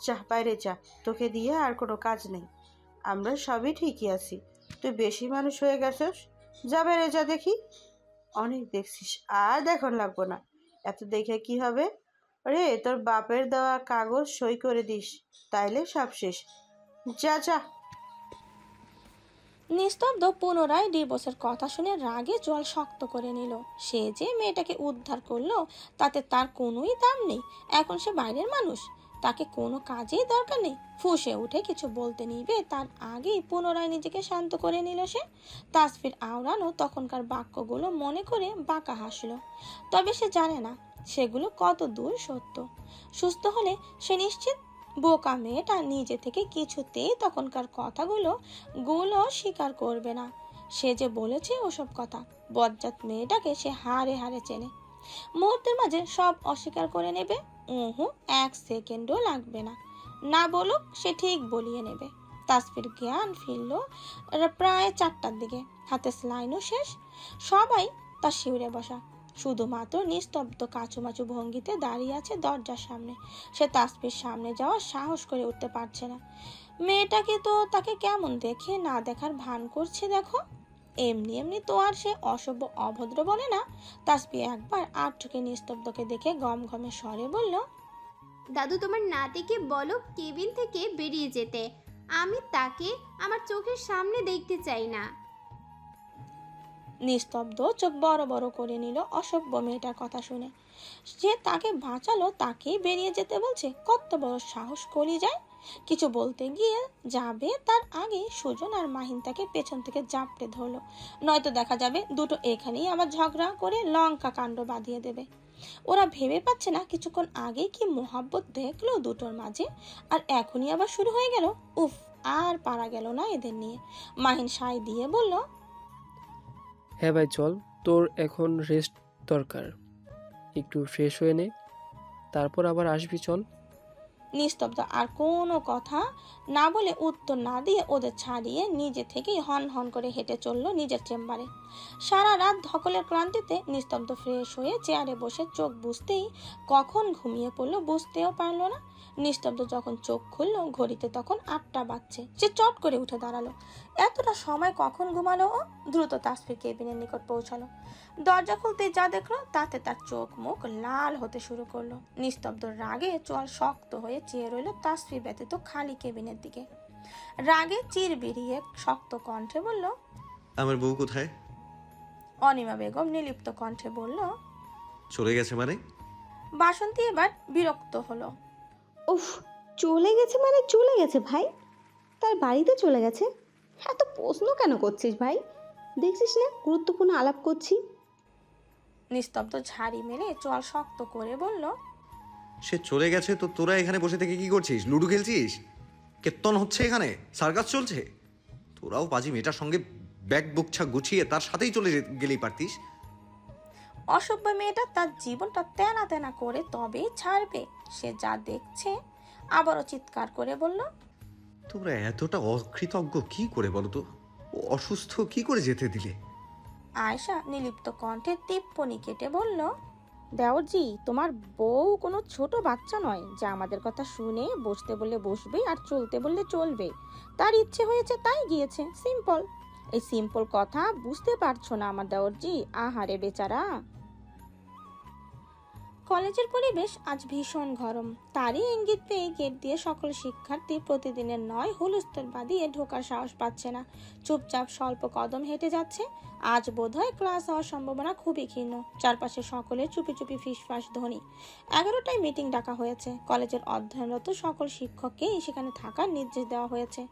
যা বাইরে যা, তোকে দিয়ে আর কোনো কাজ নেই। আমরা সবই ঠিকই আছি, তুই বেশি মানুষ হয়ে গেছিস, যা বেড়ে যা দেখি। অনেক দেখছিস, আর দেখন লাগবো না। এত দেখে কি হবে রে? তোর বাপের দেওয়া কাগজ সই করে দিস, তাইলে সব শেষ। যা যা। নিস্তব্ধ পুনরায় ডিভোর্সের কথা শুনে রাগে জল শক্ত করে নিল। সে যে মেয়েটাকে উদ্ধার করলো তাতে তার কোনোই দাম নেই। এখন সে বাইরের মানুষ, তাকে কোনো কাজেই দরকার নেই। ফুঁসে উঠে কিছু বলতে নিবে তার আগেই পুনরায় নিজেকে শান্ত করে নিল সে। তাসফির আওড়ানো তখনকার বাক্যগুলো মনে করে বাঁকা হাসলো। তবে সে জানে না সেগুলো কত দূর সত্য। সুস্থ হলে সে নিশ্চিত বোকা মেয়েটা নিজে থেকে কিছুতেই তখনকার কথাগুলো স্বীকার করবে না। সে যে বলেছে ওসব কথা, বজ্জাত মেয়েটাকে সে হারে হারে চেনে। মুহূর্তের মাঝে সব অস্বীকার করে নেবে। এক সেকেন্ডও লাগবে না। না বলুক, সে ঠিক বলিয়ে নেবে। তাসফির জ্ঞান ফিরল প্রায় 4টার দিকে। হাতে স্লাইনও শেষ। সবাই তার শিউরে বসা। শুধুমাত্র নিস্তব্ধ কাচুমাচু ভঙ্গিতে দাঁড়িয়ে আছে দরজার সামনে। সে তাসফির সামনে যাওয়ার সাহস করে উঠতে পারছে না। মেয়েটাকে তো তাকে কেমন দেখে না দেখার ভান করছে দেখো। এমনি এমনি তো আর সে অসভ্য অভদ্র বলে না। তাসফি একবার আর চোখে নিস্তব্ধকে দেখে গম গমে স্বরে বলল, দাদু তোমার নাতিকে বলো কেবিন থেকে বেরিয়ে যেতে। আমি তাকে আমার চোখের সামনে দেখতে চাই না। নিস্তব্ধ চোখ বড় বড় করে নিল অসভ্য মেয়েটার কথা শুনে। যে তাকে বাঁচালো তাকেই বেরিয়ে যেতে বলছে, কত বড় সাহস করি যায়। কিছু বলতে গিয়ে যাবে তার আগে সুজন আর মাহিন তাকে পেছন থেকে জাপটে ধরলো। নয়তো দেখা যাবে দুটো এখানেই আবার ঝগড়া করে লঙ্কা কাণ্ড বাঁধিয়ে দেবে। ওরা ভেবে পাচ্ছে না কিছুক্ষণ আগে কি মোহাব্বত দেখলো দুটোর মাঝে, আর এখনই আবার শুরু হয়ে গেল। উফ, আর পারা গেল না এদের নিয়ে। মাহিন সায় দিয়ে বলল, হ্যাঁ ভাই চল, তোর এখন রেস্ট দরকার, একটু ফ্রেশ হয়ে নে, তারপর আবার আসবি চল। নিস্তব্ধ আর কোনো কথা না বলে উত্তর না দিয়ে ওদের ছাড়িয়ে নিজে থেকেই হন হন করে হেঁটে চললো নিজের চেম্বারে। সারা রাত ধকলের ক্লান্তিতে নিস্তব্ধ ফ্রেশ হয়ে চেয়ারে বসে চোখ বুঝতেই কখন ঘুমিয়ে পড়লো বুঝতেও পারলো না। নিস্তব্ধ যখন চোখ খুললো ঘড়িতে তখন 8টা বাজছে। সে চট করে উঠে দাঁড়ালো। এতটা সময় কখন ঘুমালো ও? দ্রুত তাসফির কেবিনের নিকট পৌঁছালো। দরজা খুলতে যা দেখলো তাতে তার চোখ মুখ লাল হতে শুরু করলো। নিস্তব্ধ রাগে চোয়াল শক্ত হয়ে চেয়ে রইল তাসফি ব্যতীত খালি কেবিনের দিকে। রাগে চির বেরিয়ে শক্ত কণ্ঠে বলল, আমার বউ কোথায়? অনিমা বেগম নির্লিপ্ত কণ্ঠে বলল, চলে গেছে মানে? বাসন্তী এবার বিরক্ত হলো। উফ, চলে গেছে মানে চলে গেছে ভাই, তার বাড়িতে চলে গেছে। এত প্রশ্ন কেন করছিস ভাই? দেখছিস না গুরুত্বপূর্ণ আলাপ করছি। নিস্তব্ধ ঝাড়ি মেরে চোয়াল শক্ত করে বলল, সে চলে গেছে তো তোরা এখানে বসে থেকে কি করছিস? লুডো খেলছিস? কীর্তন হচ্ছে এখানে? সার্কাস চলছে? তোরাও পাজি মেয়েটার সঙ্গে ব্যাগ বুকছা গুছিয়ে তার সাথেই চলে গেলেই পারতিস। অসভ্য মেয়েটা তার জীবনটা তেনা তেনা করে তবেই ছাড়বে। সে যা দেখছে। আবারও চিৎকার করে বলল, তোমরা এতটা অকৃতজ্ঞ কি করে বলো তো? ও অসুস্থ কি করে যেতে দিলে? আয়েশা নির্লিপ্ত কণ্ঠে টিপ্পনি কেটে বলল, দেওরজি, তোমার বউ কোনো ছোট বাচ্চা নয় যে আমাদের কথা শুনে বসতে বললে বসবে আর চলতে বললে চলবে। তার ইচ্ছে হয়েছে তাই গিয়েছে, সিম্পল। এই সিম্পল কথা বুঝতে পারছো না আমার দেওরজি? আহারে বেচারা। কলেজের পরিবেশ আজ ভীষণ গরম। তারই ইঙ্গিত পেয়ে গেট দিয়ে সকল শিক্ষার্থী প্রতিদিনের নয় হুলস্থুল বাদিয়ে ঢোকার সাহস পাচ্ছে না। চুপচাপ স্বল্প কদম হেঁটে যাচ্ছে। আজ বোধহয় ক্লাস হওয়ার সম্ভাবনা খুবই ক্ষীণ। চারপাশে সকলের চুপি চুপি ফিসফাস ধ্বনি। 11টায় মিটিং ডাকা হয়েছে। কলেজের অধ্যয়নরত সকল শিক্ষককেই সেখানে থাকার নির্দেশ দেওয়া হয়েছে।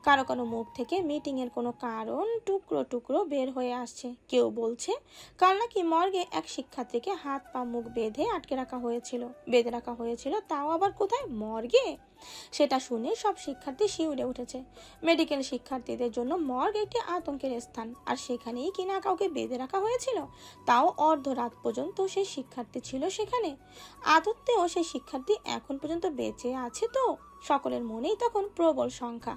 কারো কারো মুখ থেকে মিটিং এর কোনো কারণ টুকরো টুকরো বের হয়ে আসছে। কেউ বলছে কাল নাকি মর্গে এক শিক্ষার্থীকে হাত পা মুখ বেঁধে বেঁধে রাখা হয়েছিল, তাও আবার কোথায়? মর্গে। সেটা শুনে সব শিক্ষার্থী শিউরে উঠেছে। মেডিকেল শিক্ষার্থীদের জন্য মর্গ একটি আতঙ্কের স্থান, আর সেখানেই কিনা কাউকে বেঁধে রাখা হয়েছিল, তাও অর্ধরাত পর্যন্ত সেই শিক্ষার্থী ছিল সেখানে। আদতেও সেই শিক্ষার্থী এখন পর্যন্ত বেঁচে আছে তো? সকলের মনেই তখন প্রবল সংখ্যা।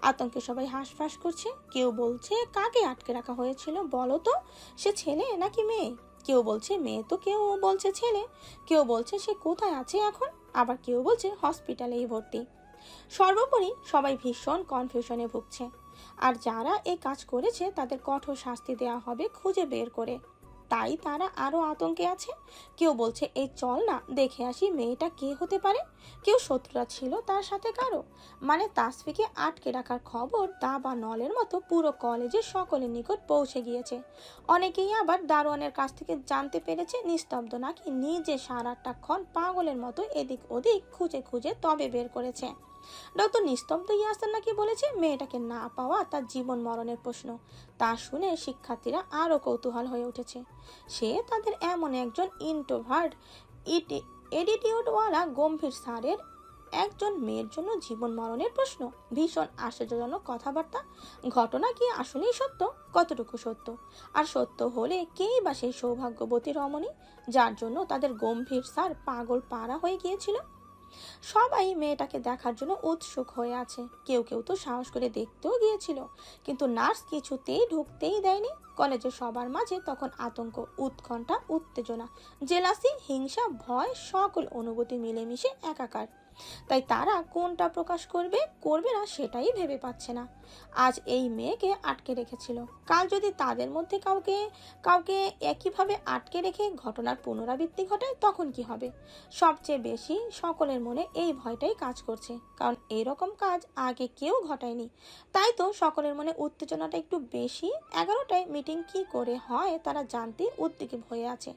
আতঙ্কে সবাই হাঁসফাঁস করছে। কেউ বলছে কাকে আটকে রাখা হয়েছিল বলো তো, সে ছেলে নাকি মেয়ে? কেউ বলছে মেয়ে, তো কেউ বলছে ছেলে। কেউ বলছে সে কোথায় আছে এখন, আবার কেউ বলছে হসপিটালেই ভর্তি। সর্বোপরি সবাই ভীষণ কনফিউশনে ভুগছে। আর যারা এই কাজ করেছে তাদের কঠোর শাস্তি দেওয়া হবে খুঁজে বের করে, তাই তারা আরো আতঙ্কে আছে। কেউ বলছে এই চল না দেখে আসি মেয়েটা কে হতে পারে। কেউ শত্রুরা ছিল তার সাথে কারো, মানে তাসফিকে আটকে রাখার খবর দা বা নলের মতো পুরো কলেজের সকলের নিকট পৌঁছে গিয়েছে। অনেকেই আবার দারোয়ানের কাছ থেকে জানতে পেরেছে নিস্তব্ধ নাকি নিজে সারাটাক্ষণ পাগলের মতো এদিক ওদিক খুঁজে খুঁজে তবে বের করেছে। ডক্টর নিস্তব্ধ ইয়াসার নাকি বলেছে মেয়েটাকে না পাওয়া তার জীবন মরণের প্রশ্ন। তা শুনে শিক্ষার্থীরা আরো কৌতূহল হয়ে উঠেছে। সে তাদের এমন একজন ইন্ট্রোভার্ট এটিটিউডওয়ালা গম্ভীর স্যারের একজন মেয়ের জন্য জীবন মরণের প্রশ্ন। ভীষণ আশ্চর্যজনক কথাবার্তা। ঘটনা কি আসলেই সত্য? কতটুকু সত্য? আর সত্য হলে কেই বা সেই সৌভাগ্যবতী রমণী যার জন্য তাদের গম্ভীর স্যার পাগল পাড়া হয়ে গিয়েছিল? সবাই মেয়েটাকে দেখার জন্য উৎসুক হয়ে আছে। কেউ কেউ তো সাহস করে দেখতেও গিয়েছিল, কিন্তু নার্স কিছুতেই ঢুকতেই দেয়নি। কলেজের সবার মাঝে তখন আতঙ্ক, উৎকণ্ঠা, উত্তেজনা, জেলাসি, হিংসা, ভয়, সকল অনুভূতি মিলেমিশে একাকার। তাই তারা কোনটা প্রকাশ করবে না সেটাই ভেবে পাচ্ছে না। আজ এই মেয়েকে আটকে রেখেছিল, কাল যদি তাদের মধ্যে কাউকে একইভাবে আটকে রেখে ঘটনার পুনরাবৃত্তি ঘটায় তখন কি হবে? সবচেয়ে বেশি সকলের মনে এই ভয়টাই কাজ করছে, কারণ এরকম কাজ আগে কেউ ঘটায়নি। তাই তো সকলের মনে উত্তেজনাটা একটু বেশি। 11টায় মিটিং কি করে হয় তারা জানতে উদ্বিগ্ন হয়ে আছে।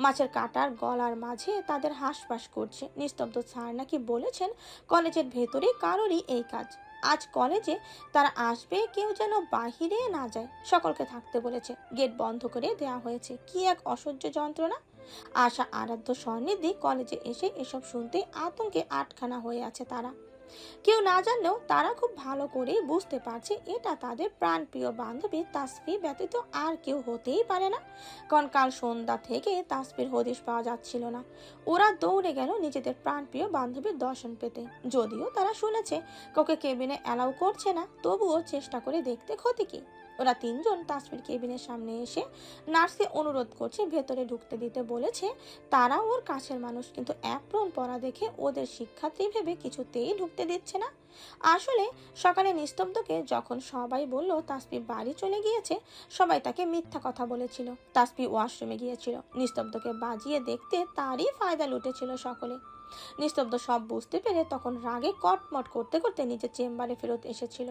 মাছের কাটার গলার মাঝে তাদের হাঁসফাঁস করছে। নিস্তব্ধ স্যার নাকি বলেছেন কলেজের ভেতরে কারোরই এই কাজ। আজ কলেজে তারা আসবে, কেউ যেন বাহিরে না যায়। সকলকে থাকতে বলেছে, গেট বন্ধ করে দেওয়া হয়েছে। কি এক অসহ্য যন্ত্রণা। আশা আরাধ্য স্বর্ণিধি কলেজে এসে এসব শুনতে আতঙ্কে আটখানা হয়ে আছে তারা। কেউ না জানলেও তারা খুব ভালো করেই বুঝতে পারছে এটা তাদের প্রাণপ্রিয় বান্ধবী তাসফি ব্যতীত আর কেউ হতেই পারে না। কারণ কাল সন্ধ্যা থেকে তাসফির হদিশ পাওয়া যাচ্ছিল না। ওরা দৌড়ে গেল নিজেদের প্রাণপ্রিয় বান্ধবীর দর্শন পেতে। যদিও তারা শুনেছে কাউকে কেবিনে অ্যালাউ করছে না, তবুও চেষ্টা করে দেখতে ক্ষতি কি। ওরা তিনজন তাসফির কেবিনের সামনে এসে নার্সকে অনুরোধ করছে ভেতরে ঢুকতে দিতে, বলেছে তারা ওর কাছের মানুষ, কিন্তু অ্যাপ্রন পরা দেখে ওদের শিক্ষার্থী ভেবে কিছুতেই ঢুকতে দিচ্ছে না। আসলে সকালে নিস্তব্ধকে যখন সবাই বলল তাসফি বাড়ি চলে গিয়েছে, সবাই তাকে মিথ্যা কথা বলেছিল। তাসফি ওয়াশরুমে গিয়েছিল, নিস্তব্ধকে বাজিয়ে দেখতে তারই ফায়দা লুটেছিল সকলে। নিস্তব্ধ সব বুঝতে পেরে তখন রাগে কটমট করতে করতে নিজের চেম্বারে ফেরত এসেছিল।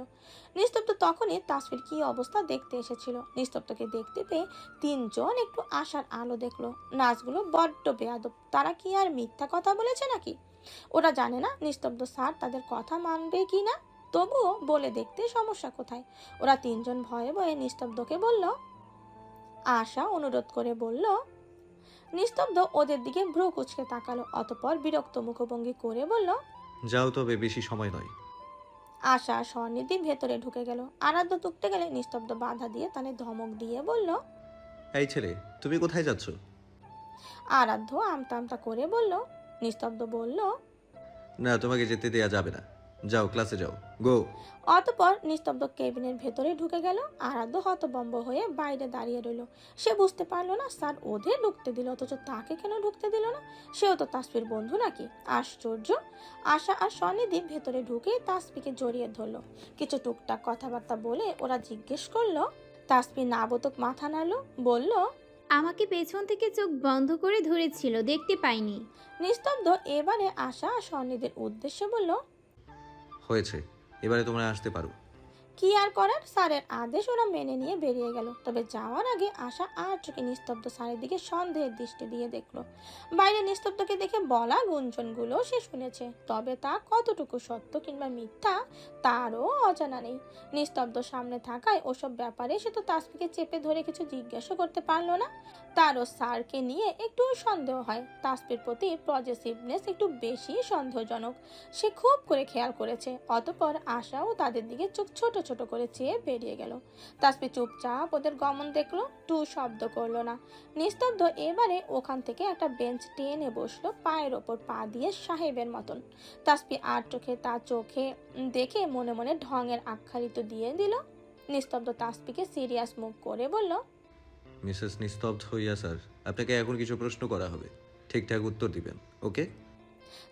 নিস্তব্ধ তখনই তাসফির কি অবস্থা দেখতে এসেছিল। নিস্তব্ধকে দেখতে পেয়ে তিনজন একটু আশার আলো দেখলো। নার্সগুলো বড্ড বেয়াদব, তারা কি আর মিথ্যা কথা বলেছে নাকি? ওরা জানে না নিস্তব্ধ স্যার তাদের কথা মানবে কি না, তবুও বলে দেখতে সমস্যা কোথায়। ওরা তিনজন ভয়ে ভয়ে নিস্তব্ধকে বলল। আশা অনুরোধ করে বলল। নিস্তব্ধ ওদের দিকে ভ্রু কুচকে তাকালো, অতঃপর বিরক্ত মুখভঙ্গি করে বলল, যাও, তবে বেশি সময় নয়। আশা স্বর্ণিধি ভেতরে ঢুকে গেল। আরাধ্য টুকতে গেলে নিস্তব্ধ বাধা দিয়ে তানে ধমক দিয়ে বলল, এই ছেলে, তুমি কোথায় যাচ্ছ? আরাধ্য আমতা আমতা করে বলল। নিস্তব্ধ বলল, না, তোমাকে যেতে দেয়া যাবে না, যাও ক্লাসে যাও, গো। অতঃপর নিস্তব্ধ কেবিনের ভেতরে ঢুকে গেল। আরাধ্য হতভম্ব হয়ে বাইরে দাঁড়িয়ে রইল। সে বুঝতে পারলো না স্যার ওদের ঢুকতে দিল, অথচ তাকে কেন ঢুকতে দিল না? সেও তো তাসফির বন্ধু নাকি? আশ্চর্য। আশা আর স্বনিধি ভেতরে ঢুকে তাসফিকে জড়িয়ে ধরলো। কিছু টুকটাক কথাবার্তা বলে ওরা জিজ্ঞেস করলো। তাসফি নাবতক মাথা নাড়ল, বলল, আমাকে পেছন থেকে চোখ বন্ধ করে ধরেছিল, দেখতে পাইনি। নিস্তব্ধ এবারে আশা আর স্বনিধির উদ্দেশ্যে বলল, হয়েছে, এবারে তোমরা আসতে পারো। কি আর করার, স্যারের আদেশ ওরা মেনে নিয়ে বেরিয়ে গেল। তবে যাওয়ার আগে আশা আর চোখে নিস্তব্ধ স্যারের দিকে সন্দেহের দৃষ্টি দিয়ে দেখলো। বাইরে নিস্তব্ধকে দেখে বলা গুঞ্জনগুলো সে শুনেছে, তবে তা কতটুকু সত্য কিংবা মিথ্যা তারও অজানা নেই। নিস্তব্ধ সামনে থাকায় ওসব ব্যাপারে সে তো তাসফিকে চেপে ধরে কিছু জিজ্ঞাসা করতে পারলো না। তারও স্যারকে নিয়ে একটু সন্দেহ হয়। তাসফির প্রতি পজেসিভনেস একটু বেশি সন্দেহজনক, সে খুব করে খেয়াল করেছে। অতঃপর আশাও তাদের দিকে চোখ ছোট ছোট করে চেয়ে বেরিয়ে গেল। তাসফি চুপচাপ ওদের গমন দেখলো, টু শব্দ করলো না। নিস্তব্ধ এবারে ওখান থেকে একটা বেঞ্চ টেনে বসলো, পায়ের ওপর পা দিয়ে সাহেবের মতন। তাসফি আর চোখে তার চোখে দেখে মনে মনে ঢঙের আখ্যায়িত দিয়ে দিল। নিস্তব্ধ তাসফিকে সিরিয়াস মুখ করে বলল, মিসেস নিস্তব্ধ হইয়া স্যার, আপনাকে এখন কিছু প্রশ্ন করা হবে, ঠিকঠাক উত্তর দিবেন, ওকে?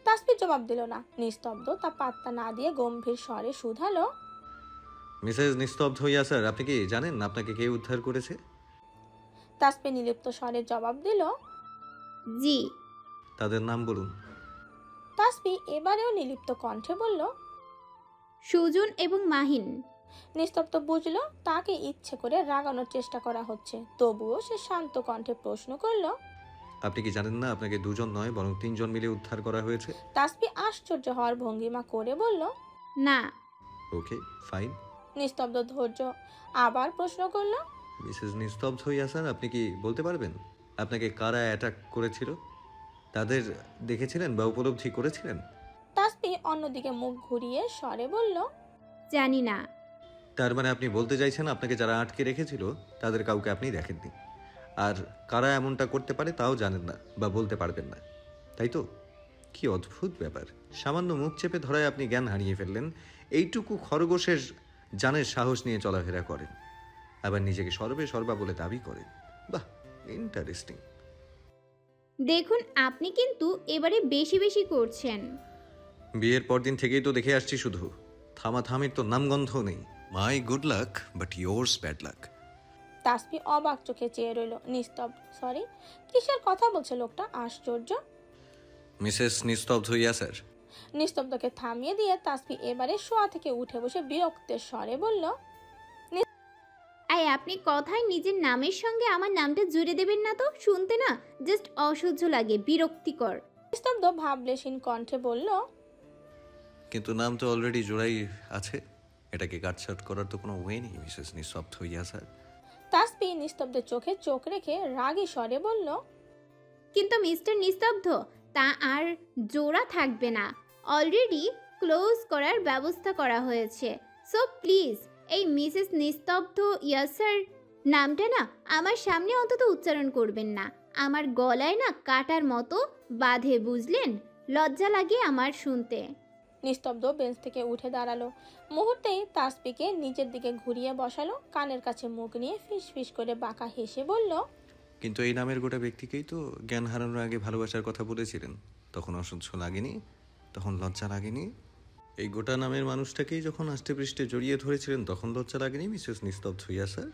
তাসফি জবাব দিল না। নিস্তব্ধ তা পাত্তা না দিয়ে গম্ভীর স্বরে শুধালো, মিসেস নিস্তব্ধ হইয়া স্যার, আপনি কি জানেন আপনাকে কে উদ্ধার করেছে? তাসফি নিলিপ্ত স্বরে জবাব দিল, জি। তাদের নাম বলুন। তাসফি এবারেও নিলিপ্ত কণ্ঠে বলল, সুজন এবং মাহিন। নিস্তব্ধ বুঝলো তাকে ইচ্ছে করে রাগানোর চেষ্টা করা হচ্ছে, তবুও সে শান্ত কণ্ঠে প্রশ্ন করলো, আপনি কি জানেন না আপনাকে দুজন নয় বরং তিনজন মিলে উদ্ধার করা হয়েছে? তাসফি আশ্চর্য হওয়ার ভঙ্গিমা করে বলল, না। ওকে, ফাইন। নিস্তব্ধ ধৈর্য আবার প্রশ্ন করলো, মিসেস নিস্তব্ধ হইয়া স্যার, আপনি কি বলতে পারবেন আপনাকে কারা অ্যাটাক করেছিল? তাদের দেখেছিলেন বা উপলব্ধি করেছিলেন? তাসফি অন্যদিকে মুখ ঘুরিয়ে স্বরে বলল, জানি না। তার মানে আপনি বলতে চাইছেন আপনাকে যারা আটকে রেখেছিল তাদের কাউকে আপনি দেখেননি, আর কারা এমনটা করতে পারে তাও জানেন না বা বলতে পারবেন না, তাই তো? কি অদ্ভুত ব্যাপার, সামান্য মুখ চেপে ধরায় আপনি জ্ঞান হারিয়ে ফেললেন, এইটুকু খরগোশের জানের সাহস নিয়ে চলাফেরা করেন, আবার নিজেকে সর্বা বলে দাবি করেন। বাহ, ইন্টারেস্টিং। দেখুন, আপনি কিন্তু এবারে বেশি বেশি করছেন। বিয়ের পর দিন থেকেই তো দেখে আসছি, শুধু থামাথামির তো নামগন্ধ নেই। My good luck but yours bad luck. Tasfi অবাক চোখে চেয়ে রইল। নিস্তব্ধ সরি কিসের কথা বলছে লোকটা, আশ্চর্য। মিসেস নিস্তব্ধ হইয়া স্যার। নিস্তব্ধকে থামিয়ে দিয়ে তাসফি এবারে শোয়া থেকে উঠে বসে বিরক্তের স্বরে বলল, আপনি কথায় নিজের নামের সঙ্গে আমার নামটা জুড়ে দেবেন না তো, শুনতে না জাস্ট অসহ্য লাগে, বিরক্তিকর। নিস্তব্ধ ভাবলেশীন কণ্ঠে বলল, কিন্তু নাম তো অলরেডি জোড়াই আছে, এটাকে কাটছাট করার তো কোনো ওয়ে নেই মিসেস নিস্তব্ধ হইয়া স্যার। তাসফি নিস্তব্ধের চোখে চোখ রেখে রাগী স্বরে বলল, কিন্তু মিস্টার নিস্তব্ধ, তা আর জোড়া থাকবে না, অলরেডি ক্লোজ করার ব্যবস্থা করা হয়েছে। সো প্লিজ এই মিসেস নিস্তব্ধ ইয়াসার নামটা না আমার সামনে অন্তত উচ্চারণ করবেন না, আমার গলায় না কাটার মতো বাঁধে, বুঝলেন? লজ্জা লাগে আমার শুনতে। নিস্তব্ধ বেঞ্চ থেকে উঠে দাঁড়ালো। মুহূর্তেই তাসফিকে নিজের দিকে ঘুরিয়ে বসালো, কানের কাছে মুখ নিয়ে ফিস ফিস করে বাঁকা হেসে বলল, কিন্তু এই নামের গোটা ব্যক্তিকেই তো জ্ঞান হারানোর আগে ভালোবাসার কথা বলেছিলেন। তখন অসহ্য লাগেনি? তখন লজ্জা লাগেনি? এই গোটা নামের মানুষটাকেই যখন আষ্টে পৃষ্ঠে জড়িয়ে ধরেছিলেন তখন লজ্জা লাগেনি মিসেস নিস্তব্ধ হইয়া স্যার?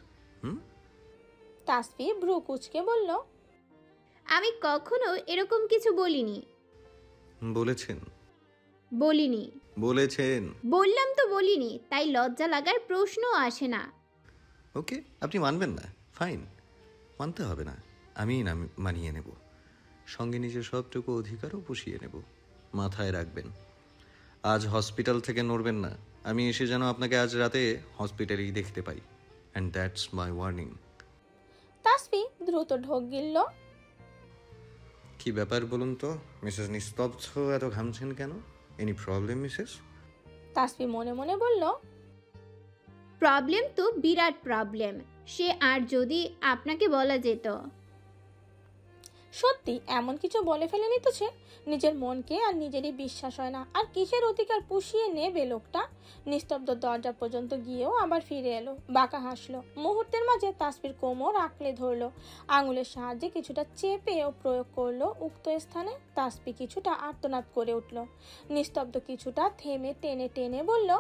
তাসফি ভ্রু কুঁচকে বলল, আমি কখনো এরকম কিছু বলিনি। বলেছেন। বলিনি। বলেছেন। বললাম তো বলিনি, তাই লজ্জা লাগার প্রশ্ন আসে না। ওকে, আপনি মানবেন না, ফাইন, মানতে হবে না, আমি না মানিয়ে নেব, সঙ্গে নিজের সবটুকু অধিকারও পুষিয়ে নেব। মাথায় রাখবেন, আজ হসপিটাল থেকে নড়বেন না। আমি এসে যেন আপনাকে আজ রাতে হসপিটালেই দেখতে পাই, and that's my warning. Tasfi দ্রুত ঢোক গিলল। কি ব্যাপার বলুন তো মিসেস নিস্তব্ধ, এত ঘামছেন কেন? Any problem Mrs? তাসফি মনে মনে বলল, প্রবলেম তো বিরাট প্রবলেম, সে আর যদি আপনাকে বলা যেত। সত্যি এমন কিছু বলে ফেলেনি তো সে। নিজের মনকে আর নিজেরই বিশ্বাস হয় না, আর কিসের অধিকার পুষিয়ে নেবে লোকটা। নিস্তব্ধ দরজা পর্যন্ত গিয়েও আবার ফিরে এলো, বাঁকা হাসলো। মুহূর্তের মাঝে তাসফির কোমর আঁকড়ে ধরলো, আঙুলের সাহায্যে কিছুটা চেপে ও প্রয়োগ করলো উক্ত স্থানে। তাসফি কিছুটা আর্তনাদ করে উঠল। নিস্তব্ধ কিছুটা থেমে টেনে টেনে বলল,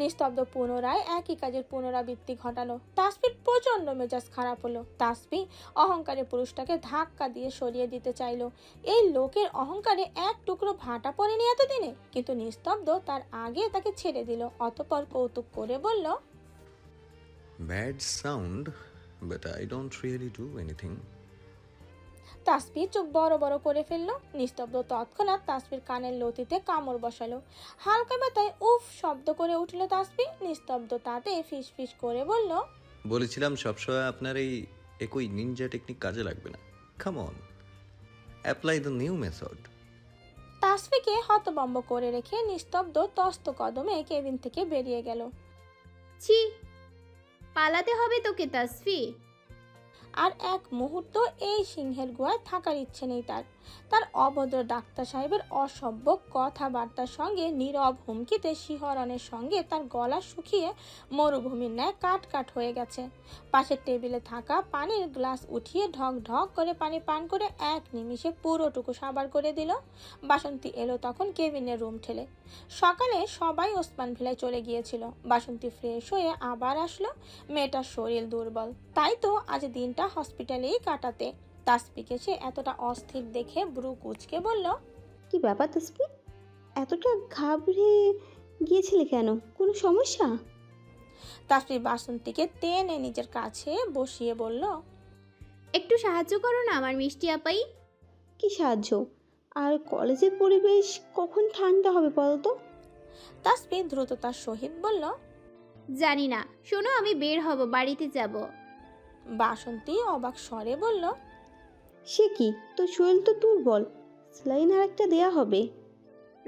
নিস্তব্ধ পুনরায় একই কাজের পুনরাবৃত্তি ঘটালো। তাসফির প্রচন্ড মেজাজ খারাপ হলো। তাসফি অহংকারে পুরুষটাকে ধাক্কা দিয়ে সরিয়ে দিতে চাইলো। এই লোকের অহংকারে এক টুকরো ভাটা পড়েনি এতদিনে, কিন্তু নিস্তব্ধ তার আগে তাকে ছেড়ে দিল। অতঃপর কৌতুক করে বলল, bad sound, but I don't really do anything. Tasfi চোখ বড় বড় করে ফেললো। নিস্তব্ধ তৎক্ষণাৎ তাসফির কানের লতিতে কামড় বসালো। হালকা ব্যথায় উফ শব্দ করে উঠল তাসফি। নিস্তব্ধ তাতে ফিস ফিস করে বলল, বলেছিলাম সবসময় আপনার এই একই নিনজা টেকনিক কাজে লাগবে না। Come on, apply the new method. তাসফিকে হতভম্ব করে রেখে নিস্তব্ধ তস্ত কদমে কেবিন থেকে বেরিয়ে গেল। ছি, পালাতে হবে তোকে তাসফি। আর এক মুহূর্ত এই সিংহের গুহায় থাকার ইচ্ছে নেই তার। তার অভদ্র ডাক্তার সাহেবের অসভ্য কথাবার্তার সঙ্গে নীরব হুমকিতে শিহরণের সঙ্গে তার গলা শুকিয়ে মরুভূমির ন্যায় কাট কাট হয়ে গেছে। পাশের টেবিলে থাকা পানির গ্লাস উঠিয়ে ঢক ঢক করে পানি পান করে এক নিমিষে পুরোটুকু সাবার করে দিল। বাসন্তী এলো তখন কেবিনের রুম ঠেলে। সকালে সবাই ওসমান ভিলায় চলে গিয়েছিল। বাসন্তী ফ্রেশ হয়ে আবার আসলো। মেয়েটার শরীর দুর্বল, তাই তো আজ দিনটা হসপিটালেই কাটাতে। তাসফিকে সে এতটা অস্থির দেখে ব্রু কুচকে বলল, কি ব্যাপার তাসফি, এতটা ঘাবড়ে গিয়েছিলে কেন? কোনো সমস্যা? তাসফি বাসন্তীকে টেনে নিজের কাছে বসিয়ে বলল, একটু সাহায্য করো না আমার মিষ্টি আপাই। কি সাহায্য? আর কলেজের পরিবেশ কখন ঠান্ডা হবে বলো তো? তাসফি দ্রুততার সহিত বলল, জানি না, শোনো আমি বের হব, বাড়িতে যাব। বাসন্তী অবাক স্বরে বলল, সে কি, তোর শরীর তো দুর্বল, স্যালাইন আর একটা দেয়া হবে।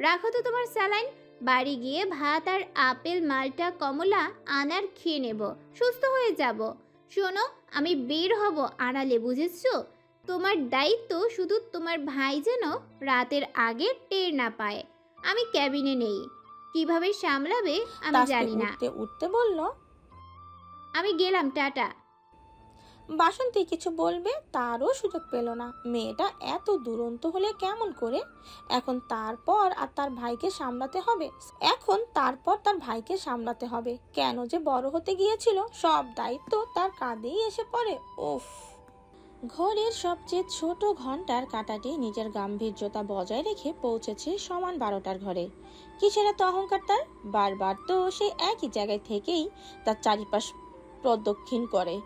রাখো তো তোমার স্যালাইন, বাড়ি গিয়ে ভাত আর আপেল মালটা কমলা আনার খেয়ে নেব, সুস্থ হয়ে যাব। শোনো আমি বের হব আড়ালে, বুঝেছো? তোমার দায়িত্ব শুধু তোমার ভাই যেন রাতের আগে টের না পায়। আমি ক্যাবিনে নেই, কিভাবে সামলাবে আমি জানি না। উঠতে বলল, আমি গেলাম, টাটা। বাসন্তী কিছু বলবে তারও সুযোগ পেল না। মেয়েটা এত দুরন্ত হলে কেমন করে? এখন তারপর তার ভাইকে সামলাতে হবে। কেন যে বড় হতে গিয়েছিল, সব দায়িত্ব তার কাঁধেই এসে পড়ে। উফ। ঘড়ির সবচেয়ে ছোট ঘন্টার কাঁটাটি নিজের গাম্ভীর্যতা বজায় রেখে পৌঁছেছে সমান 12টার ঘরে। কিসের এত অহংকার তার? বারবার তো সে একই জায়গায় থেকেই তার চারিপাশ প্রদক্ষিণ করে।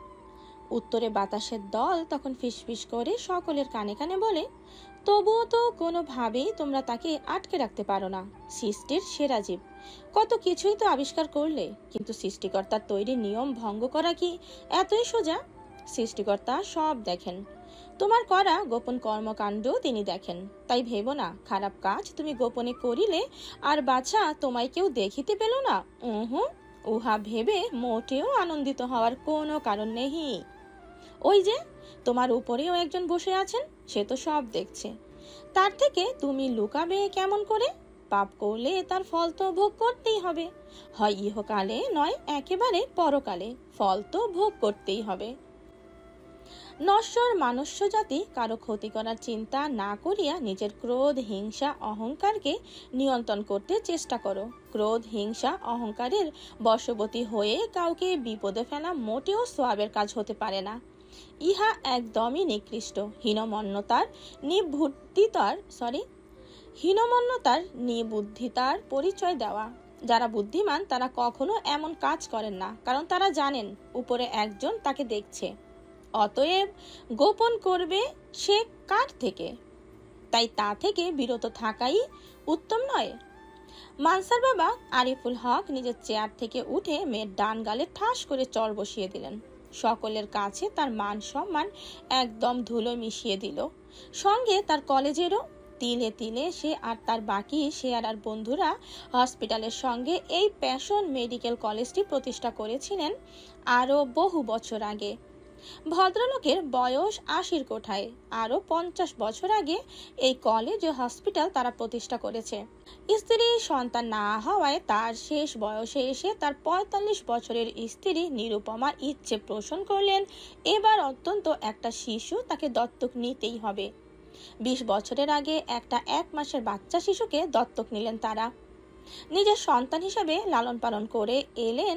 উত্তরে বাতাসের দল তখন ফিসফিস করে সকলের কানে কানে বলে, তবুও তো কোনোভাবেই তোমরা তাকে আটকে রাখতে পারো না। সৃষ্টির সেরা জীব, কত কিছুই তো আবিষ্কার করলে, কিন্তু সৃষ্টিকর্তার তৈরি নিয়ম ভঙ্গ করা কি এতই সোজা? সৃষ্টিকর্তা সব দেখেন, তোমার করা গোপন কর্মকাণ্ড তিনি দেখেন। তাই ভেবো না খারাপ কাজ তুমি গোপনে করিলে আর বাছা তোমায় কেউ দেখিতে পেল না। উহা ভেবে মোটেও আনন্দিত হওয়ার কোনো কারণ নেই। ওই যে তোমার উপরেও একজন বসে আছেন, সে তো সব দেখছে। তার থেকে তুমি লুকাবে কেমন করে? পাপ করলে তার ফল তো ভোগ করতেই হবে, হয় ইহকালে নয় একেবারে পরকালে, ফল তো ভোগ করতেই হবে। নশ্বর মনুষ্য জাতি কারো ক্ষতি করার চিন্তা না করিয়া নিজের ক্রোধ, হিংসা, অহংকারকে নিয়ন্ত্রণ করতে চেষ্টা করো। ক্রোধ, হিংসা, অহংকারের বশবর্তী হয়ে কাউকে বিপদে ফেলা মোটেও সওয়াবের কাজ হতে পারে না। ইহা একদমই নিকৃষ্ট, হীনমন্যতার নিবুদ্ধিতার পরিচয় দেওয়া। যারা বুদ্ধিমান তারা কখনো এমন কাজ করেন না, কারণ তারা জানেন উপরে একজন তাকে দেখছে, অতএব গোপন করবে সে কার থেকে, তাই তা থেকে বিরত থাকাই উত্তম নয়। মানসার বাবা আরিফুল হক নিজের চেয়ার থেকে উঠে মেয়ের ডান গালে ঠাস করে চড় বসিয়ে দিলেন। সকলের কাছে তার মান সম্মান একদম ধুলো মিশিয়ে দিল, সঙ্গে তার কলেজেরও। তিলে তিলে সে আর তার বাকি শেয়ারার বন্ধুরা হসপিটালের সঙ্গে এই প্যাশন মেডিকেল কলেজটি প্রতিষ্ঠা করেছিলেন আরও বহু বছর আগে। ভদ্রলোকের বয়স ৮০ কোঠায়, আরও ৫০ বছর আগে এই কলেজ ও হসপিটাল তারা প্রতিষ্ঠা করেছে। স্ত্রী সন্তান না হওয়ায় তার শেষ বয়সে এসে তার ৪৫ বছরের স্ত্রী নিরুপমা ইচ্ছে পোষণ করলেন এবার অন্তত একটা শিশু তাকে দত্তক নিতেই হবে। ২০ বছরের আগে একটা ১ মাসের বাচ্চা শিশুকে দত্তক নিলেন তারা। নিজের সন্তান হিসেবে লালন পালন করে এলেন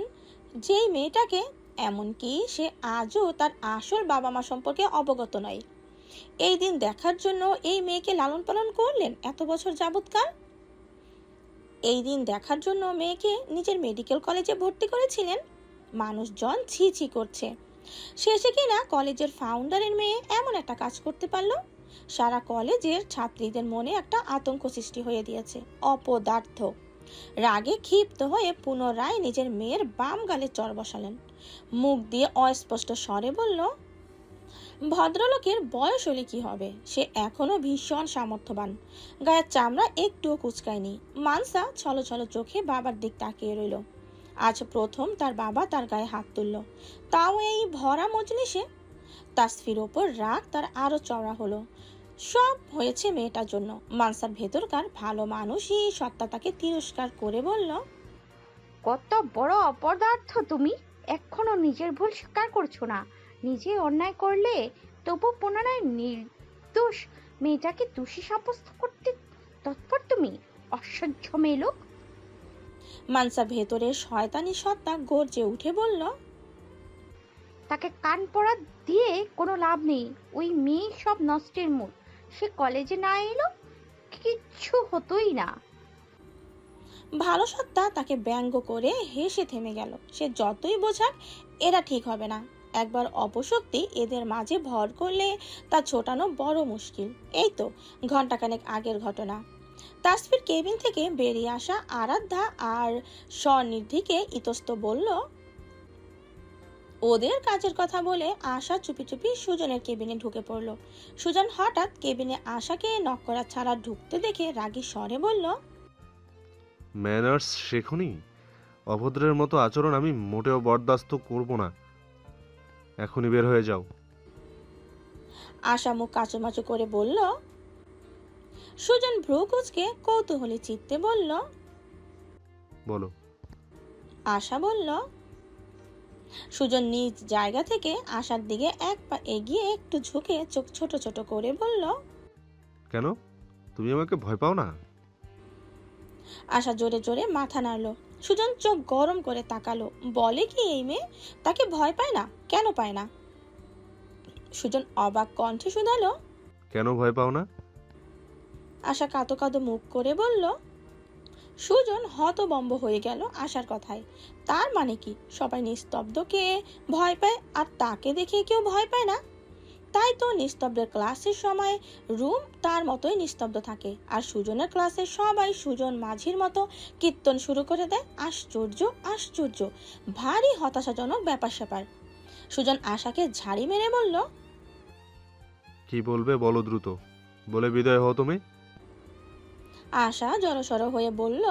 যেই মেয়েটাকে, এমনকি সে আজও তার আসল বাবা মা সম্পর্কে অবগত নয়। এই দিন দেখার জন্য এই মেয়েকে লালন পালন করলেন এত বছর যাবৎকাল। এই দিন দেখার জন্য মেয়েকে নিজের মেডিকেল কলেজে ভর্তি করেছিলেন। মানুষজন ছি ছি করছে, শেষে কিনা কলেজের ফাউন্ডারের মেয়ে এমন একটা কাজ করতে পারলো। সারা কলেজের ছাত্রীদের মনে একটা আতঙ্ক সৃষ্টি হয়ে দিয়েছে। অপদার্থ রাগে ক্ষিপ্ত হয়ে পুনরায় নিজের মেয়ের বাম গালে চড় বসালেন। মুখ দিয়ে অস্পষ্ট স্বরে বলল, ভদ্রলোকের বয়স হলে কি হবে, সে এখনো ভীষণ সামর্থ্যবান, গায়ের চামড়া একটুও কুচকায়নি। মানসা ছলো ছলো চোখে বাবার দিক তাকিয়ে রইল। আজ প্রথম তার বাবা তার গায়ে হাত তুলল, তাও এই ভরা মজলিসে। তাসফির ওপর রাগ তার আরো চড়া হলো। সব হয়েছে মেয়েটার জন্য। মানসার ভেতরকার ভালো মানুষই সত্তা তাকে তিরস্কার করে বলল, কত বড় অপদার্থ তুমি, এখনো নিজের ভুল স্বীকার করছো না। নিজে অন্যায় করলে তবু পুনরায় নির্দোষ মেয়েটাকে দোষী সাব্যস্ত করতে তৎপর তুমি, অসহ্য মেয়ে লোক। মানসা ভেতরের শয়তানি সত্তা গর্জে উঠে বলল, তাকে কান পড়া দিয়ে কোনো লাভ নেই। ওই মেয়ে সব নষ্টের মূল। সে কলেজে না এলো কিচ্ছু হতোই না। ভালো সত্তা তাকে ব্যঙ্গ করে হেসে থেমে গেল। সে যতই বোঝাক এরা ঠিক হবে না। একবার অপশক্তি এদের মাঝে ভর করলে তা ছোটানো বড় মুশকিল। এই তো ঘন্টাখানেক আগের ঘটনা। তাসফির কেবিন থেকে বেরিয়ে আসা আরাধ্যা আর স্বনিধিকে ইতস্ত বলল, ওদের কাজের কথা বলে আশা চুপি চুপি সুজনের কেবিনে ঢুকে পড়ল। সুজন হঠাৎ কেবিনে আশাকে নক করা ছাড়া ঢুকতে দেখে রাগী স্বরে বলল, ম্যানার্স শেখনি? অভদ্রের মতো আচরণ আমি মোটেও বরদাস্ত করব না। এখনই বের হয়ে যাও। আশা মুখ কাচুমাচু করে বলল। সুজন ভ্রু কুঁচকে কৌতূহলী চিত্তে বলল, বলো। আশা বলল। সুজন নিজ জায়গা থেকে আশার দিকে এক পা এগিয়ে একটু ঝুঁকে চোখ ছোট ছোট করে বলল, কেন, তুমি আমাকে ভয় পাও না? আশা জোরে জোরে মাথা নাড়ল। সুজন চোখ গরম করে তাকালো। বলে কি এই মেয়ে তাকে ভয় পায় না? কেন পায় না? সুজন অবাক কণ্ঠে শুধালো, কেন ভয় পাও না? আশা কাঁদো কাঁদো মুখ করে বলল। সুজন হতবম্ব হয়ে গেল আশার কথায়। তার মানে কি সবাই নিস্তব্ধকে ভয় পায় আর তাকে দেখে কেউ ভয় পায় না? তাই তো নিস্তব্ধের ক্লাসের সময় রুম তার মতোই নিস্তব্ধ থাকে, আর সুজনের ক্লাসে সবাই সুজন মাঝির মতো কীর্তন শুরু করে দেয়। আশ্চর্য আশ্চর্য, ভারী হতাশাজনক ব্যাপার স্যাপার। সুজন আশাকে ঝাড়ি মেরে বলল, কি বলবে বলো দ্রুত, বলে বিদায় হও তুমি। আশা জড়সড় হয়ে বলল।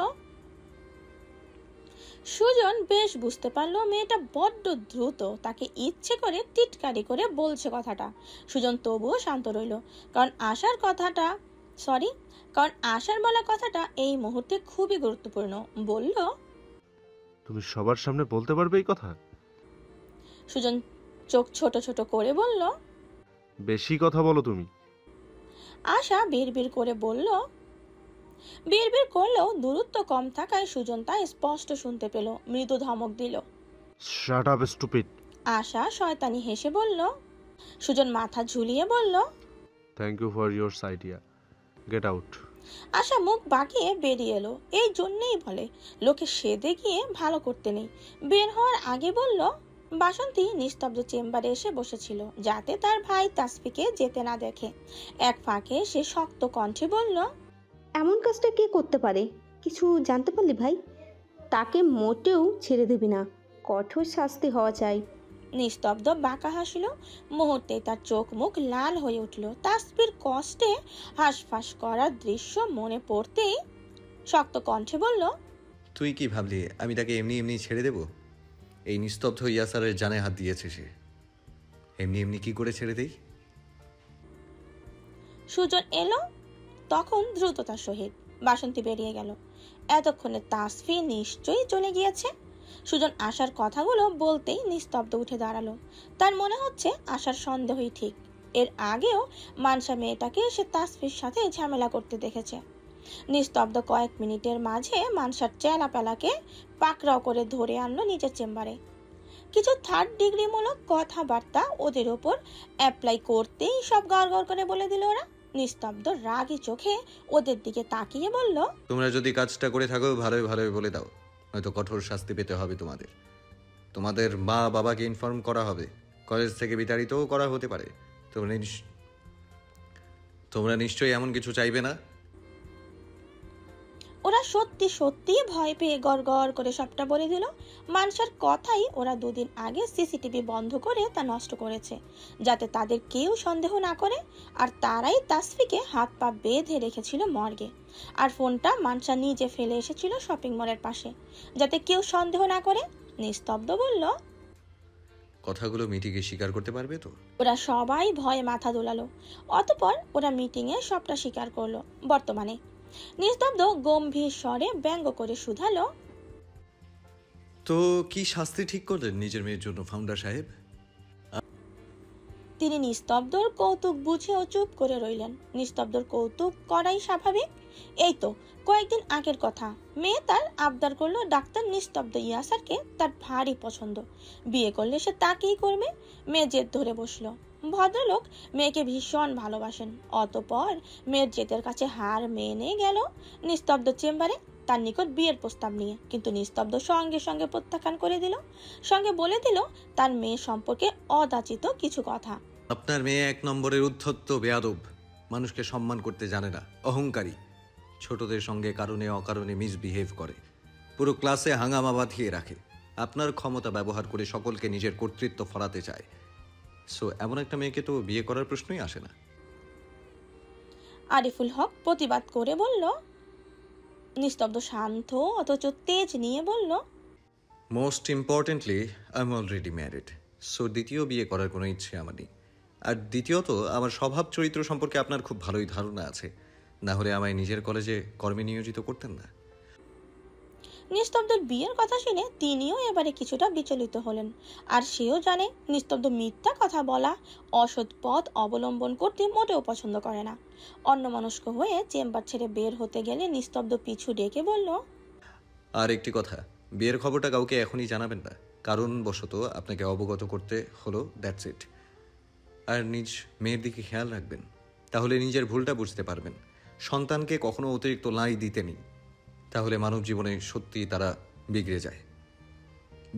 সুজন বেশ বুঝতে পারলো মেয়েটা বড্ড দ্রুত তাকে ইচ্ছে করে টিটকারি করে বলছে কথাটা। সুজন তবুও শান্ত রইল, কারণ আশার কথাটা সরি, কারণ আশার বলা কথাটা এই মুহূর্তে খুবই গুরুত্বপূর্ণ। বলল, তুমি সবার সামনে বলতে পারবে এই কথা? সুজন চোখ ছোট ছোট করে বলল। বেশি কথা বলো তুমি। আশা বিড়বিড় করে বলল। বিড়বিড় করলেও দূরত্ব কম থাকায় সুজন তা স্পষ্ট শুনতে পেল। মৃদু ধমক দিল, শাট আপ স্টুপিড। আশা শয়তানি হেসে বলল। সুজন মাথা ঝুলিয়ে বলল, thank you for your idea, get out. Asha মুখ বাঁকিয়ে বেরিয়ে এলো। এই জন্যেই বলে লোকে সেদে গিয়ে ভালো করতে নেই। বের হওয়ার আগে বলল, বাসন্তী নিস্তব্ধ চেম্বারে এসে বসেছিল যাতে তার ভাই তাসফিকে যেতে না দেখে। এক ফাঁকে সে শক্ত কণ্ঠে বলল, এমন কাজটা কে করতে পারে? কিছু জানতে পারলি ভাই? তাকে মোটেও ছেড়ে দিবি না, কঠোর শাস্তি হওয়া চাই। নিস্তব্ধ বাঁকা হাসিল। মুহূর্তে তার চোখ মুখ লাল হয়ে উঠল। তাসফির কষ্টে হাঁসফাঁস করার দৃশ্য মনে পড়তেই শক্ত কণ্ঠে বলল, তুই কি ভাবলি আমি তাকে এমনি এমনি ছেড়ে দেব? এই নিস্তব্ধ ইয়াসারের জানে হাত দিয়েছে সে, এমনি এমনি কি করে ছেড়ে দেই? সুজন এলো তখন দ্রুততার সহিত। বাসন্তী বেরিয়ে গেল। এতক্ষণে তাসফি নিশ্চয়ই চলে গিয়েছে। সুজন আশার কথাগুলো বলতেই নিস্তব্ধ উঠে দাঁড়ালো। তার মনে হচ্ছে আশার সন্দেহই ঠিক। এর আগেও মানসা মেয়েটাকে সে তাসফির সাথে ঝামেলা করতে দেখেছে। নিস্তব্ধ কয়েক মিনিটের মাঝে মানসার চেলাপেলাকে পাকড়াও করে ধরে আনলো নিজের চেম্বারে। কিছু থার্ড ডিগ্রি মূলক কথাবার্তা ওদের ওপর অ্যাপ্লাই করতেই সব গড় গড় করে বলে দিল ওরা। নিস্তব্ধ রাগী চোখে ওদের দিকে তাকিয়ে বলল, তোমরা যদি কাজটা করে থাকো ভালোই ভালোই বলে দাও, হয়তো কঠোর শাস্তি পেতে হবে তোমাদের। তোমাদের মা বাবাকে ইনফর্ম করা হবে, কলেজ থেকে বিতাড়িতও করা হতে পারে। তোমরা নিশ্চয়ই এমন কিছু চাইবে না। ওরা সত্যি সত্যি ভয় পেয়ে গড় গড় করে সবটা বলে দিল। মানসার কথাই ওরা দুদিন আগে সিসিটিভি বন্ধ করে তা নষ্ট করেছে, যাতে তাদের কেউ সন্দেহ না করে। আর তারাই তাসফিকে হাত পা বেঁধে রেখেছিল মর্গে। আর ফোনটা মানসা নিজে ফেলে এসেছিল শপিং মলের পাশে, যাতে কেউ সন্দেহ না করে। নিস্তব্ধ বলল, কথাগুলো মিটিংয়ে স্বীকার করতে পারবে তো? ওরা সবাই ভয়ে মাথা দোলালো। অতঃপর ওরা মিটিংয়ে সবটা স্বীকার করলো। বর্তমানে নিস্তব্ধ গম্ভীর স্বরে ব্যঙ্গ করে শুধালো, তো কি শাস্তি ঠিক করলেন নিজের মেয়ের জন্য ফাউন্ডার সাহেব? তিনি নিস্তব্ধর কৌতুক বুঝেও চুপ করে রইলেন। নিস্তব্ধর কৌতুক করাই স্বাভাবিক। এই তো কয়েকদিন আগের কথা, মেয়ে তার আবদার করলো ডাক্তার নিস্তব্ধ ইয়াসারকে তার ভারী পছন্দ, বিয়ে করলে সে তাকেই করবে। মেয়ে জেদ ধরে বসলো। ভদ্রলোক মেয়েকে ভীষণ ভালোবাসেন। অতঃপর মেয়ের জেদের কাছে হার মেনে গেল নিস্তব্ধ চেম্বারে তার নিকট বিয়ের প্রস্তাব নিয়ে। কিন্তু নিস্তব্ধ সঙ্গে সঙ্গে প্রত্যাখ্যান করে দিল। সঙ্গে বলে দিল তার মেয়ে সম্পর্কে অযাচিত কিছু কথা। আপনার মেয়ে এক নম্বরের উদ্ধত্ত বেয়াদব, মানুষকে সম্মান করতে জানে না, অহংকারী, ছোটদের সঙ্গে কারণে অকারণে মিসবিহেভ করে, পুরো ক্লাসে হাঙ্গামা বাঁধিয়ে রাখে, আপনার ক্ষমতা ব্যবহার করে সকলকে নিজের কর্তৃত্ব ফলাতে চায়। সো এমন একটা মেয়েকে তো বিয়ে করার প্রশ্নই আসে না। আরিফুল হক প্রতিবাদ করে বলল। নিস্তব্ধ শান্ত অথচ তেজ নিয়ে বলল, most importantly I am already married, so দ্বিতীয় বিয়ে করার কোনো ইচ্ছে আমার নেই। আর দ্বিতীয়ত আমার স্বভাব চরিত্র সম্পর্কে আপনার খুব ভালোই ধারণা আছে, না হলে আমায় নিজের কলেজে কর্মে নিয়োজিত করতেন না। নিস্তব্ধর বিয়ের কথা শুনে তিনিও এবারে কিছুটা বিচলিত হলেন। আর সেও জানে নিস্তব্ধ মিথ্যা কথা বলা, অসৎ পথ অবলম্বন করতে মোটেও পছন্দ করে না। অন্যমনস্ক হয়ে চেম্বার ছেড়ে বের হতে গেলে নিস্তব্ধ পিছু ডেকে বলল, আর একটি কথা, বিয়ের খবরটা কাউকে এখনই জানাবেন না, কারণ বশত আপনাকে অবগত করতে হলো, দ্যাটস ইট। আর নিজ মেয়ের দিকে খেয়াল রাখবেন, তাহলে নিজের ভুলটা বুঝতে পারবেন। সন্তানকে কখনো অতিরিক্ত লাই দিতে নেই, তাহলে মানব জীবনে সত্যি তারা বিগড়ে যায়,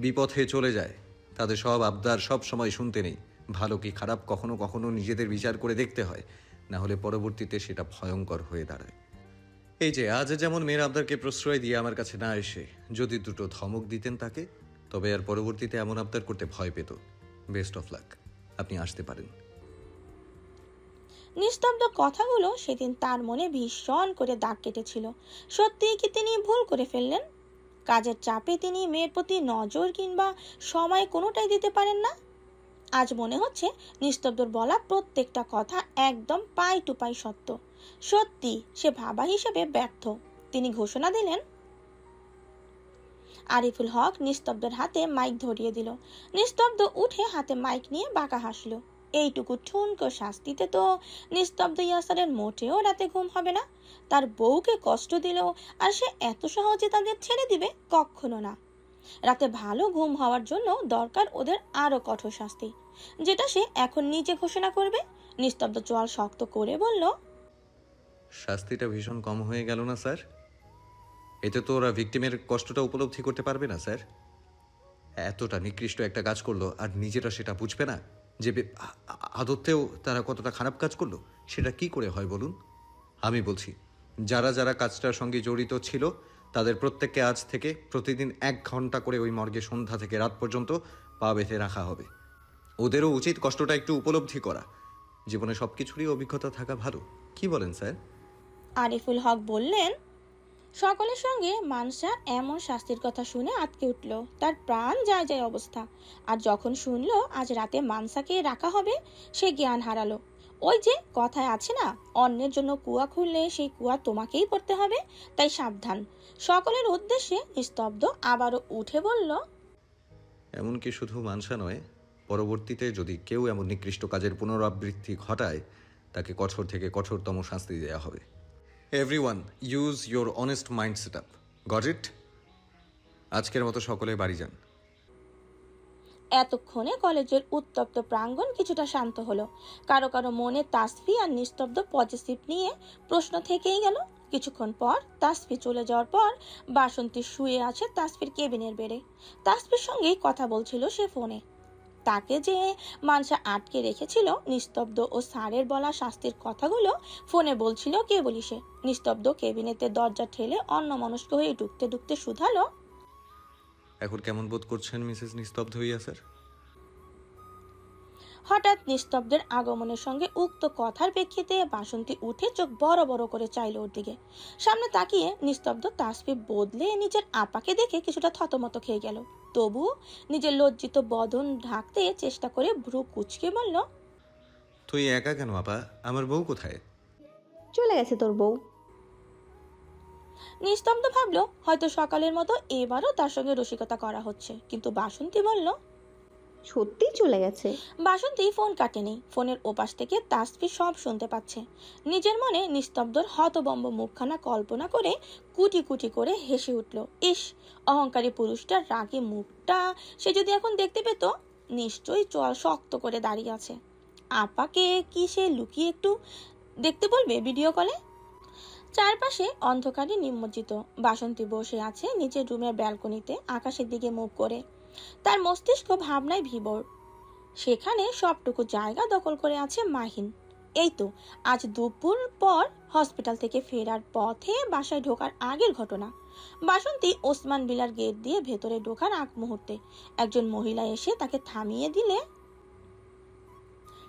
বিপথে চলে যায়। তাদের সব আবদার সব সময় শুনতে নেই। ভালো কি খারাপ কখনো কখনো নিজেদের বিচার করে দেখতে হয়, না হলে পরবর্তীতে সেটা ভয়ঙ্কর হয়ে দাঁড়ায়। এই যে আজ যেমন মেয়ের আবদারকে প্রশ্রয় দিয়ে আমার কাছে না এসে যদি দুটো ধমক দিতেন তাকে, তবে আর পরবর্তীতে এমন আবদার করতে ভয় পেত। বেস্ট অফ লাক, আপনি আসতে পারেন। নিস্তব্ধ কথাগুলো সেদিন তার মনে ভীষণ করে দাগ কেটেছিল। সত্যিই কি তিনি ভুল করে ফেললেন? কাজের চাপে তিনি মেয়ের প্রতি নজর কিংবা সময় কোনোটাই দিতে পারেন না। আজ মনে হচ্ছে নিস্তব্ধর বলা প্রত্যেকটা কথা একদম পাই টু পাই সত্য। সত্যি সে ভাবা হিসেবে ব্যর্থ। তিনি ঘোষণা দিলেন। আরিফুল হক নিস্তব্ধের হাতে মাইক ধরিয়ে দিল। নিস্তব্ধ উঠে হাতে মাইক নিয়ে বাঁকা হাসলো। এইটুকু ঠুনকো শাস্তিতে তো নিস্তব্ধ ইয়াসারের মোটেও রাতে ঘুম হবে না। তার বউকে কষ্ট দিল আর সে এত সহজে তাদের ছেড়ে দিবে? কখনো না। রাতে ভালো ঘুম হওয়ার জন্য দরকার ওদের আরো কঠোর শাস্তি, যেটা সে এখন নিজে ঘোষণা করবে। নিস্তব্ধ চোয়াল শক্ত করে বলল, শাস্তিটা ভীষণ কম হয়ে গেল না স্যার? এতে তো ওরা ভিকটিমের কষ্টটা উপলব্ধি করতে পারবে না স্যার। এতটা নিকৃষ্ট একটা কাজ করলো আর নিজেরা সেটা বুঝবে না যে আদতেও তারা কতটা খারাপ কাজ করলো। সেটা কি করে হয় বলুন? আমি বলছি, যারা যারা কাজটার সঙ্গে জড়িত ছিল তাদের প্রত্যেককে আজ থেকে প্রতিদিন 1 ঘন্টা করে ওই মর্গে সন্ধ্যা থেকে রাত পর্যন্ত পা বেঁধে রাখা হবে। ওদেরও উচিত কষ্টটা একটু উপলব্ধি করা। জীবনে সব কিছুরই অভিজ্ঞতা থাকা ভালো। কি বলেন স্যার? আরিফুল হক বললেন। সকলের সঙ্গে মানসা এমন শাস্তির কথা শুনে আটকে উঠল। তার প্রাণ যায় যায় অবস্থা। আর যখন শুনলো আজ রাতে মানসাকে রাখা হবে, সে জ্ঞান হারালো। ওই যে কথায় আছে না, অন্যের জন্য কুয়া খুললে সেই কুয়া তোমাকেই পড়তে হবে, তাই সাবধান। সকলের উদ্দেশ্যে নিস্তব্ধ আবারও উঠে বলল, এমনকি শুধু মানসা নয়, পরবর্তীতে যদি কেউ এমন নিকৃষ্ট কাজের পুনরাবৃত্তি ঘটায় তাকে কঠোর থেকে কঠোরতম শাস্তি দেওয়া হবে। Everyone use your honest mind set up. Got it? আজকের মতো সকলে বাড়ি যান। এতক্ষণে কলেজের উত্তপ্ত প্রাঙ্গণ কিছুটা শান্ত হলো। কারো কারো মনে তাসফি আর নিস্তব্ধ পজিটিভ নিয়ে প্রশ্ন থেকেই গেল। কিছুক্ষণ পর তাসফি চলে যাওয়ার পর বাসন্তী শুয়ে আছে তাসফির কেবিনের বেডে। তাসফির সঙ্গেই কথা বলছিল সে ফোনে। তাকে যে মানসা আটকে রেখেছিল, নিস্তব্ধ ও স্যারের বলা শাস্তির কথাগুলো ফোনে বলছিল কে বলি সে। নিস্তব্ধ কেবিনেতে দরজা ঠেলে অন্যমনস্ক হয়ে ঢুকতে ঢুকতে শুধালো, এখন কেমন বোধ করছেন মিসেস নিস্তব্ধ হইয়া স্যার? হঠাৎ নিস্তব্ধের আগমনের সঙ্গে উক্ত কথার প্রেক্ষিতে বাসন্তী উঠে চোখ বড় বড় করে চাইল ওর দিকে। সামনে তাকিয়ে নিস্তব্ধ তাসফি বদলে নিজের আপাকে দেখে কিছুটা থতমত খেয়ে গেল। তবু নিজের লজ্জিত বদন ঢাকতে চেষ্টা করে ভ্রু কুঁচকে বলল, তুই একা কেন আপা? আমার বউ কোথায়? চলে গেছে তোর বউ। নিস্তব্ধ ভাবলো হয়তো সকালের মতো এবারও তার সঙ্গে রসিকতা করা হচ্ছে, কিন্তু বাসন্তী বলল, সত্যি চলে গেছে। বাসন্তী ফোন কাটেনি। ফোনের ওপাশ থেকে তাসফি সব শুনতে পাচ্ছে। নিজের মনে নিস্তব্ধর হতবম্ব মুখখানা কল্পনা করে কুটি কুটি করে হেসে উঠল। ইস, অহংকারী পুরুষটার রাগী মুখটা সে যদি এখন দেখতে পেত! নিশ্চয়ই চোয়াল শক্ত করে দাঁড়িয়ে আছে। আপাকে কি সে লুকিয়ে একটু দেখতে বলবে ভিডিও কলে? চারপাশে অন্ধকারে নিমজ্জিত। বাসন্তী বসে আছে নিচের রুমের ব্যালকনিতে আকাশের দিকে মুখ করে। তার মস্তিষ্ক ভাবনায় বিভোর। সেখানে সবটুকু জায়গা দখল করে আছে মাহিন। এই তো আজ দুপুর পর হসপিটাল থেকে ফেরার পথে বাসায় ঢোকার আগের ঘটনা। বাসন্তী ওসমান বিলার গেট দিয়ে ভেতরে ঢোকার আগ মুহূর্তে একজন মহিলা এসে তাকে থামিয়ে দিলে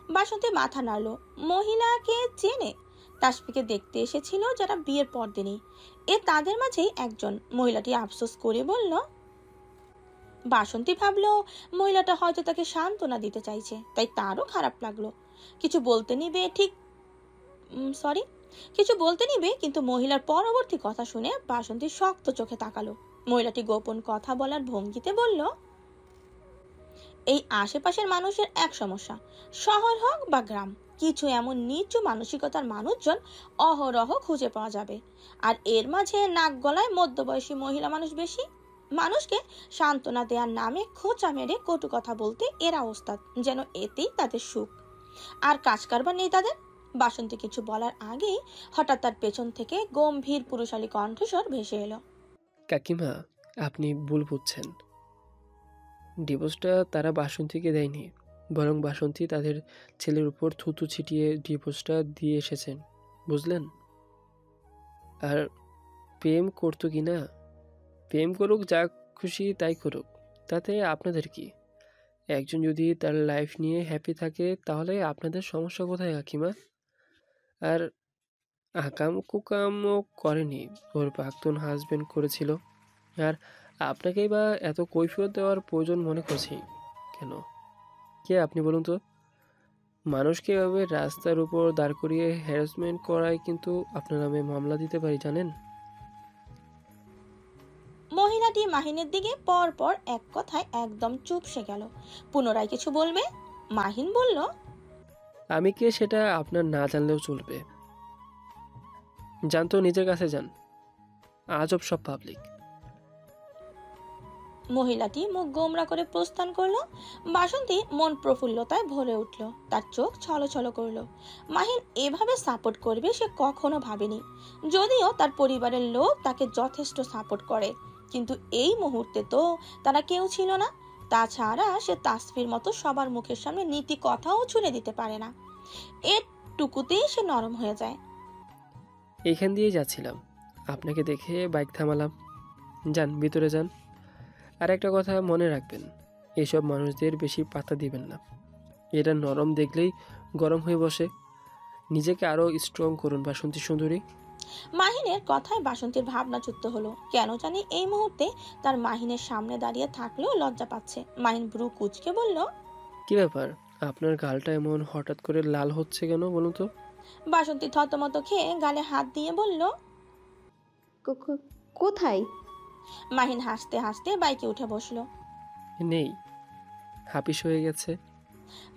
বাসন্তী মাথা নাড়ল। মহিলাকে চেনে। তাসফিকে দেখতে এসেছিল যারা বিয়ের পর দিনই। তাদের মাঝেই একজন। মহিলাটি আফসোস করে বলল। বাসন্তী ভাবলো মহিলাটা হয়তো তাকে সান্ত্বনা দিতে চাইছে, তাই তারও খারাপ লাগলো। কিছু বলতে নিবে কিন্তু মহিলার পরবর্তী কথা শুনে বাসন্তী শক্ত চোখে তাকালো। মহিলাটি গোপন কথা বলার ভঙ্গিতে বলল, এই আশেপাশের মানুষের এক সমস্যা, শহর হোক বা গ্রাম, কিছু এমন নিচু মানসিকতার মানুষজন অহরহ খুঁজে পাওয়া যাবে। আর এর মাঝে নাক গলায় মধ্যবয়সী মহিলা মানুষ বেশি। মানুষকে সান্ত্বনা দেওয়ার নামে খোঁচা মেরে কটু কথা বলতে এরা ওস্তাদ, যেন এতেই তাদের সুখ। আর কাজ কারবার নেই তাদের। বাসন্তী কিছু বলার আগেই হঠাৎ তার পেছন থেকে গম্ভীর পুরুষালী কণ্ঠস্বর ভেসে এলো, কাকিমা, আপনি ভুল বুঝছেন। ডিভোর্সটা তারা বাসন্তীকে দেয়নি, বরং বাসন্তী তাদের ছেলের উপর থুতু ছিটিয়ে ডিভোর্সটা দিয়ে এসেছেন, বুঝলেন? আর প্রেম করতো কি না, প্রেম করুক, যা খুশি তাই করুক, তাতে আপনাদের কি? একজন যদি তার লাইফ নিয়ে হ্যাপি থাকে তাহলে আপনাদের সমস্যা কোথায় কাকিমা? আর আকাম কুকামও করেনি, ওর প্রাক্তন হাজবেন্ড করেছিল। আর আপনাকেই বা এত কৈফিয়ত দেওয়ার প্রয়োজন মনে করছি কেন? কে আপনি বলুন তো? মানুষকে এভাবে রাস্তার উপর দাঁড় করিয়ে হ্যারাসমেন্ট করায় কিন্তু আপনার নামে মামলা দিতে পারি, জানেন? মহিলাটি মাহিনের দিকে পর পর এক কথায় একদম চুপসে গেল। পুনরায় কিছু বলবে, মাহিন বলল, আমি কে সেটা আপনার না জানলেও চলবে। জান তো, নিজের কাছে যান। আজব সব পাবলিক। মহিলাটি মুখ গোমরা করে প্রস্থান করলো। বাসন্তী মন প্রফুল্লতায় ভরে উঠল, তার চোখ ছলছল করলো। মাহিন এভাবে সাপোর্ট করবে সে কখনো ভাবেনি, যদিও তার পরিবারের লোক তাকে যথেষ্ট সাপোর্ট করে, কিন্তু এই মুহূর্তে তো তারা কেউ ছিল না। তাছাড়া সে তাসফির মতো সবার মুখের সামনে নীতি কথাও ছুঁড়ে দিতে পারে না, এটুকুতেই সে নরম হয়ে যায়। এইখান দিয়েই যাচ্ছিলাম, আপনাকে দেখে বাইক থামালাম। যান, ভিতরে যান। আর একটা কথা মনে রাখবেন, এসব মানুষদের বেশি পাত্তা দিবেন না। এটা নরম দেখলেই গরম হয়ে বসে। নিজেকে আরও স্ট্রং করুন বাসন্তী সুন্দরী। মাহিনের কথায় বাসন্তীর ভাবনাচ্যুত হলো। কেন জানি এই মুহূর্তে তার মাহিনের সামনে দাঁড়িয়ে থাকলেও লজ্জা পাচ্ছে। মাহিন ব্রু কুচকে বলল, কি ব্যাপার, আপনার গালটা এমন হঠাৎ করে লাল হচ্ছে কেন বলুন তো? বাসন্তী থতমত খেয়ে গালে হাত দিয়ে বলল, কোথায়? মাহিন হাসতে হাসতে বাইকে উঠে বসলো। নেই, হাপিস হয়ে গেছে।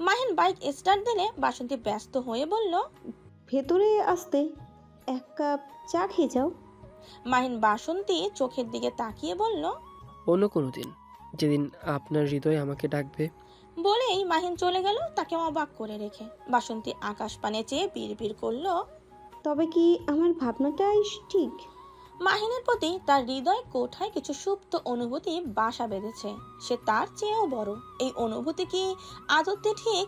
মাহিন বাইক স্টার্ট দিলে বাসন্তী ব্যস্ত হয়ে বলল, ভেতরে আসতে এক কাপ চা খেয়ে যাও। মাহিন বাসন্তী চোখের দিকে তাকিয়ে বলল, অন্য কোনো দিন, যেদিন আপনার হৃদয় আমাকে ডাকবে। বলেই মাহিন চলে গেল, তাকে অবাক করে রেখে। বাসন্তী আকাশ পানে চেয়ে বিড়বিড় করলো, তবে কি আমার ভাবনাটাই ঠিক? মাহিনের প্রতি তার হৃদয় কোঠায় কিছু সুপ্ত অনুভূতি বাসা বেঁধেছে। সে তার চেয়েও বড়। এই অনুভূতি কি আদতে ঠিক?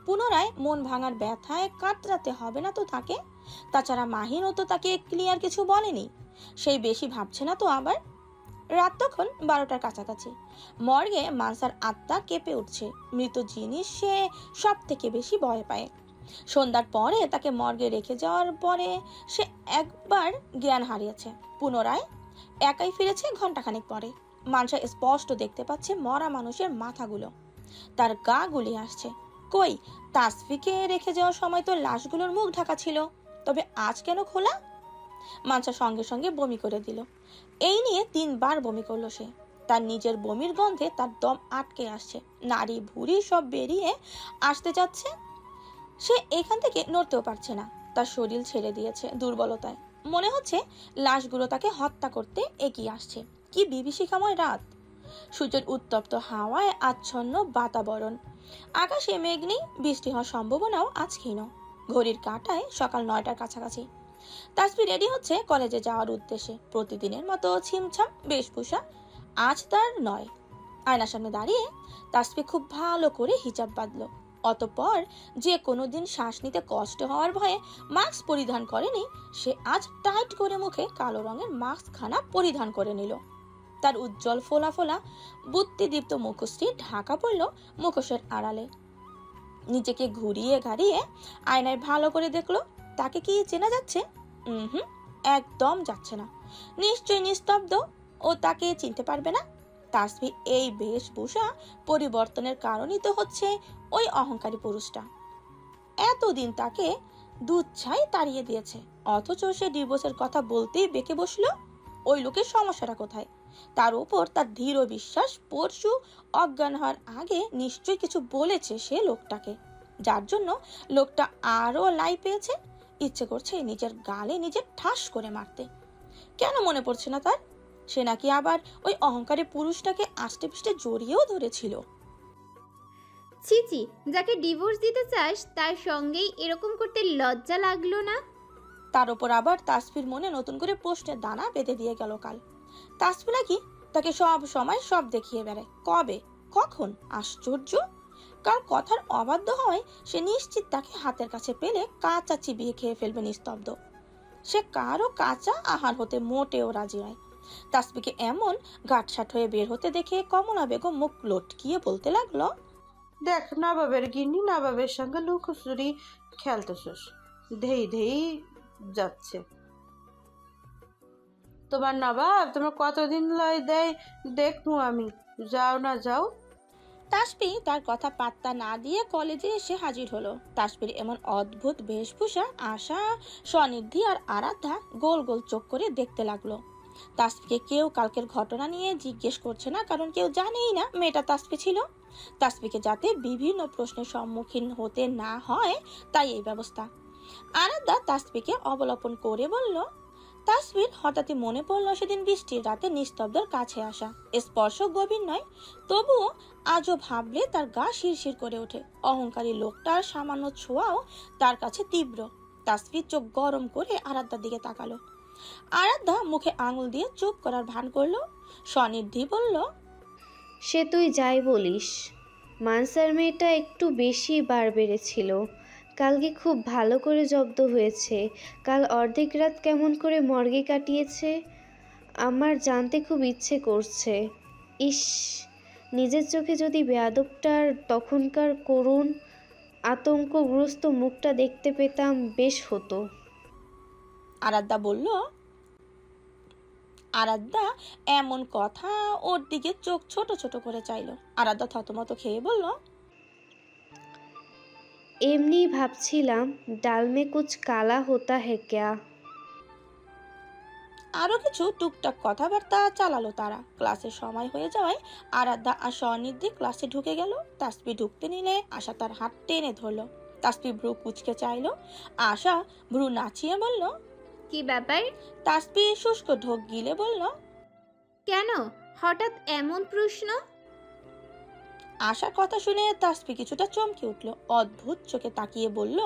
পুনরায় মন ভাঙার ব্যথায় কাতরাতে হবে না তো তাকে? তাছাড়া মাহিনও তো তাকে ক্লিয়ার কিছু বলেনি। সেই বেশি ভাবছে না তো আবার? রাত তখন 12টার কাছাকাছি। মর্গে মানসার আত্মা কেঁপে উঠছে। মৃত জিনিস সে সব থেকে বেশি ভয় পায়। সন্ধ্যার পরে তাকে মর্গে রেখে যাওয়ার পরে সে একবার জ্ঞান হারিয়েছে, পুনরায় একাই ফিরেছে ঘন্টাখানেক পরে। মানসা স্পষ্ট দেখতে পাচ্ছে মরা মানুষের মাথাগুলো, তার গা গুলি আসছে। কই, তাসফিকে রেখে যাওয়ার সময় তো লাশগুলোর মুখ ঢাকা ছিল, তবে আজ কেন খোলা? মানসা সঙ্গে সঙ্গে বমি করে দিল। এই নিয়ে 3 বার বমি করলো সে। তার নিজের বমির গন্ধে তার দম আটকে আসছে, নাড়ি ভুঁড়ি সব বেরিয়ে আসতে যাচ্ছে। সে এখান থেকে নড়তেও পারছে না, তার শরীর ছেড়ে দিয়েছে দুর্বলতায়। মনে হচ্ছে লাশগুলো তাকে হত্যা করতে এগিয়ে আসছে। কি বিভীষিকাময় রাত! সূর্যের উত্তপ্ত হাওয়ায় আচ্ছন্ন বাতাবরণ, আকাশে মেঘ নেই, বৃষ্টি হওয়ার সম্ভাবনাও আজ ক্ষীণ। ঘড়ির কাঁটায় সকাল 9টার কাছাকাছি। তাসফি রেডি হচ্ছে কলেজে যাওয়ার উদ্দেশ্যে। প্রতিদিনের মতো ছিমছাম বেশভূষা আজ তার নয়। আয়নার সামনে দাঁড়িয়ে তাসফি খুব ভালো করে হিজাব বাঁধলো। অতঃপর যে কোনোদিন শ্বাস নিতে কষ্ট হওয়ার ভয়ে মাস্ক পরিধান করেনি, সে আজ টাইট করে মুখে কালো রঙের মাস্ক খানা পরিধান করে নিল। তার উজ্জ্বল ফোলা ফোলা বুদ্ধিদীপ্ত মুখশ্রী ঢাকা পড়ল মুখোশের আড়ালে। নিজেকে ঘুরিয়ে ঘাড়িয়ে আয়নায় ভালো করে দেখলো, তাকে কি চেনা যাচ্ছে? একদম যাচ্ছে না। নিশ্চয়ই নিস্তব্ধ, ও তাকে চিনতে পারবে না। তাসফি এই বেশভূষা পরিবর্তনের কারণই তো হচ্ছে ওই অহংকারী পুরুষটা। এতদিন তাকে দুচ্ছাই তাড়িয়ে দিয়েছে, অথচ সে ডিভোর্সের কথা বলতেই বেঁকে বসলো। ওই লোকের সমস্যাটা কোথায়? তার উপর তার দৃঢ় বিশ্বাস পরশু অজ্ঞান হওয়ার আগে নিশ্চয়ই কিছু বলেছে সে লোকটাকে, যার জন্য লোকটা আরো লাই পেয়েছে। ইচ্ছে করছে নিজের গালে নিজে ঠাস করে মারতে। কেন মনে পড়ছে না তার? সে নাকি আবার ওই অহংকারী পুরুষটাকে আষ্টে পিষ্টে জড়িয়েও ধরেছিল। চিচি, যাকে ডিভোর্স দিতে চাস তার সঙ্গেই এরকম করতে লজ্জা লাগলো না? তার উপর আবার তাসফির মনে নতুন করে প্রশ্নের দানা বেঁধে দিয়ে গেল কাল। তাসফি নাকি তাকে সব সময় সব দেখিয়ে বেড়ায়। কবে, কখন? আশ্চর্য! কার কথার অবাধ্য হয় সে নিশ্চিত তাকে হাতের কাছে পেলে কাঁচা চিবিয়ে খেয়ে ফেলবে নিস্তব্ধ। সে কারো কাঁচা আহার হতে মোটেও রাজি হয়। তাসফিকে এমন গাঁটসাট হয়ে বের হতে দেখে কমলা বেগম মুখ লটকিয়ে বলতে লাগলো, দেখ, নবাবের গিন্নি নবাবের সঙ্গে লুকোচুরি খেলতেছিস, ধেই ধেই যাচ্ছে তোমার নবাব। তোমার কতদিন লয় দেয় দেখবো আমি, যাও না যাও। তাসফি তার কথা পাত্তা না দিয়ে কলেজে এসে হাজির হলো। তাসফির এমন অদ্ভুত বেশভূষা আশা, স্বনিধি আর আরাধ্যা গোল গোল চোখ করে দেখতে লাগলো। তাসফিকে কেউ কালকের ঘটনা নিয়ে জিজ্ঞেস করছে না, কারণ কেউ জানেই না মেয়েটা তাসফি ছিল। তাসফিকে যাতে বিভিন্ন প্রশ্নের সম্মুখীন হতে না হয় তাই এই ব্যবস্থা। আরাধ্যা তাসফিকে অবলোকন করে বলল, তাসফির হঠাৎই মনে পড়ল সেদিন বৃষ্টির রাতে নিস্তব্ধর কাছে আসা। স্পর্শ গভীর নয়, তবুও আজও ভাবলে তার গা শিরশির করে ওঠে। অহংকারী লোকটার সামান্য ছোঁয়াও তার কাছে তীব্র। তাসফির চোখ গরম করে আরাধ্যার দিকে তাকালো। আরাধ্যা মুখে আঙুল দিয়ে চুপ করার ভান করলো। স্বনিধি বলল, সে তুই যাই বলিস, মানসার মেয়েটা একটু বেশি বার বেড়েছিল। কালকে খুব ভালো করে জব্দ হয়েছে। কাল অর্ধেক রাত কেমন করে মর্গে কাটিয়েছে আমার জানতে খুব ইচ্ছে করছে। ইস, নিজের চোখে যদি বেয়াদবটার তখনকার করুণ আতঙ্কগ্রস্ত মুখটা দেখতে পেতাম বেশ হতো। আরাধ্যা বলল। আরাধ্যা এমন কথা ওর দিকে চোখ ছোট ছোট করে চাইলো। আরাধ্যা থতমত খেয়ে বলল, এমনি ভাবছিলাম ডাল মে কুছ কালা হোতা হে ক্যা। আরো কিছু টুকটাক কথাবার্তা চালালো তারা। ক্লাসের সময় হয়ে যাওয়ায় আরাধ্যা আর স্বনিধি ক্লাসে ঢুকে গেল। তাসফি ঢুকতে নিলে আশা তার হাত টেনে ধরলো। তাসফি ভ্রু কুচকে চাইলো। আশা ভ্রু নাচিয়ে বলল, কি ব্যাপার? তাসফি শুষ্ক ঢোক গিলে বলল, কেন হঠাৎ এমন প্রশ্ন? আশার কথা শুনে তাসফি কিছুটা চমকে উঠল। অদ্ভুত চোখে তাকিয়ে বলল,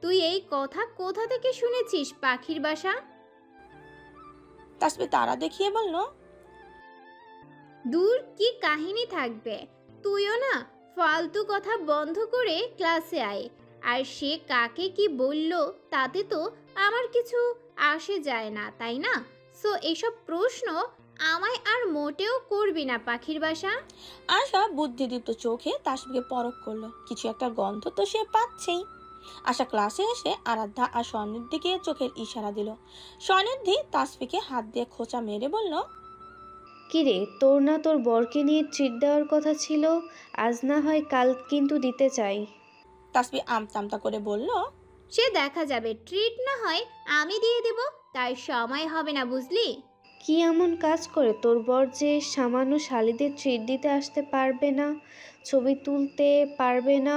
তুই এই কথা কোথা থেকে শুনেছিস পাখির বাসা? তাসফি তারা দেখিয়ে বলল, দূর কি কাহিনী থাকবে, তুইও না ফালতু কথা বন্ধ করে ক্লাসে আয়। আর সে কাকে কি বলল তাতে তো আমার কিছু আসে যায় না, তাই না? সো এইসব প্রশ্ন আমায় আর মোটেও করবি না পাখির বাসা। আশা বুদ্ধিদীপ্ত চোখে তাসফিকে পরখ করলো। কিছু একটা গন্ধ তো সে পাচ্ছেই। আশা ক্লাসে এসে আরাধ্যা আর স্বনিধিকে চোখের ইশারা দিল। স্বনিধি তাসফিকে হাত দিয়ে খোঁচা মেরে বলল, কিরে, তোর না তোর বরকে নিয়ে ট্রিট দেওয়ার কথা ছিল? আজ না হয় কাল কিন্তু দিতে চাই। তাসফি আমতামতা করে বলল, সে দেখা যাবে, ট্রিট না হয় আমি দিয়ে দেব, তাই সময় হবে না বুঝলি। কি এমন কাজ করে তোর বর যে সামান্য শালিদের ট্রিট দিতে আসতে পারবে না, ছবি তুলতে পারবে না?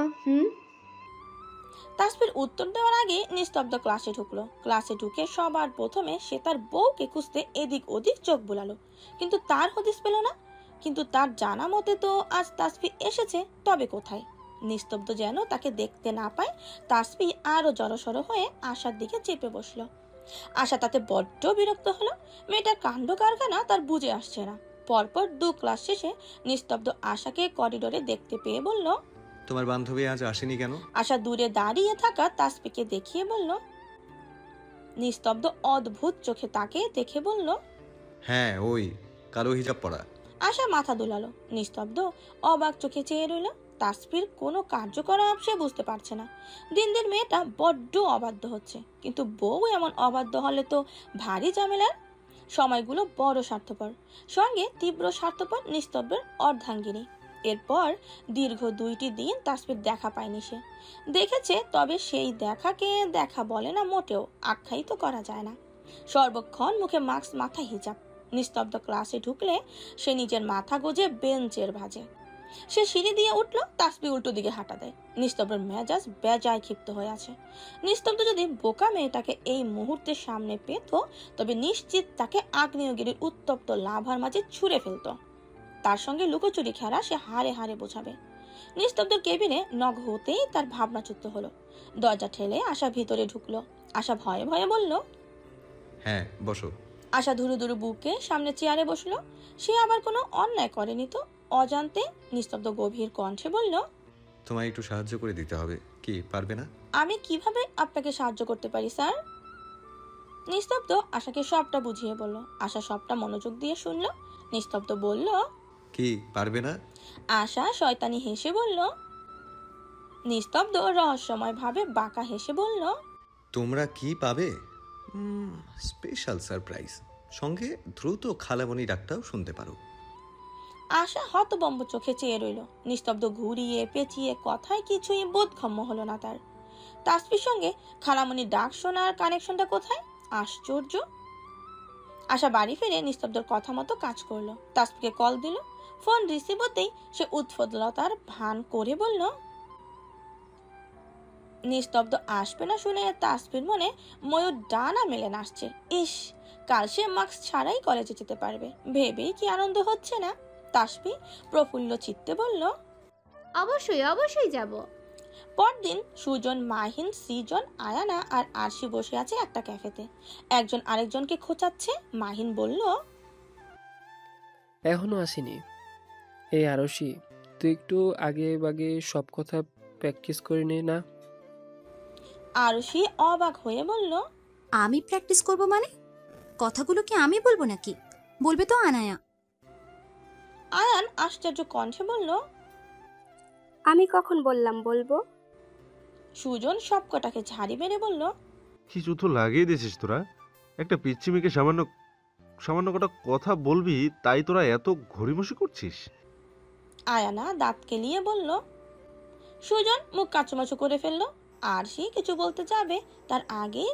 তাসফির উত্তর দেওয়ার আগে নিস্তব্ধ ক্লাসে ঢুকলো। ক্লাসে ঢুকে সবার প্রথমে সে তার বউকে খুঁজতে এদিক ওদিক চোখ বুলালো, কিন্তু তার হদিস পেল না। কিন্তু তার জানা মতে তো আজ তাসফি এসেছে, তবে কোথায়? নিস্তব্ধ যেন তাকে দেখতে না পায়, তাসফি আরো জড়সড় হয়ে আশার দিকে চেপে বসলো। আশা তাতে বড্ড বিরক্ত হলো। মেয়েটার কাণ্ড কারখানা তার বুঝে আসছে না। পরপর 2 ক্লাস শেষে নিস্তব্ধ আশাকে করিডোরে দেখতে পেয়ে বলল, তোমার বান্ধবী আজ আসেনি কেন? আশা দূরে দাঁড়িয়ে থাকা তাসফিকে দেখিয়ে বলল। নিস্তব্ধ অদ্ভুত চোখে তাকে দেখে বলল, হ্যাঁ ওই কালো হিজাব পরা। আশা মাথা দুলালো। নিস্তব্ধ অবাক চোখে চেয়ে রইল। তাসফির কোনো কার্যকলাপ সে বুঝতে পারছে না। দিন দিন মেয়েটা বড্ড অবাধ্য হচ্ছে, কিন্তু বউ এমন অবাধ্য হলে তো ভারী ঝামেলার। সময়গুলো বড় স্বার্থপর, সঙ্গে তীব্র স্বার্থপর নিস্তব্ধের অর্ধাঙ্গিনী। এরপর দীর্ঘ 2টি দিন তাসফির দেখা পায়নি সে। দেখেছে, তবে সেই দেখাকে দেখা বলে না মোটেও, আখ্যায়িত করা যায় না। সর্বক্ষণ মুখে মাস্ক, মাথায় হিজাব। নিস্তব্ধ ক্লাসে ঢুকলে সে নিজের মাথা গোজে বেঞ্চের ভাজে। সে সিঁড়ি দিয়ে উঠলো, তাসফি উল্টো দিকে হাঁটা দেয়। নিস্তব্ধের মেজাজ বেজায় ক্ষিপ্ত হয়ে আছে। নিস্তব্ধ যদি বোকা মেয়েটাকে এই মুহূর্তে সামনে পেত, তবে নিশ্চিত তাকে আগ্নেয়গিরির উত্তপ্ত লাভার মাঝে ছুঁড়ে ফেলতো। তার সঙ্গে লুকোচুরি খেলা সে হারে হারে বোঝাবে। নিস্তব্ধর কেবিনে নখ হতেই তার ভাবনাচ্যুত হলো। দরজা ঠেলে আশা ভিতরে ঢুকলো। আশা ভয়ে ভয়ে বলল, হ্যাঁ বসো। আশা ধুরু ধুরু বুকে সামনে চেয়ারে বসলো। সে আবার কোনো অন্যায় করেনি তো। অজান্তে নিস্তব্ধ গভীর কণ্ঠে বলল, তোমায় একটু সাহায্য করে দিতে হবে, কি পারবে না? আমি কিভাবে আপনাকে সাহায্য করতে পারি স্যার? নিস্তব্ধ আশাকে সবটা বুঝিয়ে বলল। আশা সবটা মনোযোগ দিয়ে শুনলো। নিস্তব্ধ বলল, কি পারবে না? আশা শয়তানি হেসে বলল। নিস্তব্ধ রহস্যময় ভাবে বাঁকা হেসে বলল, তোমরা কি পাবে? স্পেশাল সারপ্রাইজ, সঙ্গে দ্রুত খালামণি ডাকটাও শুনতে পারো। আশা হতবম্ব চোখে চেয়ে রইল। নিস্তব্ধ, ঘুরিয়ে পেঁচিয়ে কথায় কিছুই বোধগম্য হলো না তার। তাসফির সঙ্গে খালামণির ডাক শোনার কানেকশনটা কোথায়? আশ্চর্য। আশা বাড়ি ফিরে নিস্তব্ধর কথা মতো কাজ করলো। তাসফিকে কল দিল। ফোন রিসিভ হতেই সে উৎফুল্লতার ভান করে বলল, নিস্তব্ধ আসবে না শুনে তাসফির মনে ময়ূর ডানা মেলে নাচছে। ইস, কাল সে মাস্ক ছাড়াই কলেজে যেতে পারবে ভেবেই কি আনন্দ হচ্ছে না। তাসফি প্রফুল্ল চিত্তে বলল, অবশ্যই অবশ্যই যাব। পরদিন সুজন, মাহিন, সৃজন, আয়ানা আর আরশি বসে আছে একটা ক্যাফেতে। একজন আরেকজনকে খোঁচাচ্ছে। মাহিন বলল, এখনো আসেনি। এই আরশি, তুই একটু আগে বাগে সব কথা প্র্যাকটিস করে নে না। আরশি অবাক হয়ে বলল, আমি প্র্যাকটিস করব মানে? কথাগুলো কি আমি বলবো নাকি? বলবে তো আনায়া। আয়ান আশ্চর্য কণ্ঠে বলল, আমি কখন বললাম বলবো? সুজন সবকটাকে ঝাড়ি মেরে বলল, কিছু তো লাগিয়ে দিয়েছিস তোরা। একটা পিচ্ছি মেয়েকে সামান্য সামান্য কটা কথা বলবি, তাই তোরা এত ঘড়িমসি করছিস? আয়ানা দাঁত কেলিয়ে বলল। সুজন মুখ কাচুমাচু করে ফেললো। আরশি কিছু বলতে যাবে, তার আগে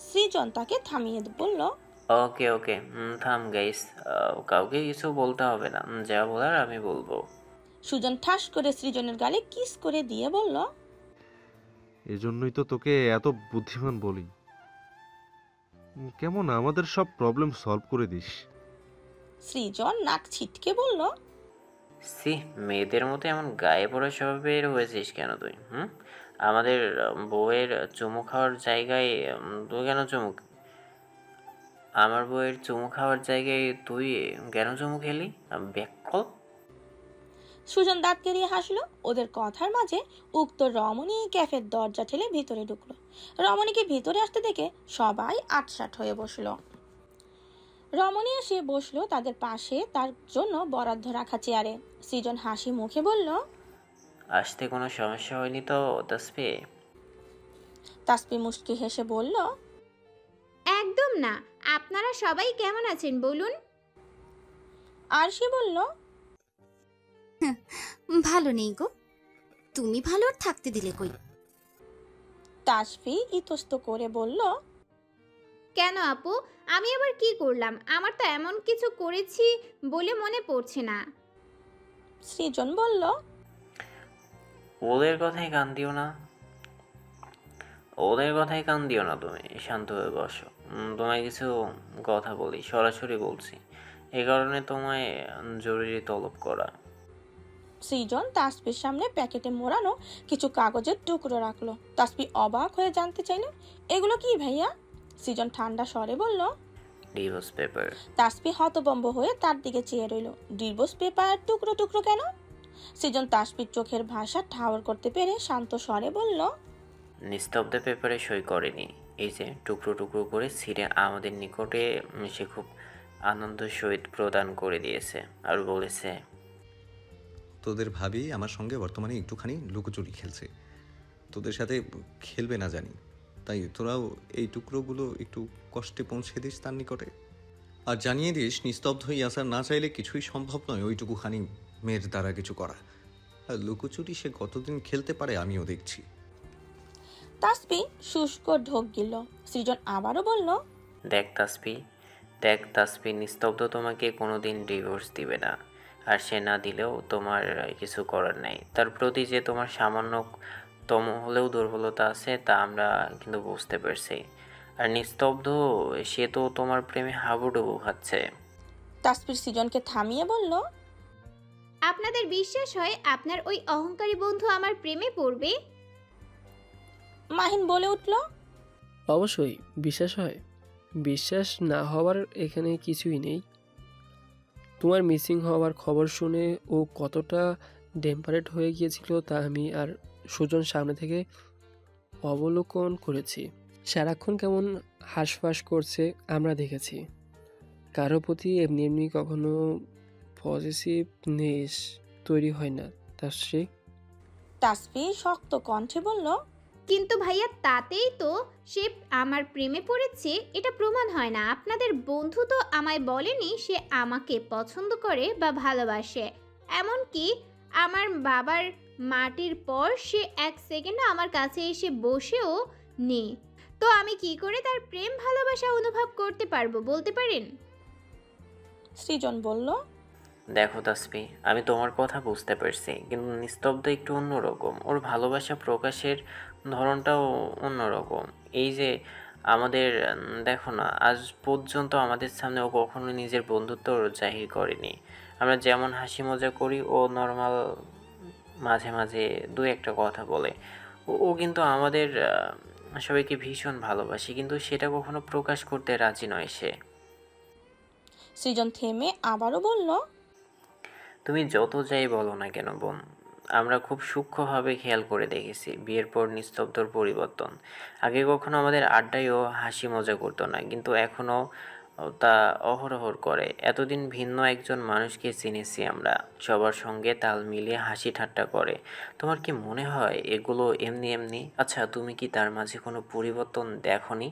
সৃজন তাকে থামিয়ে বলল, ওকে ওকে, থাম গাইস, কাউকে কিছু বলতে হবে না, যা বলার আমি বলবো। সুজন ঠাস করে সৃজনের গালে কিস করে দিয়ে বলল, এজন্যই তো তোকে এত বুদ্ধিমান বলি। কেমন আমাদের সব প্রবলেম সলভ করে দিস। সৃজন নাক ছিটকে বলল, সি, মেয়েদের মতো এমন গায়ে পড়া স্বভাবের হয়েছিস কেন তুই? আমাদের বউয়ের চুমু খাওয়ার জায়গায় তুই কেন চুমু? আমার বউয়ের চুমু খাওয়ার জায়গায় তুই কেন চুমু খেলি? ব্যাককল। সুজন দাঁত কেলিয়ে হাসলো। ওদের কথার মাঝে উক্ত রমণী ক্যাফের দরজা ঠেলে ভিতরে ঢুকলো। রমণীকে ভিতরে আসতে দেখে সবাই আটসাট হয়ে বসলো। রমণী এসে বসলো তাদের পাশে, তার জন্য বরাদ্দ রাখা চেয়ারে। সৃজন হাসি মুখে বলল, আসতে কোনো সমস্যা হয়নি তো তাসফি? তাসফি মুচকি হেসে বলল, একদম না। আপনারা সবাই কেমন আছেন বলুন? আরশি বলল, ভালো নেই গো, তুমি ভালো আর থাকতে দিলে কই? তাসফি ইতস্ত করে বলল, কেন আপু, আমি আবার কি করলাম? আমার তো এমন কিছু করেছি বলে মনে পড়ছে না। সৃজন বলল, ওদের কথাই কান দিও না, ওদের কথাই কান দিও না, তুমি শান্ত হয়ে বসো। তোমায় কিছু কথা বলি, সরাসরি বলছি, এই কারণে তোমায় জরুরি তলব করা। সৃজন তাসফির সামনে প্যাকেটে মোড়ানো কিছু কাগজের টুকরো রাখলো। তাসফি অবাক হয়ে জানতে চাইল, এগুলো কি ভাইয়া? সৃজন ঠান্ডা স্বরে বলল, ডিভোর্স পেপার। তাসফি হতবম্ব হয়ে তার দিকে চেয়ে রইল। ডিভোর্স পেপার টুকরো টুকরো কেন? সৃজন তাসফির চোখের ভাষা ঠাওর করতে পেরে শান্ত স্বরে বলল, নিস্তব্ধ পেপারে সই করেনি, এই যে টুকরো টুকরো করে ছিঁড়ে আমাদের নিকটে সে খুব আনন্দ সহিত প্রদান করে দিয়েছে আর বলেছে, তোদের ভাবি আমার সঙ্গে বর্তমানে একটুখানি লুকোচুরি খেলছে, তোদের সাথে খেলবে না জানি, তাই তোরাও এই টুকরোগুলো একটু কষ্টে পৌঁছে দিস তার নিকটে। আর জানিয়ে দিস, নিস্তব্ধ ইয়াসার না চাইলে কিছুই সম্ভব নয় ওইটুকুখানি মেয়ের দ্বারা কিছু করা। আর লুকোচুরি সে কতদিন খেলতে পারে আমিও দেখছি। তাসফি শুষ্ক ঢোক গিল। সৃজন আবারও বলল, দেখ তাসফি, নিস্তব্ধ তোমাকে কোনোদিন ডিভোর্স দিবে না, আর সে না দিলেও তোমার কিছু করার নাই। তার প্রতি যে তোমার সামান্য তম হলেও দুর্বলতা আছে তা আমরা কিন্তু বুঝতে পারছি। আর নিস্তব্ধ, সে তো তোমার প্রেমে হাবুডুবু খাচ্ছে। তাসফির সৃজনকে থামিয়ে বলল, আপনাদের বিশ্বাস হয় আপনার ওই অহংকারী বন্ধু আমার প্রেমে পড়বে? মাহিন বলে উঠল, অবশ্যই বিশ্বাস হয়। বিশ্বাস না হওয়ার এখানে কিছুই নেই। তোমার মিসিং হওয়ার খবর শুনে ও কতটা ডেম্পারেট হয়ে গিয়েছিল তা আমি আর সুজন সামনে থেকে অবলোকন করেছি। সারাক্ষণ কেমন হাঁসফাঁস করছে আমরা দেখেছি। কারো প্রতি এমনি এমনি কখনো পজিটিভনেস তৈরি হয় না। তাসফি শক্ত কণ্ঠে বলল, কিন্তু ভাইয়া তাতেই তো সে আমার প্রেমে পড়েছে এটা প্রমাণ হয় না। আপনাদের বন্ধু তো আমায় বলেনি সে আমাকে পছন্দ করে বা ভালোবাসে। এমনকি আমার বাবার মাটির পর সে 1 সেকেন্ডও আমার কাছে এসে বসেও নেই। তো আমি কি করে তার প্রেম ভালোবাসা অনুভব করতে পারবো বলতে পারেন? সৃজন বলল, দেখো তাসফি, আমি তোমার কথা বুঝতে পারছি, কিন্তু নিস্তব্ধ একটু অন্যরকম। ওর ভালোবাসা প্রকাশের ধরনটাও অন্যরকম। এই যে আমাদের দেখো না, আজ পর্যন্ত আমাদের সামনে ও কখনো নিজের বন্ধুত্ব জাহির করেনি। আমরা যেমন হাসি মজা করি, ও নর্মাল মাঝে মাঝে দু একটা কথা বলে। ও কিন্তু আমাদের সবাইকে ভীষণ ভালোবাসে, কিন্তু সেটা কখনো প্রকাশ করতে রাজি নয় সে। সৃজন থেমে আবারও বলল, তুমি যত যাই বলো না কেন বোন, আমরা খুব সূক্ষ্মভাবে খেয়াল করে দেখেছি বিয়ের পর নিস্তব্ধর পরিবর্তন। আগে কখনো আমাদের আড্ডায়ও হাসি মজা করতো না, কিন্তু এখনও তা অহরহর করে। এতদিন ভিন্ন একজন মানুষকে চিনেছি আমরা, সবার সঙ্গে তাল মিলিয়ে হাসি ঠাট্টা করে। তোমার কি মনে হয় এগুলো এমনি এমনি? আচ্ছা, তুমি কি তার মাঝে কোনো পরিবর্তন দেখোনি?